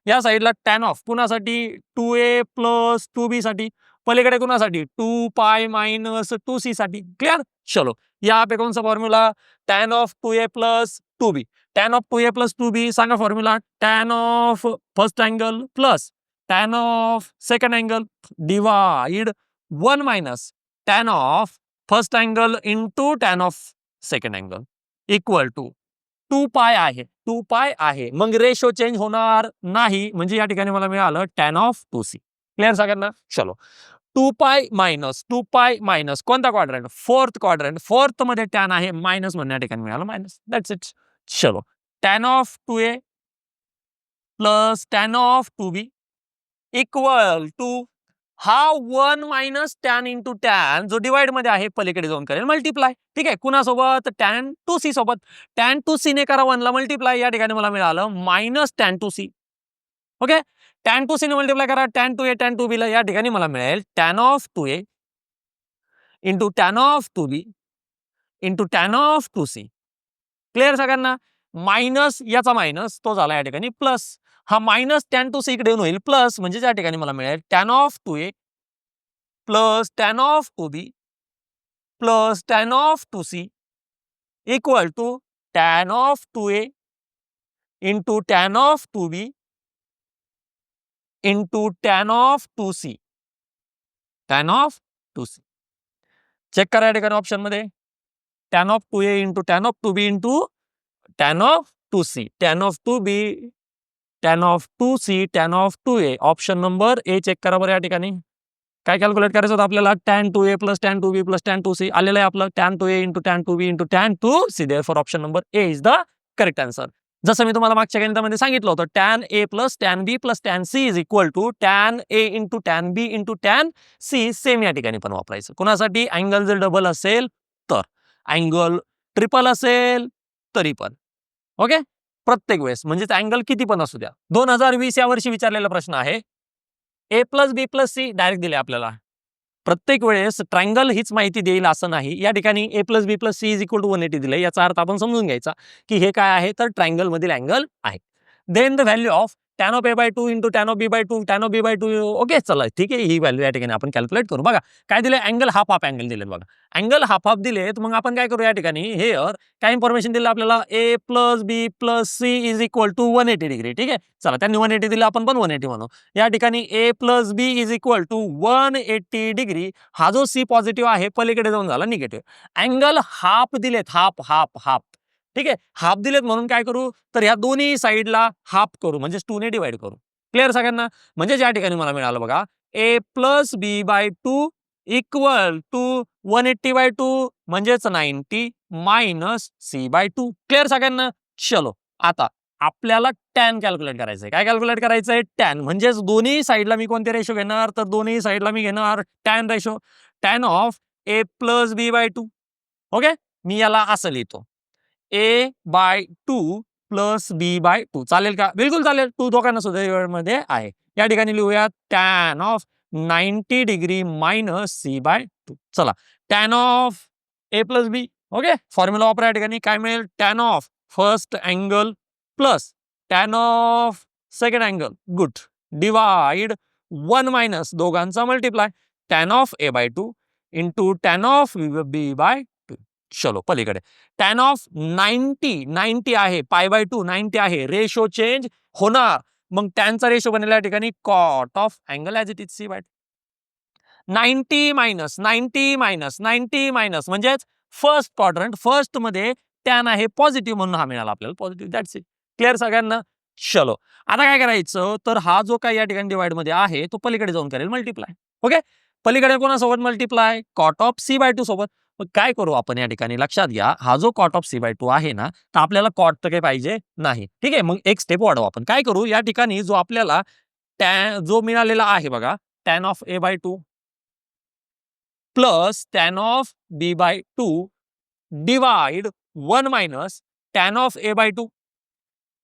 या साईडला tan of कुणासाठी 2a plus 2b साठी, पलीकडे कुणासाठी 2 पाय मायनस 2c साठी. क्लिअर? चलो यहाँ पे कौन सा formula tan of 2a plus 2b. tan of 2a plus 2b सांगा formula tan of first angle plus tan of second angle divide 1 minus tan of first angle into tan of second angle equal to 2 pi आहे 2 pi आहे. मग ratio change होणार नाही म्हणजे या ठिकाणी मला मिळालं tan ऑफ 2c. क्लिअर सगळ्यांना? चलो 2 पाय मायनस कोणता क्वाड्रंट फोर्थ क्वाड्रंट, फोर्थ मध्ये टॅन आहे मायनस म्हणून या ठिकाणी मिळालं मायनस. That's it. चलो tan of 2a plus tan of 2b equal to हा 1 मायनस टॅन इंटू टॅन जो डिवाइड मध्ये आहे पलीकडे जाऊन करेल मल्टिप्लाय. ठीक आहे कुणासोबत टॅन 2c सोबत. टॅन 2c ने करा 1 ला मल्टिप्लाय. या ठिकाणी मला मिळालं minus tan 2c. Okay tan 2c ने मल्टिप्लाय करा tan 2a tan 2b ला. या ठिकाणी मला मिळेल tan of 2a into tan of 2b into tan of 2c. Clear सगळ्यांना? मायनस याचा मायनस तो झाला या ठिकाणी प्लस. हा मायनस tan 2c इकडे येऊन होईल प्लस म्हणजे या ठिकाणी मला मिळेल tan of 2a plus tan of 2b plus tan of 2c equal to tan of 2a into tan of 2b into tan of 2c. tan of 2c check करा या ठिकाणी ऑप्शन मध्ये tan of 2a into tan of 2b into tan of 2c. tan of 2b tan of 2c tan of 2a. Option number A check करा बरं. या ठिकाणी काय calculate करायचं होतं आपल्याला tan 2a plus tan 2b plus tan 2c आलेलं आहे आपलं tan 2a into tan 2b into tan 2c. Therefore option number A is the correct answer. जसं मी तुम्हाला मागच्या गणितामध्ये सांगितलं होतं tan a plus tan b plus tan c is equal to tan a into tan b into tan c. Same या ठिकाणी पण वापरायचं. कुणासाठी? अँगल जर डबल असेल तर, अँगल ट्रिपल असेल तरी पण. ओके प्रत्येक वेळेस म्हणजे अँगल किती पण असू द्या. 2020 या वर्षी विचारलेला प्रश्न आहे ए plus B plus C direct दिले आपल्याला. प्रत्येक वेळेस ट्रायंगल हीच माहिती देईल असं नाही. या ठिकाणी A plus B plus C is equal to 180 दिले. याचा अर्थ आपण समजून घ्यायचा की हे काय आहे तर ट्रायंगल मधील अँगल आहे. Then the value of tan of a by 2 into tan of b by 2 tan of b by 2. Okay चला ठीक आहे ही व्हॅल्यू या ठिकाणी आपण कॅल्क्युलेट करू. बघा काय दिले अँगल हाफ हाफ अँगल दिलेत बघा. अँगल हाफ हाफ दिलेत मग आपण काय करू या ठिकाणी हेअर काय इन्फॉर्मेशन दिलं आपल्याला A plus B plus C is equal to 180 degree. ठीक आहे चला त्यांनी 180 दिलं आपण पण 180 म्हणू. या ठिकाणी A plus B is equal to 180 degree. हा जो सी पॉझिटिव्ह आहे पलीकडे जाऊन झाला निगेटिव्ह. अँगल हाफ दिलेत हाफ हाफ हाफ. ठीक आहे हाफ दिलेत म्हणून काय करू तर ह्या दोन्ही साईडला हाफ करू म्हणजे 2 ने डिवाइड करू. क्लिअर सगळ्यांना? म्हणजे या ठिकाणी मला मिळालं बघा A plus B by 2 equal to 180 by 2 म्हणजेच 90 मायनस सी बाय 2. क्लिअर सगळ्यांना? चलो आता आपल्याला टॅन कॅल्क्युलेट करायचंय. काय कॅल्क्युलेट करायचंय? टॅन. म्हणजेच दोन्ही साईडला मी कोणते रेशो घेणार तर दोन्ही साईडला मी घेणार tan ratio. Tan of A plus B by 2. Okay, मी याला असं लिहितो a/2 प्लस b/2 चालेल का? बिलकुल चालेल. 2 दोघांना सुद्धा मध्ये आहे. या ठिकाणी लिहूया tan of 90 degree minus c/2. चला, tan of a plus b. Okay, formula वापरा. या ठिकाणी काय मिळेल? tan of first angle plus tan of second angle. Good. Divide 1 minus दोघांचा multiply tan of a/2 into tan of b/2. चलो पलीकडे tan of 90 आहे, π/2 90 आहे, रेशो चेंज होणार. मग टॅनचा रेशो बनेल या ठिकाणी cot of angle as it is c/2. 90 minus 90 minus 90 minus म्हणजेच फर्स्ट क्वाड्रंट, फर्स्ट मध्ये टॅन आहे पॉझिटिव्ह म्हणून हा मिळाला आपल्याला पॉझिटिव्ह. That's it. क्लिअर सगळ्यांना? चलो, आता काय करायचं, तर हा जो काही या ठिकाणी डिवाइड मध्ये आहे तो पलीकडे जाऊन करेल मल्टिप्लाय. ओके, पलीकडे कोणासोबत मल्टिप्लाय? कॉट ऑफ c/2 सोबत. मग काय करू आपण या ठिकाणी? लक्षात घ्या, हा जो कॉट ऑफ c/2 आहे ना, तर आपल्याला कॉट तर काही पाहिजे नाही. ठीक आहे, मग एक स्टेप वाढवू आपण. काय करू, या ठिकाणी जो आपल्याला जो मिळालेला आहे बघा, tan of a/2 plus tan of b/2 divide 1 minus tan of a/2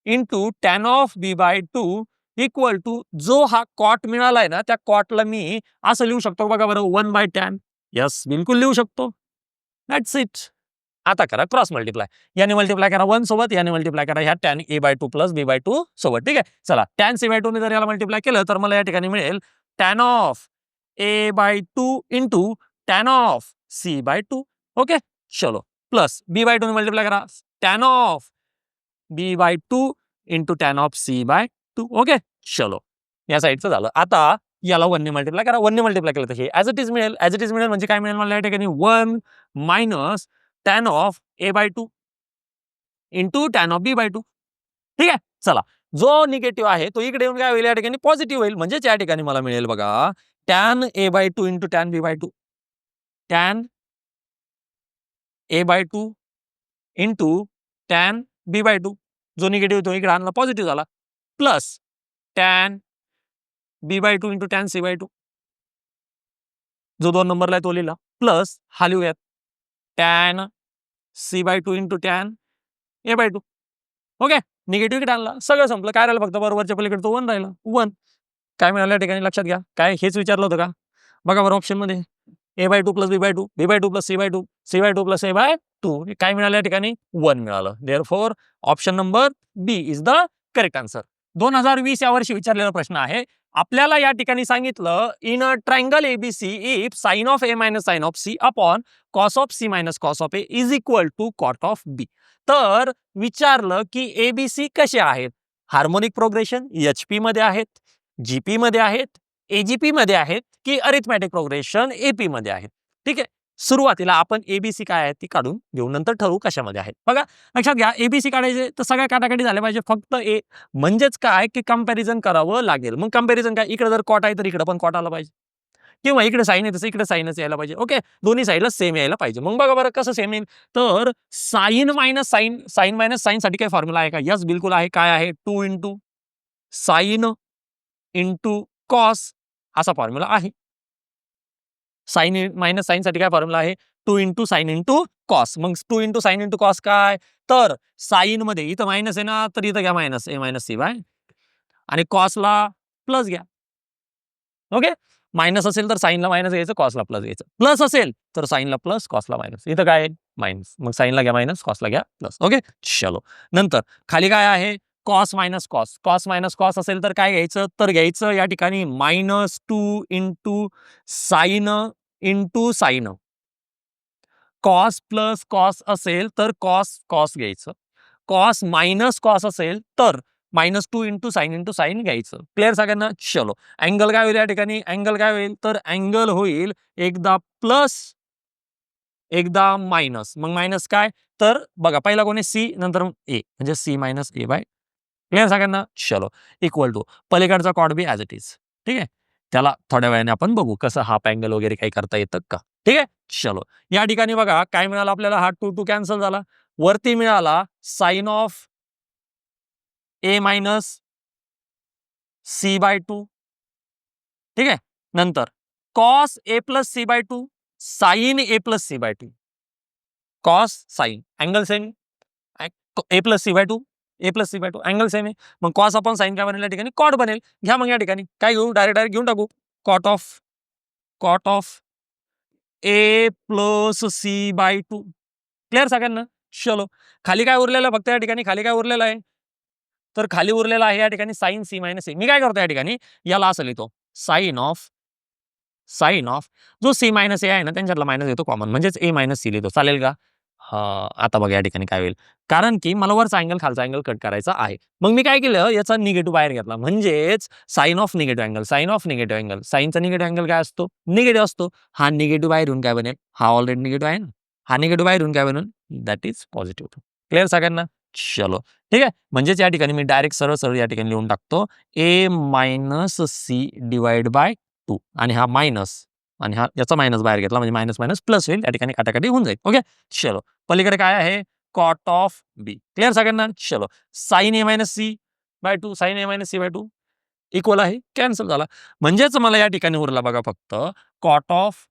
into tan of b/2 equal to जो हा कॉट मिळालाय ना, त्या कॉटला मी असं लिहू शकतो बघा बरं, 1/tan. यस, बिलकुल लिहू शकतो. That's it. आता करा क्रॉस मल्टिप्लाय. याने मल्टिप्लाय करा 1 सोबत, याने मल्टिप्लाय करा ह्या tan a/2 प्लस b/2 सोबत. ठीक आहे, चला, tan c/2 ने जर याला मल्टिप्लाय केलं तर मला या ठिकाणी मिळेल tan of a/2 into tan of c/2. Okay, चलो, प्लस b/2 ने मल्टिप्लाय करा tan of b/2 into tan of c/2. Okay, चलो, या साईडचं झालं. आता याला 1 ने मल्टिप्लाय करा. 1 ने मल्टिप्लाय केलं तर हे ॲज इट इज मिळेल. ॲज इट इज मिळेल म्हणजे काय मिळेल मला या ठिकाणी? 1 minus tan of a/2 into tan of b/2. ठीक आहे, चला, जो निगेटिव्ह आहे तो इकडे येऊन काय होईल? या ठिकाणी पॉझिटिव्ह होईल. म्हणजेच या ठिकाणी मला मिळेल बघा tan a/2 into tan b/2. tan a/2 into tan b/2. जो निगेटिव्ह तो इकडे आणला पॉझिटिव्ह झाला. Plus tan b/2 into tan c/2. जो 2 नंबरला आहे तो लिहिला. प्लस हा लिहूयात tan c/2 into tan a/2. Okay, negative इकडे आणला, सगळं संपलं. काय राहिलं फक्त? बरोबरच्या पलीकडे तो 1 राहिला. 1 काय मिळालं या ठिकाणी? लक्षात घ्या, काय हेच विचारलं होतं का? बघा बरं ऑप्शन मध्ये a/2 plus b/2, b/2 plus c/2, c/2 plus a/2. काय मिळालं या ठिकाणी? 1 मिळालं. Therefore option number B is the correct answer. 2020 या वर्षी विचारलेला प्रश्न आहे. आपल्याला या ठिकाणी सांगितलं in a triangle ABC if sine of a minus sine of c upon cos of c minus cos of a is equal to cot of b. तर विचारलं की एबीसी कसे आहेत? हार्मोनिक प्रोग्रेशन HP मध्ये आहेत, जीपी मध्ये आहेत, AGP मध्ये आहेत की अरिथमॅटिक प्रोग्रेशन एपी मध्ये आहेत. ठीक आहे, सुरुवातीला आपण एबीसी काय आहे ती काढून घेऊ, नंतर ठरवू कशामध्ये आहेत. बघा लक्षात घ्या, एबीसी काढायचे तर सगळ्या काटाकाटी झाल्या पाहिजे, फक्त ए. म्हणजेच काय की कंपॅरिझन करावं लागेल. मग कंपॅरिझन काय? इकडे जर कॉट आहे तर इकडे पण कॉट आला पाहिजे, किंवा इकडे साइन आहे तसं इकडे साइनच यायला पाहिजे. ओके, दोन्ही साईडला सेम यायला पाहिजे. मग बघा बरं कसं सेम येईल. तर sine minus sine, sine minus sine साठी काय फॉर्म्युला आहे का? यस, बिलकुल आहे. काय आहे? 2 इंटू साइन इंटू कॉस असा फॉर्म्युला आहे. साइन मायनस साइन साठी काय फॉर्म्युला आहे? 2 इंटू साइन इंटू कॉस. मग 2 इंटू साइन इंटू कॉस काय? तर साइन मध्ये इथं मायनस आहे ना, तर इथं घ्या minus a minus c by, आणि कॉसला प्लस घ्या. ओके, मायनस असेल तर साइनला मायनस घ्यायचं, कॉसला प्लस घ्यायचं. प्लस असेल तर साइनला प्लस, कॉसला मायनस. इथं काय आहे? मायनस. मग साइनला घ्या मायनस, कॉसला घ्या प्लस. ओके, चलो, नंतर खाली काय आहे? Cos minus cos. Cos minus cos असेल तर काय घ्यायचं? तर घ्यायचं या ठिकाणी -2 into sine into sign. Cos plus cos असेल तर कॉस कॉस घ्यायचं. कॉस मायनस कॉस असेल तर -2 इंटू साइन घ्यायचं. क्लिअर सगळ्यांना? चलो, अँगल काय होईल या ठिकाणी? अँगल काय होईल? तर अँगल होईल एकदा प्लस एकदा मायनस. मग मायनस काय? तर बघा पहिला कोणी सी, नंतर ए, म्हणजे C minus A by. Clear सगळ्यांना? चलो, इक्वल टू पलीकडचा cot B as it is. ठीक आहे, त्याला थोड्या वेळाने आपण बघू कसं हाफ अँगल वगैरे काही करता येतं का. ठीक आहे, चलो, या ठिकाणी बघा काय मिळालं आपल्याला? हा 2 कॅन्सल झाला. वरती मिळाला sign of A minus c/2. ठीक आहे, नंतर cos a plus c/2 sine a plus c/2. Cos sine angle same A plus C by two angle same आहे. मग कॉस अपॉन साईन काय बनेल या ठिकाणी कॉट बनेल. घ्या मग या ठिकाणी काय घेऊ डायरेक्ट घेऊन टाकू cot of A plus C by two. Clear सगळ्यांना. चलो खाली काय उरलेलं फक्त या ठिकाणी खाली काय उरलेलं आहे तर खाली उरलेला आहे या ठिकाणी साइन सी मायनस ए. मी काय करतो या ठिकाणी याला असं लिहितो साइन ऑफ जो सी मायनस ए आहे ना त्यांच्यातला मायनस येतो कॉमन म्हणजेच ए मायनस सी लिहितो. चालेल का. हा आता बघा या ठिकाणी काय होईल कारण की मला वरचा अँगल खालचा अँगल कट करायचा आहे. मग मी काय केलं याचा निगेटिव्ह बाहेर घेतला म्हणजेच साइन ऑफ निगेटिव्ह अँगल साइनचा निगेटिव्ह अँगल काय असतो निगेटिव्ह असतो. हा निगेटिव्ह बाहेर येऊन काय बनेल हा ऑलरेडी निगेटिव्ह आहे ना हा निगेटिव्ह बाहेर येऊन काय बनेल दॅट इज पॉझिटिव्ह. क्लिअर सगळ्यांना. चलो ठीक आहे म्हणजेच या ठिकाणी मी डायरेक्ट सरळ सरळ या ठिकाणी लिहून टाकतो A minus C divide by two आणि हा मायनस आणि हा याचा मायनस बाहेर घेतला म्हणजे मायनस मायनस प्लस होईल या ठिकाणी काटाकाटी होऊन जाईल. ओके चलो पलीकडे काय आहे कॉट ऑफ बी. क्लिअर सगळ्यांना. चलो sine A minus C by two equal आहे कॅन्सल झाला म्हणजेच मला या ठिकाणी उरला बघा फक्त cot of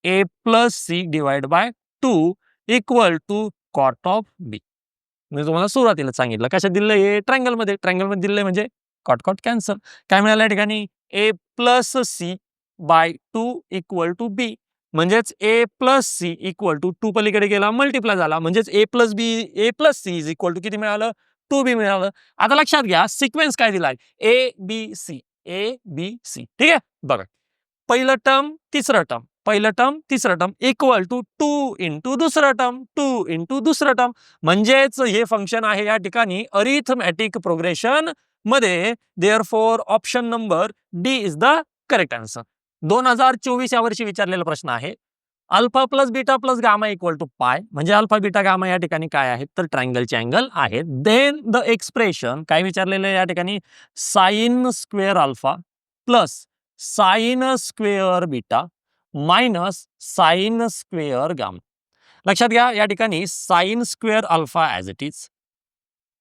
A plus C divide by two equal to cot of B. मी तुम्हाला सुरुवातीला सांगितलं कशात दिलं हे ट्रायंगल मध्ये दिलंय म्हणजे कॉट कॅन्सल. काय मिळालं या ठिकाणी A plus C by two equal to B म्हणजेच A plus C equal to two पलीकडे गेला मल्टिप्लाय झाला म्हणजेच A plus C is equal to किती मिळालं 2b मिळालं. आता लक्षात घ्या सिक्वेन्स काय दिलाय ए बी सी ठीक आहे. बघा पहिलं टर्म तिसरं टर्म इक्वल टू 2 इंटू दुसरं टर्म म्हणजेच हे फंक्शन आहे या ठिकाणी अरिथमॅटिक प्रोग्रेशन मध्ये. Therefore option number D is the correct answer. 2024 या वर्षी विचारलेला प्रश्न आहे alpha plus beta plus gamma equal to pi म्हणजे अल्फा बीटा गामा या ठिकाणी काय आहेत तर ट्रायंगलचे अँगल आहेत. देन द एक्सप्रेशन काय विचारलेलं या ठिकाणी sine square alpha plus sine square beta minus sine square gamma. लक्षात घ्या या ठिकाणी sine square alpha as it is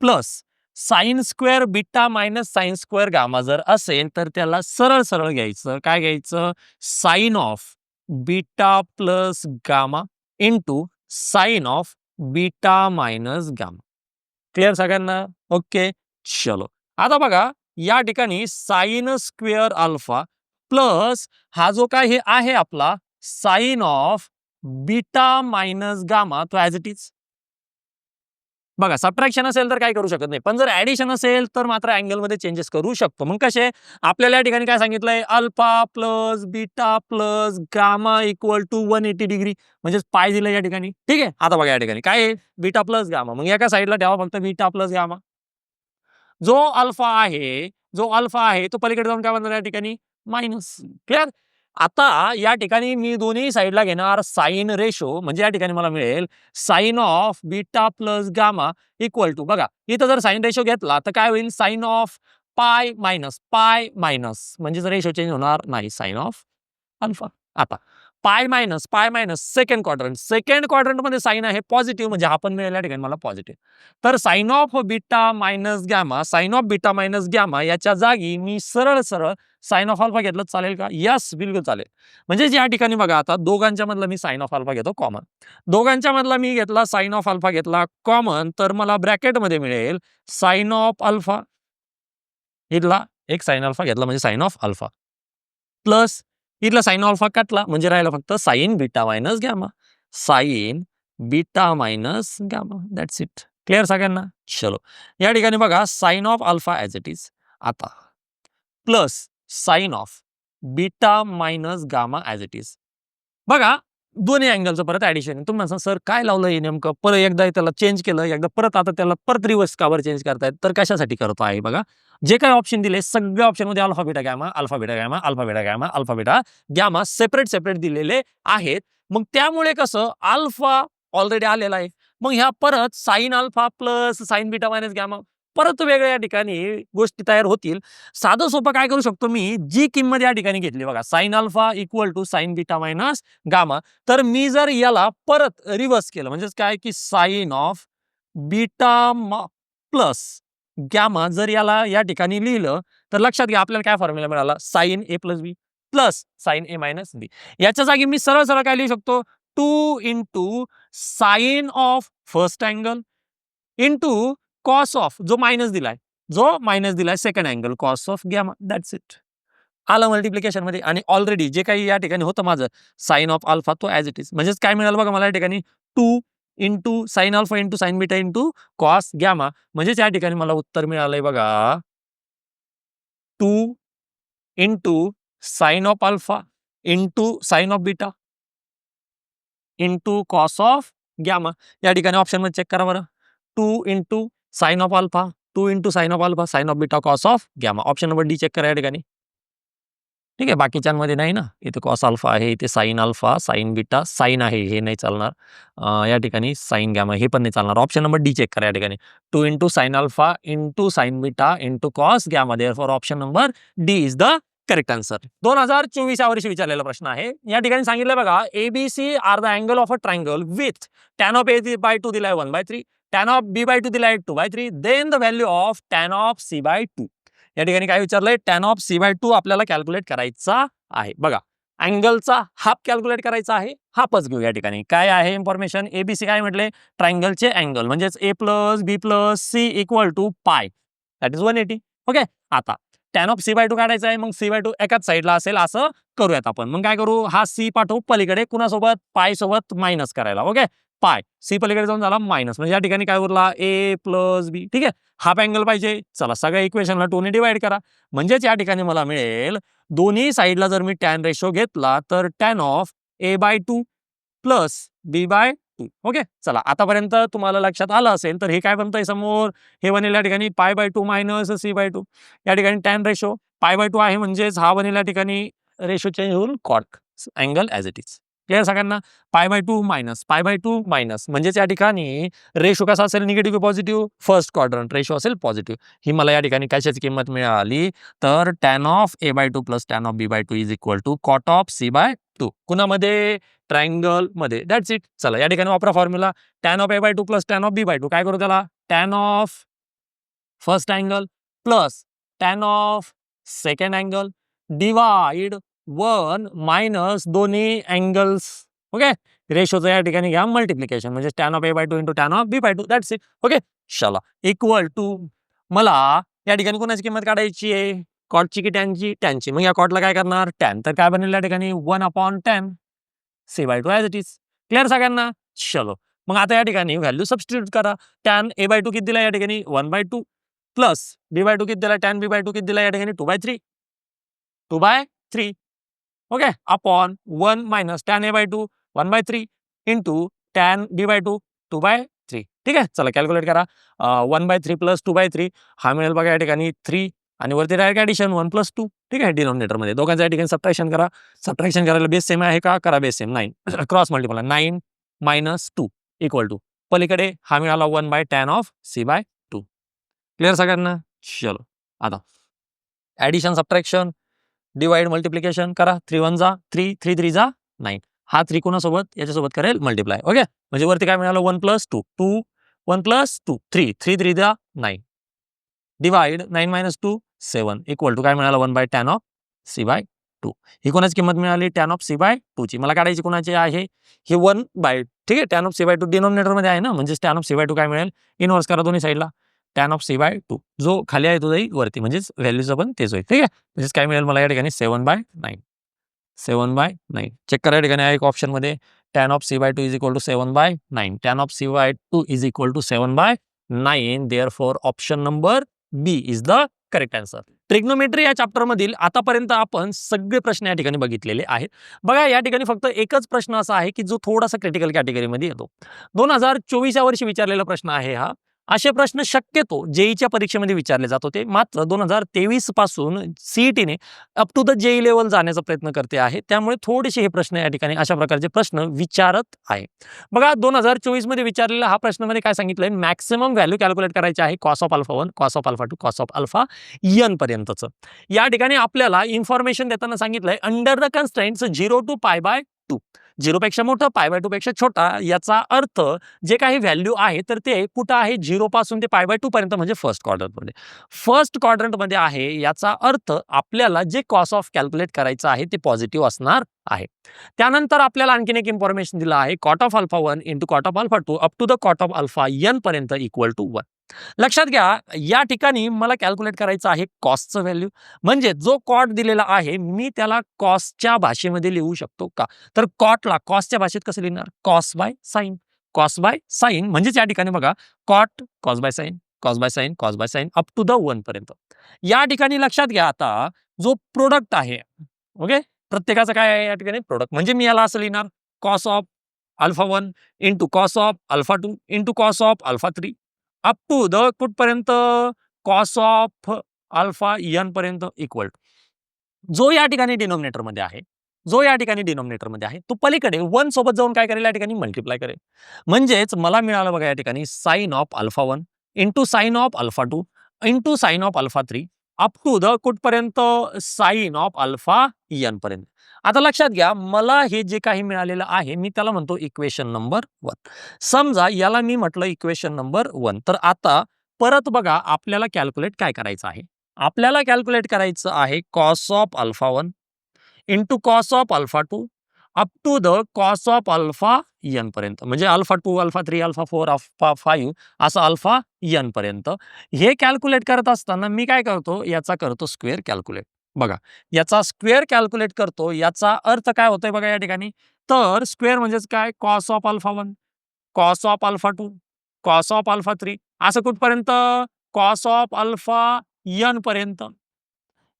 plus sine square beta minus sine square gamma जर असेल तर त्याला सरळ सरळ घ्यायचं काय घ्यायचं sine of beta plus gamma into sine of beta minus gamma. Clear सगळ्यांना. ओके चलो आता बघा या ठिकाणी साइन स्क्वेअर अल्फा प्लस हा जो काय हे आहे आपला sine of beta minus gamma तो ॲज इट इज. बघा सबट्रॅक्शन असेल तर काय करू शकत नाही पण जर ऍडिशन असेल तर मात्र अँगल मध्ये चेंजेस करू शकतो. मग कसे आपल्याला या ठिकाणी काय सांगितलंय alpha plus beta plus gamma equal to 180 degree म्हणजे पाय दिलं या ठिकाणी. ठीक आहे आता बघा या ठिकाणी काय आहे बीटा प्लस गामा मग एका साईडला ठेवा फक्त बीटा प्लस गामा. जो अल्फा आहे तो पलीकडे जाऊन काय बनणार या ठिकाणी मायनस. क्लिअर. आता या ठिकाणी मी दोन्ही साईडला घेणार साइन रेशो म्हणजे या ठिकाणी मला मिळेल sine of beta plus gamma equal to बघा इथं जर साइन रेशो घेतला तर काय होईल साइन ऑफ पाय मायनस म्हणजे रेशो चेंज होणार नाही साइन ऑफ अल्फा. आता पाय मायनस सेकंड क्वाड्रंट मध्ये साइन आहे पॉझिटिव्ह म्हणजे हा पण मिळेल या ठिकाणी मला पॉझिटिव्ह. तर sine of beta minus gamma याच्या जागी मी सरळ सरळ साइन ऑफ अल्फा घेतलं चालेल का यस बिलकुल चालेल. म्हणजे या ठिकाणी बघा आता दोघांच्या मधला मी साइन ऑफ अल्फा घेतो कॉमन दोघांच्या मधला मी घेतला साइन ऑफ अल्फा घेतला कॉमन तर मला ब्रॅकेट मध्ये मिळेल साइन ऑफ अल्फा इथला एक साइन अल्फा घेतला म्हणजे साइन ऑफ अल्फा प्लस इथला साइन अल्फा काटला म्हणजे राहिला फक्त sine beta minus gamma that's it. Clear सगळ्यांना. चलो या ठिकाणी बघा sine of alpha as it is आता plus sine of beta minus gamma as it is. बघा दोन्ही अँगलचं परत ऍडिशन तुम्ही म्हणता सर काय लावलं नेमकं परत एकदा त्याला चेंज केलं एकदा परत आता त्याला परत रिव्हर्स कावर चेंज करतायत तर कशासाठी करतो आहे बघा जे काही ऑप्शन दिले सगळ्या ऑप्शन मध्ये अल्फा बीटा गॅमा सेपरेट दिलेले आहेत. मग त्यामुळे कसं अल्फा ऑलरेडी आलेला आहे मग ह्या परत sine alpha plus sign beta minus gamma परत वेगळ्या ठिकाणी गोष्टी तयार होतील. साधं सोपं काय करू शकतो मी जी किंमत या ठिकाणी घेतली बघा sine alpha equal to sine beta minus gamma तर मी जर याला परत रिव्हर्स केलं म्हणजेच काय की sine of beta plus gamma जर याला या ठिकाणी लिहिलं तर लक्षात घ्या आपल्याला काय फॉर्म्युला मिळाला sign A plus B plus sign A minus बी. याच्या जागी मी सरळ सरळ काय लिहू शकतो 2 into sine of first angle into cos of जो मायनस दिलाय second angle cos of gamma. That's it. आलं मल्टिप्लिकेशन मध्ये. आणि ऑलरेडी जे काही या ठिकाणी होतं माझं साइन ऑफ अल्फा तो ॲज इट इज. म्हणजेच काय मिळालं बघा मला या ठिकाणी 2 into sine alpha into sign beta into cos gamma. म्हणजेच या ठिकाणी मला उत्तर मिळालंय बघा 2 into sine of alpha into sine of beta into cos of gamma. या ठिकाणी ऑप्शन मध्ये चेक करा बरं. 2 into sine of alpha 2 into sine of alpha sine of beta cos of gamma. Option number D check करा या ठिकाणी. ठीक आहे. बाकीच्यांमध्ये नाही ना. इथे कॉस अल्फा आहे, इथे sine alpha, sine beta, sine आहे हे नाही चालणार. या ठिकाणी साइन गॅमा हे पण नाही चालणार. ऑप्शन नंबर डी चेक करा या ठिकाणी. 2 into sine alpha into sign beta into cos gamma. Therefore option number D is the correct answer. 2024 या वर्षी विचारलेला प्रश्न आहे. या ठिकाणी सांगितलं बघा ABC are the angle of a triangle with tan of A/2 दिलाय 1/3, tan ऑफ B/2 दिलाय 2/3, then the value of tan of C/2. या ठिकाणी काय विचारलंय tan ऑफ C/2 आपल्याला कॅल्क्युलेट करायचा आहे. बघा अँगलचा हाफ कॅल्क्युलेट करायचा आहे. हाफच घेऊ या ठिकाणी. काय आहे इन्फॉर्मेशन ABC काय म्हटले ट्रायंगलचे अँगल म्हणजेच A + B + C = पाय दॅट इज 180. ओके. आता tan ऑफ C/2 काढायचा आहे. मग C/2 एकाच साईडला असेल असं करूयात आपण. मग काय करू हा C पाठवू पलीकडे कुणासोबत पाय सोबत मायनस करायला. ओके. पाय C पलीकडे जाऊन झाला मायनस म्हणजे या ठिकाणी काय उरला A + B. ठीक आहे. हाफ अँगल पाहिजे. चला सगळ्या इक्वेशनला 2 ने डिवाइड करा. म्हणजेच या ठिकाणी मला मिळेल दोन्ही साईडला जर मी tan रेशो घेतला तर tan of A/2 plus B/2. Okay. चला आतापर्यंत तुम्हाला लक्षात आलं असेल तर हे काय बनतंय समोर हे बनेल या ठिकाणी π/2 मायनस C/2. या ठिकाणी tan रेशो π/2 आहे म्हणजेच हा बनेल या ठिकाणी रेशो चेंज होऊन cot angle as it is. Clear सगळ्यांना. π/2 मायनस म्हणजेच या ठिकाणी रेशो कसा असेल negative positive first quadrant ratio असेल पॉझिटिव्ह. ही मला या ठिकाणी कशाची किंमत मिळाली तर tan of A/2 plus tan of B/2 is equal to cot of C/2. कुणामध्ये ट्रायंगल मध्ये. That's it. चला या ठिकाणी वापरा formula tan of A/2 plus tan of B/2 काय करू त्याला tan of first angle plus tan of second angle divide 1 minus दोन्ही अँगल्स. ओके. रेशोचं या ठिकाणी घ्या मल्टिप्लिकेशन म्हणजे tan of A/2 into tan of B/2 that's it. Okay. चला equal to मला या ठिकाणी कोणाची किंमत काढायची आहे कॉटची की टॅनची. मग या कॉटला काय करणार tan तर काय बनेल या ठिकाणी 1/10 C/2 as it is. Clear सगळ्यांना. चलो मग आता या ठिकाणी व्हॅल्यू सबस्टिट्यूट करा. tan A/2 किती दिला या ठिकाणी 1/2 प्लस B/2 किती दिला tan B/2 किती दिला या ठिकाणी 2/3. Okay. Upon 1 minus tan A/2 1/3 into tan B/2 2/3. ठीक आहे. चला कॅल्क्युलेट करा. 1/3 प्लस 2/3 हा मिळेल बघा या ठिकाणी 3 आणि वरती डायरेक्ट ॲडिशन 1 + 2. ठीक आहे. डिनॉमिनेटर मध्ये दोघांच्या ठिकाणी सबट्रॅक्शन करा. सबट्रॅक्शन करायला बेस सेम आहे का करा base same 9 cross multiple 9 - 2 equal to पलीकडे हा मिळाला 1/tan ऑफ C/2. क्लिअर सगळ्यांना. चलो आता ॲडिशन सबट्रॅक्शन डिवाइड मल्टिप्लिकेशन करा. 3 1 जा 3 3 3 जा 9. हा त्रिकोणासोबत याच्यासोबत करेल मल्टिप्लाय. ओके. म्हणजे वरती काय मिळालं 1 + 2 2 1 + 2 3 3 3 जा 9 डिवाइड 9 - 2 7 इक्वल टू काय मिळालं 1/tan ऑफ C/2. ही कोणाची किंमत मिळाली tan ऑफ C/2 ची. मला काढायची कोणाची आहे हे 1 बाय. ठीक आहे. tan ऑफ C/2 डिनॉमिनेटर मध्ये आहे ना म्हणजेच tan ऑफ C/2 काय मिळेल इनवर्स करा दोन्ही साईडला tan ऑफ C/2 जो खाली आहे तो जाईल वरती म्हणजेच व्हॅल्यूचं पण तेच होईल. ठीक आहे. म्हणजेच काय मिळेल मला या ठिकाणी 7/9 7/9. चेक करा या ठिकाणी आहे एक ऑप्शन मध्ये tan of C/2 is equal to 7/9 tan of C/2 is equal to 7/9. Therefore option number B is the correct answer. Trigonometry या चॅप्टर मधील आतापर्यंत आपण सगळे प्रश्न या ठिकाणी बघितलेले आहेत. बघा या ठिकाणी फक्त एकच प्रश्न असा आहे की जो थोडासा क्रिटिकल कॅटेगरीमध्ये येतो. 2024 या वर्षी विचारलेला प्रश्न आहे हा. असे प्रश्न शक्यतो जेईच्या परीक्षेमध्ये विचारले जात होते. मात्र 2023 पासून सीईटीने up to the JEE level जाण्याचा प्रयत्न करते आहे. त्यामुळे थोडेसे हे प्रश्न या ठिकाणी अशा प्रकारचे प्रश्न विचारत आहे. बघा 2024 मध्ये विचारलेला हा प्रश्नामध्ये काय सांगितलंय मॅक्सिमम व्हॅल्यू कॅल्क्युलेट करायची आहे cos of alpha 1 cos of alpha 2 cos of alpha n पर्यंतचं. या ठिकाणी आपल्याला इन्फॉर्मेशन देताना सांगितलंय अंडर द कन्स्ट्रेंट्स 0 to π/2 0 पेक्षा मोठं π/2 पेक्षा छोटा. याचा अर्थ जे काही व्हॅल्यू आहे तर ते कुठं आहे 0 पासून ते π/2 पर्यंत म्हणजे फर्स्ट क्वाड्रंट मध्ये आहे. याचा अर्थ आपल्याला जे कॉस ऑफ कॅल्क्युलेट करायचं आहे ते पॉझिटिव्ह असणार आहे. त्यानंतर आपल्याला आणखीन एक इन्फॉर्मेशन दिलं आहे cot of alpha 1 into cot of alpha 2 up to the cot of alpha n पर्यंत इक्वल टू 1. लक्षात घ्या या ठिकाणी मला कॅल्क्युलेट करायचं आहे कॉस्टचं व्हॅल्यू. म्हणजे जो कॉट दिलेला आहे मी त्याला कॉस्टच्या भाषेमध्ये लिहू शकतो का? तर कॉटला कॉस्टच्या भाषेत कसं लिहिणार? Cos by sine. Cos by sine म्हणजेच या ठिकाणी बघा cot cos by sine cos by sine cos by sine up to the 1 पर्यंत. या ठिकाणी लक्षात घ्या आता जो प्रोडक्ट आहे ओके प्रत्येकाचं काय आहे या ठिकाणी प्रोडक्ट म्हणजे मी याला असं लिहिणार cos of alpha 1 into cos of alpha 2 into cos of alpha 3 up to the कुठपर्यंत कॉस ऑफ अल्फा n पर्यंत इक्वल जो या ठिकाणी डिनॉमिनेटर मध्ये आहे जो या ठिकाणी डिनॉमिनेटर मध्ये आहे तो पलीकडे 1 सोबत जाऊन काय करेल या ठिकाणी मल्टिप्लाय करेल. म्हणजेच मला मिळालं बघा या ठिकाणी sine of alpha 1 into sine of alpha 2 into sine of alpha 3 up to the कुठपर्यंत साइन ऑफ अल्फा n पर्यंत. आता लक्षात घ्या मला हे जे काही मिळालेलं आहे मी त्याला म्हणतो इक्वेशन नंबर 1. समजा याला मी म्हटलं इक्वेशन नंबर 1. तर आता परत बघा आपल्याला कॅल्क्युलेट काय करायचं आहे. आपल्याला कॅल्क्युलेट करायचं आहे cos of alpha 1 into cos of alpha 2 up to the cos of alpha n पर्यंत. म्हणजे अल्फा 2 अल्फा 3 अल्फा 4 अल्फा 5 असं अल्फा n पर्यंत. हे कॅल्क्युलेट करत असताना मी काय करतो याचा करतो स्क्वेअर कॅल्क्युलेट. बघा याचा स्क्वेअर कॅल्क्युलेट करतो याचा अर्थ काय होतोय बघा या ठिकाणी. तर स्क्वेअर म्हणजेच काय cos of alpha 1 cos of alpha 2 cos of alpha 3 असं कुठपर्यंत कॉस ऑफ अल्फा n पर्यंत.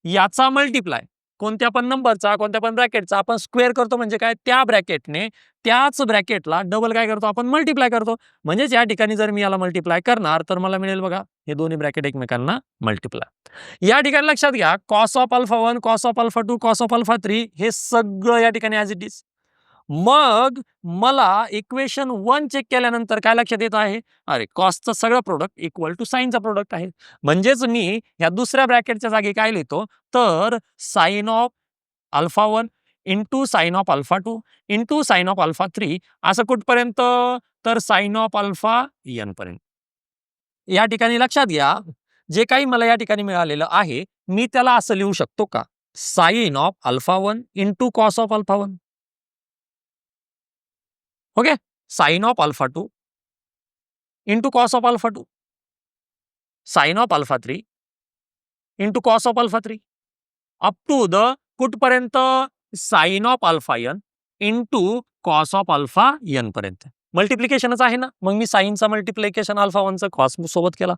याचा मल्टिप्लाय कोणत्या पण नंबरचा कोणत्या पण ब्रॅकेटचा आपण स्क्वेअर करतो म्हणजे काय त्या ब्रॅकेटने त्याच ब्रॅकेटला डबल काय करतो आपण मल्टिप्लाय करतो. म्हणजेच या ठिकाणी जर मी याला मल्टिप्लाय करणार तर मला मिळेल बघा हे दोन्ही ब्रॅकेट एकमेकांना मल्टिप्लाय. या ठिकाणी लक्षात घ्या cos of alpha 1 cos of alpha 2 cos of alpha 3 हे सगळं या ठिकाणी ॲज इट इज. मग मला इक्वेशन 1 चेक केल्यानंतर काय लक्षात येत आहे अरे कॉस्टचं सगळं प्रोडक्ट इक्वल टू साइनचा प्रोडक्ट आहे. म्हणजेच मी ह्या दुसऱ्या ब्रॅकेटच्या जागी काय लिहितो तर sine of alpha 1 into sine of alpha 2 into sine of alpha 3 असं कुठपर्यंत तर साइन ऑफ अल्फा n पर्यंत. या ठिकाणी लक्षात घ्या जे काही मला या ठिकाणी मिळालेलं आहे मी त्याला असं लिहू शकतो का sine of alpha 1 into cos of alpha 1 okay sine of alpha 2 into cos of alpha 2 sine of alpha 3 into cos of alpha 3 up to the कुठपर्यंत sine of alpha n into cos of alpha n पर्यंत. मल्टिप्लिकेशनच आहे ना मग मी साइनचा multiplication alpha 1चा cos सोबत केला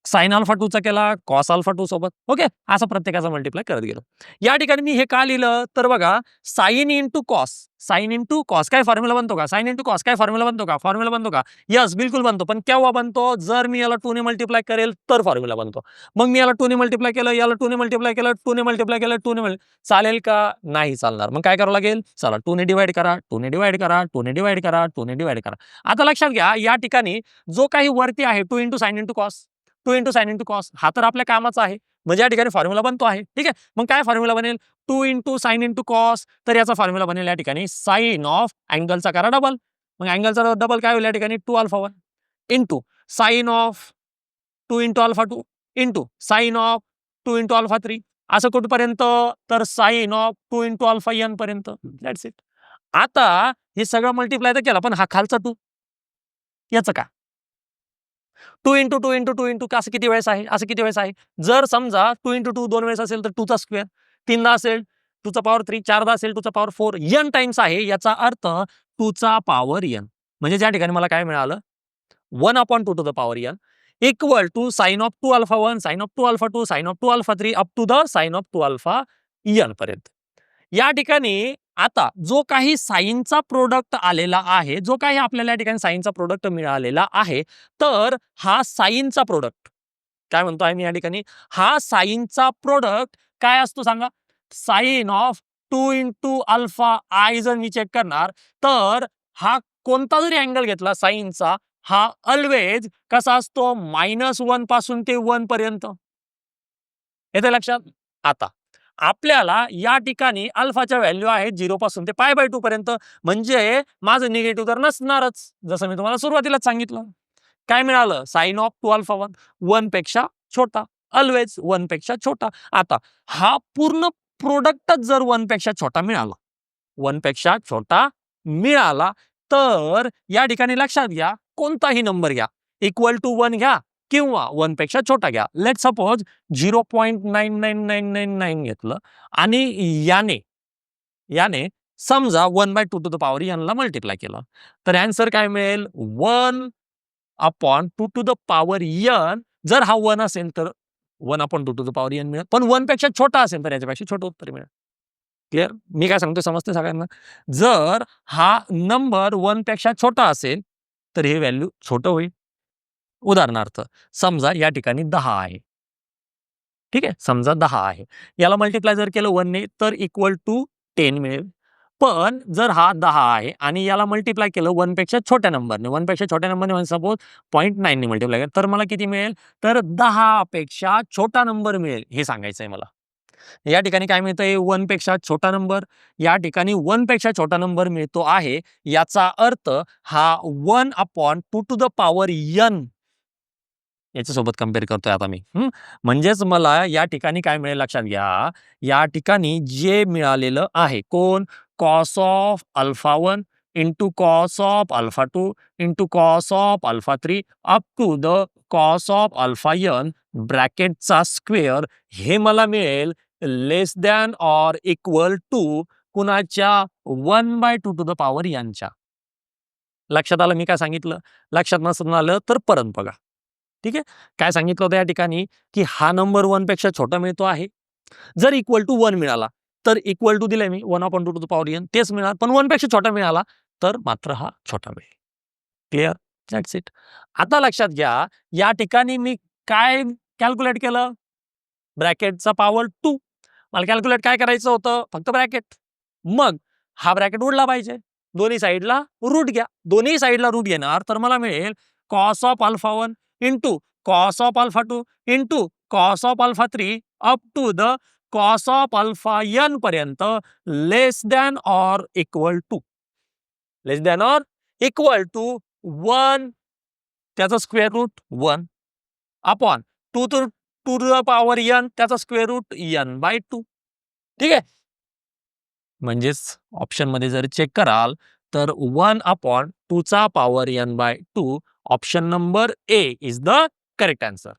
साइन अल्फा 2चा केला कॉस अल्फा 2 सोबत ओके असं प्रत्येकाचा मल्टिप्लाय करत गेलो. या ठिकाणी मी हे का लिहिलं तर बघा साइन इंटू कॉस काय फॉर्म्युला बनतो का साइन इंटू कॉस काय फॉर्म्युला बनतो का यस बिलकुल बनतो. पण केव्हा बनतो जर मी याला 2 ने मल्टिप्लाय करेल तर फॉर्म्युला बनतो. मग मी याला 2 ने मल्टिप्लाय केलं याला 2 ने मल्टिप्लाय केलं 2 ने मल्टिप्लाय केलं 2 ने चालेल का नाही चालणार. मग काय करावं लागेल चला 2 ने डिवाइड करा 2 ने डिवाइड करा 2 ने डिवाइड करा 2 ने डिवाइड करा. आता लक्षात घ्या या ठिकाणी जो काही वरती आहे 2 into sine into cos 2 into sine into cos हा तर आपल्या कामाचा आहे. म्हणजे या ठिकाणी फॉर्म्युला बनतो आहे ठीक आहे. मग काय फॉर्म्युला बनेल 2 इंटू साइन इंटू कॉस तर याचा फॉर्म्युला बनेल या ठिकाणी साइन ऑफ अँगलचा करा डबल. मग अँगलचा डबल काय होईल या ठिकाणी 2 alpha 1 into sine of 2 into alpha 2 into sine of 2 into alpha 3 असं कुठपर्यंत तर sine of 2 into alpha n पर्यंत. That's it. आता हे सगळं मल्टिप्लाय तर केला पण हा खालचा 2 याचं का 2 इंटू 2 इंटू 2 इंटू असं किती वेळेस आहे असं किती वेळेस आहे. जर समजा 2 इंटू 2 2 वेळेस असेल तर 2 चा स्क्वेअर 3दा असेल 2 चा पॉवर 3 4दा असेल 2 चा पॉवर 4 n टाइम्स आहे याचा अर्थ 2 चा पॉवर n. म्हणजे या ठिकाणी मला काय मिळालं 1 upon 2 to the power n equal to sine of 2 alpha 1 sine of 2 alpha 2 sine of 2 alpha 3 up to the sine of 2 alpha n पर्यंत. या ठिकाणी आता जो काही साइनचा प्रोडक्ट आलेला आहे जो काही आपल्याला या ठिकाणी साइनचा प्रोडक्ट मिळालेला आहे तर हा साइनचा प्रोडक्ट काय म्हणतो आहे मी या ठिकाणी हा साइनचा प्रोडक्ट काय असतो सांगा sine of 2 into alpha i जर मी चेक करणार तर हा कोणता जरी अँगल घेतला साइनचा हा ऑलवेज कसा असतो -1 पासून ते 1 पर्यंत. येते लक्षात. आता आपल्याला या ठिकाणी अल्फाच्या व्हॅल्यू आहेत 0 पासून ते π/2 पर्यंत म्हणजे माझं निगेटिव्ह तर नसणारच जसं मी तुम्हाला सुरुवातीलाच सांगितलं. काय मिळालं साइन ऑफ 2 अल्फा 1 1 पेक्षा छोटा ऑलवेज 1 पेक्षा छोटा. आता हा पूर्ण प्रोडक्टच जर 1 पेक्षा छोटा मिळाला 1 पेक्षा छोटा मिळाला, तर या ठिकाणी लक्षात घ्या कोणताही नंबर घ्या, इक्वल टू 1 घ्या किंवा 1 पेक्षा छोटा घ्या. लेट सपोज 0.99999 घेतलं आणि याने याने समजा 1/2 टू द पॉवर n ला मल्टिप्लाय केलं, तर आन्सर काय मिळेल? 1/2 टू द पॉवर n. जर हा 1 असेल तर 1/2 टू द पॉवर n मिळेल, पण 1 पेक्षा छोटा असेल तर याच्यापेक्षा छोटं उत्तर मिळेल. क्लिअर? मी काय सांगतो समजते सगळ्यांना? जर हा नंबर 1 पेक्षा छोटा असेल तर हे व्हॅल्यू छोटं होईल. उदाहरणार्थ समजा या ठिकाणी 10 आहे. ठीक आहे, समजा 10 आहे. याला मल्टिप्लाय जर केलं 1 ने तर इक्वल टू 10 मिळेल. पण जर हा 10 आहे आणि याला मल्टिप्लाय केलं 1 पेक्षा छोट्या नंबरने, 1 पेक्षा छोट्या नंबरने सपोज 0.9 ने मल्टिप्लाय केलं, तर मला किती मिळेल? तर 10 पेक्षा छोटा नंबर मिळेल, हे सांगायचंय मला. या ठिकाणी काय मिळतंय? 1 पेक्षा छोटा नंबर. या ठिकाणी 1 पेक्षा छोटा नंबर मिळतो आहे. याचा अर्थ हा 1/2 टू द पॉवर n याच्यासोबत कंपेअर करतोय आता मी. म्हणजेच मला या ठिकाणी काय मिळेल लक्षात घ्या. या ठिकाणी जे मिळालेलं आहे कोण? Cos of alpha 1 into cos of alpha 2 into cos of alpha 3 up to the cos of alpha n ब्रॅकेटचा स्क्वेअर, हे मला मिळेल less than or equal to कुणाच्या? 1/2 टू द पॉवर n च्या. लक्षात आलं मी काय सांगितलं? लक्षात नसून आलं तर परत बघा. ठीक आहे, काय सांगितलं होतं या ठिकाणी की हा नंबर 1 पेक्षा छोटा मिळतो आहे. जर इक्वल टू 1 मिळाला तर इक्वल टू दिले मी 1/2 टू द पॉवर n तेच मिळालं, पण 1 पेक्षा छोटा मिळाला तर मात्र हा छोटा मिळेल. क्लिअर? That's it. आता लक्षात घ्या या ठिकाणी मी काय कॅल्क्युलेट केलं? ब्रॅकेटचा पॉवर 2. मला कॅल्क्युलेट काय करायचं होतं? फक्त ब्रॅकेट. मग हा ब्रॅकेट उडला पाहिजे. दोन्ही साईडला रूट घ्या. दोन्ही साईडला रूट घेणार तर मला मिळेल cos of alpha 1 into cos of alpha 2 into cos of alpha 3 up to the cos of alpha n पर्यंत less than or equal to. Less than or equal to 1 त्याचा square root 1 upon 2 to the power n त्याचा square root n/2. ठीक आहे, म्हणजेच option मध्ये जर check कराल तर 1/2 चा power n/2 option number A is the correct answer.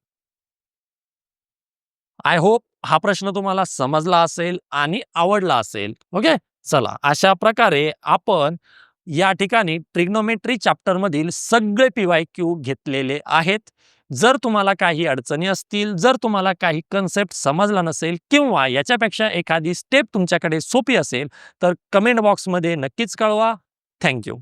I hope हा प्रश्न तुम्हाला समजला असेल आणि आवडला असेल. ओके, चला अशा प्रकारे आपण या ठिकाणी ट्रिग्नोमेट्री चॅप्टर मधील सगळे PYQ घेतलेले आहेत. जर तुम्हाला काही अडचणी असतील, जर तुम्हाला काही कन्सेप्ट समजला नसेल किंवा याच्यापेक्षा एखादी स्टेप तुमच्याकडे सोपी असेल तर कमेंट बॉक्समध्ये नक्कीच कळवा. थँक्यू.